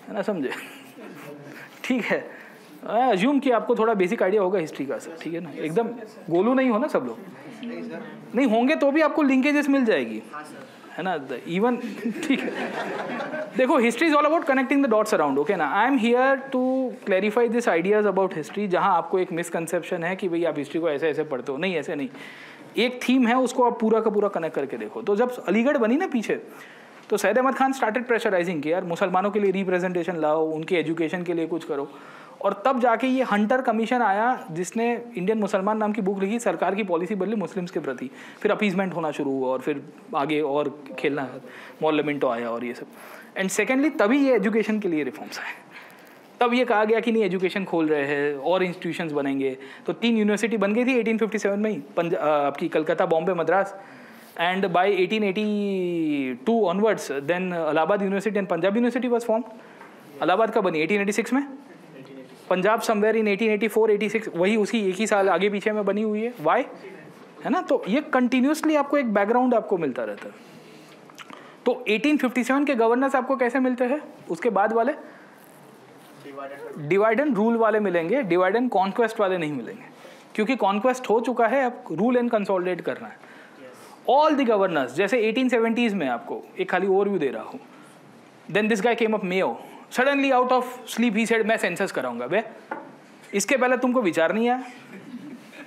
है ना, समझे? ठीक है, अज्यूम कि आपको थोड़ा बेसिक आइडिया होगा हिस्ट्री का सर, ठीक है ना, एकदम गोलू नहीं हो ना सब लोग, नहीं होंगे तो भी आपको लिंकेजेस मिल जाएगी, है ना, इवन ठीक है। देखो history is all about connecting the dots around, okay ना। I am here to clarify this ideas about history. जहां आपको एक मिसकंसेप्शन है कि भाई आप हिस्ट्री को ऐसे ऐसे पढ़ते हो, नहीं ऐसे नहीं, एक थीम है, उसको आप पूरा का पूरा कनेक्ट करके देखो। तो जब अलीगढ़ बनी ना पीछे, तो सैयद अहमद खान स्टार्टेड प्रेशराइजिंग कि यार मुसलमानों के लिए रिप्रेजेंटेशन लाओ, उनके एजुकेशन के लिए कुछ करो। और तब जाके ये हंटर कमीशन आया जिसने इंडियन मुसलमान नाम की बुक लिखी, सरकार की पॉलिसी बदली मुस्लिम्स के प्रति, फिर अपीजमेंट होना शुरू हुआ और फिर आगे और खेलना, मॉर्लेमेंटो आया और ये सब। एंड सेकेंडली तभी ये एजुकेशन के लिए रिफॉर्म्स आए। तब ये कहा गया कि नहीं एजुकेशन खोल रहे हैं और इंस्टीट्यूशंस बनेंगे। तो 3 यूनिवर्सिटी बन गई थी 1857 में ही, आपकी Calcutta, Bombay, Madras. And by 1882 onwards then Allahabad university and Punjab university was form. Allahabad का बनी 1886 में, पंजाब समवेयर इन 1884-86, वही उसी एक ही साल आगे पीछे में बनी हुई है। वाई, है ना। तो ये कंटिन्यूसली आपको एक बैकग्राउंड आपको मिलता रहता है। तो 1857 के गवर्नर्स आपको कैसे मिलते हैं, उसके बाद वाले डिवाइड एंड रूल वाले मिलेंगे, डिवाइड एंड कॉन्क्वेस्ट वाले नहीं मिलेंगे, क्योंकि कॉन्क्वेस्ट हो चुका है, अब रूल एंड कंसोलिडेट करना है। ऑल द गवर्नर्स, जैसे 1870s में आपको एक खाली ओवरव्यू दे रहा हूँ। Then this guy came up, Mayo, suddenly out of sleep he said मैं सेंसस कराऊंगा। बे इसके पहले तुमको विचार नहीं आया।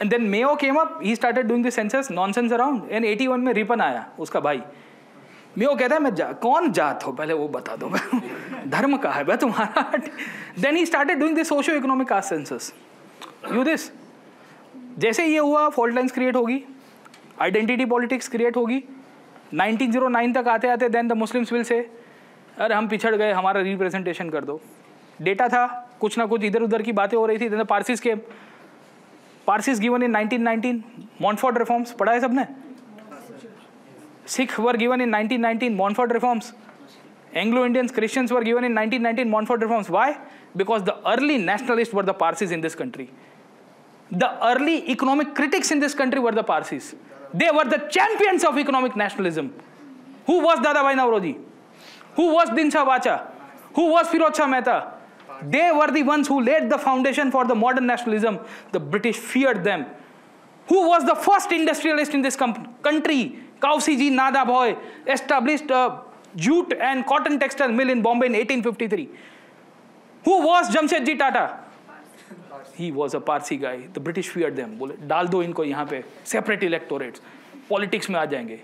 And then Mayo came up, he started doing the census, nonsense around. And 81 में रिपन आया, उसका भाई। मेयो कहता है मैं कौन जात हो पहले वो बता दो, धर्म का है बे तुम्हारा। Then he started doing the socio economic caste census. You this, जैसे ये हुआ फॉल्ट लाइन्स क्रिएट होगी, आइडेंटिटी पॉलिटिक्स क्रिएट होगी। 1909 तक आते आते then the Muslims will say अरे हम पिछड़ गए, हमारा रिप्रेजेंटेशन कर दो। डेटा था, कुछ ना कुछ इधर उधर की बातें हो रही थी। देन पारसीज के पारसीज गिवन इन 1919, मॉन्टफोर्ट रिफॉर्म्स पढ़ा है सबने। Sikhs were given in 1919 Montfort reforms. Anglo-Indians, Christians were given in 1919 Montfort reforms. Why? Because the early nationalists were the Parsis in this country. The early economic critics in this country were the Parsis. They were the champions of economic nationalism. Who was Dadabhai Naoroji? Who was Din Shah Bacha? Who was Firoz Shah Mehta? They were the ones who laid the foundation for the modern nationalism. The British feared them. Who was the first industrialist in this country? Kausiji Nada Bhoy established a jute and cotton textile mill in Bombay in 1853. Who was Jamshedji Tata? He was a Parsi guy. The British feared them. बोले डाल दो इनको यहाँ पे separate electorates, politics में आ जाएंगे.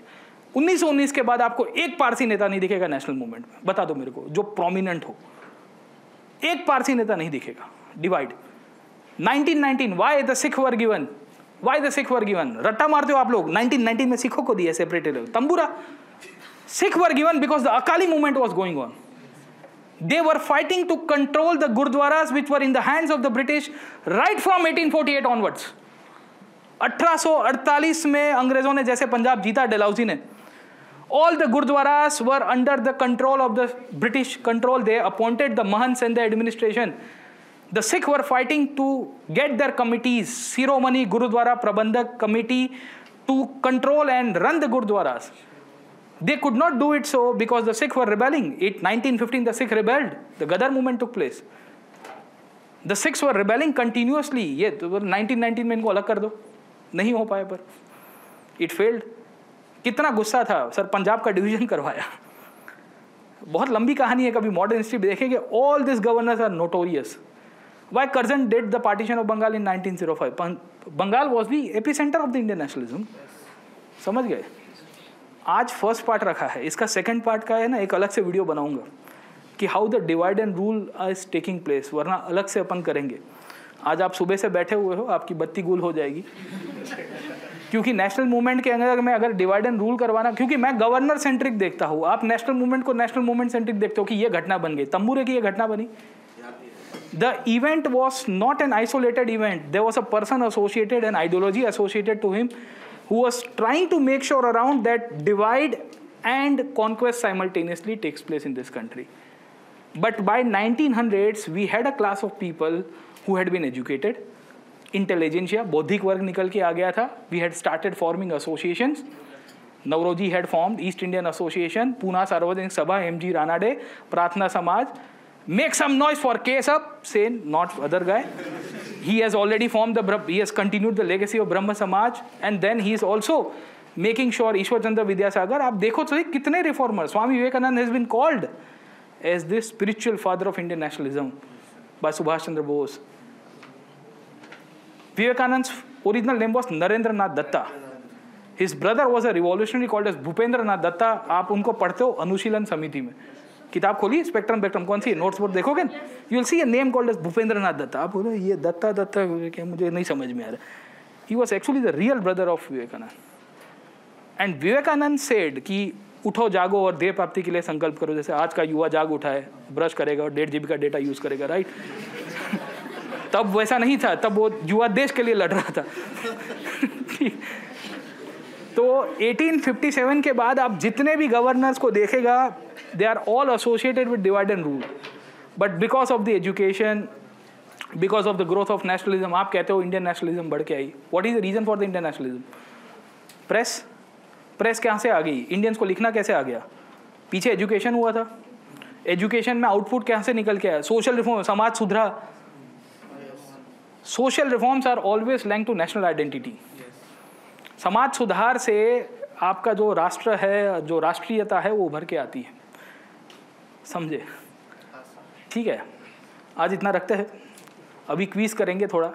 1919 के बाद आपको एक पारसी नेता नहीं दिखेगा नेशनल मूवमेंट में. बता दो मेरे को जो प्रोमिनेंट हो. एक पारसी नेता नहीं दिखेगा. Divide. 1919 why the Sikh were given? Why the Sikh were given? रट्टा मारते हो आप लोग. 1919 में सिखों को दिया separate tambura. Sikh were given because the Akali movement was going on. They were fighting to control the Gurdwaras which were in the hands of the British right from 1848 onwards. 1848 में अंग्रेजों ने जैसे पंजाब जीता डलहौजी ने. All the Gurdwaras were under the control of the British control. They appointed the Mahants and the administration. The Sikh were fighting to get their committees, Shiromani Gurudwara Prabandhak Committee, to control and run the Gurdwaras. They could not do it so because the Sikh were rebelling. In 1915 the Sikh rebelled. The Gadar movement took place. The Sikhs were rebelling continuously. ये 1919 में इनको अलग कर दो. नहीं हो पाया पर. It failed. कितना गुस्सा था सर पंजाब का डिवीजन करवाया. बहुत लंबी कहानी है कभी मॉडर्न हिस्ट्री देखेंगे. All these governors are notorious. Why Curzon did the partition of Bengal in 1905? Bengal was the epicenter of the Indian nationalism. समझ गए? आज फर्स्ट पार्ट रखा है. इसका सेकंड पार्ट का है ना एक अलग से वीडियो बनाऊंगा कि how the divide and rule is taking place. वरना अलग से अपन करेंगे. आज आप सुबह से बैठे हुए हो आपकी बत्ती गुल हो जाएगी क्योंकि नेशनल मूवमेंट के अंदर में अगर डिवाइड एंड रूल करवाना, क्योंकि मैं गवर्नर सेंट्रिक देखता हूँ, आप नेशनल मूवमेंट को नेशनल मूवमेंट सेंट्रिक देखते हो कि ये घटना बन गई. तंबूरे की ये घटना बनी. The event was not an isolated event. There was a person associated, an ideology associated to him, who was trying to make sure around that divide and conquest simultaneously takes place in this country. But by 1900s, we had a class of people who had been educated, intelligentsia, बौद्धिक वर्ग निकल के आ गया था. We had started forming associations. Nauroji had formed East Indian Association, Pune Sarvajanik Sabha, M.G. Ranade, Pratna Samaj. Make some noise for Kesab, say not other guy. He has already formed he has continued the legacy of Brahma Samaj, and then he is also making sure Ishwar Chandra Vidyasagar. आप देखो तो कितने reformers. Swami Vivekananda has been called as the spiritual father of Indian nationalism by Subhash Chandra Bose. Vivekananda's original name was Narendra Nath Datta. His brother was a revolutionary called as Bhupendra Nath Datta. आप उनको पढ़ते हो अनुशीलन समिति में. किताब खोली Spectrum कौन सी नोट्स बोर्ड देखोगे you will see a name called as Bhupendra Nath Datta. आप बोलो ये दत्ता क्या मुझे नहीं समझ में आ रहा. He was actually the real brother of Vivekananda. And Vivekananda said कि उठो जागो और देह प्राप्ति के लिए संकल्प करो. जैसे आज का युवा जाग उठा है, ब्रश करेगा और 1.5 GB का डेटा यूज करेगा, राइट. तब वैसा नहीं था. तब वो युवा देश के लिए लड़ रहा था. तो 1857 के बाद आप जितने भी गवर्नर्स को देखेगा, they are all associated with divide and rule. But because of the education, because of the growth of nationalism, आप कहते हो इंडियन नेशनलिज्म बढ़ के आई. What is the reason for the Indian nationalism? Press कहाँ से आ गई? इंडियंस को लिखना कैसे आ गया? पीछे एजुकेशन हुआ था. एजुकेशन में आउटपुट कहाँ से निकल के आया? सोशल रिफॉर्म, समाज सुधरा. Social reforms are always linked to national identity. समाज सुधार से आपका जो राष्ट्र है, जो राष्ट्रीयता है, वो उभर के आती है. समझे? ठीक है, आज इतना रखते हैं. अभी क्विज करेंगे थोड़ा.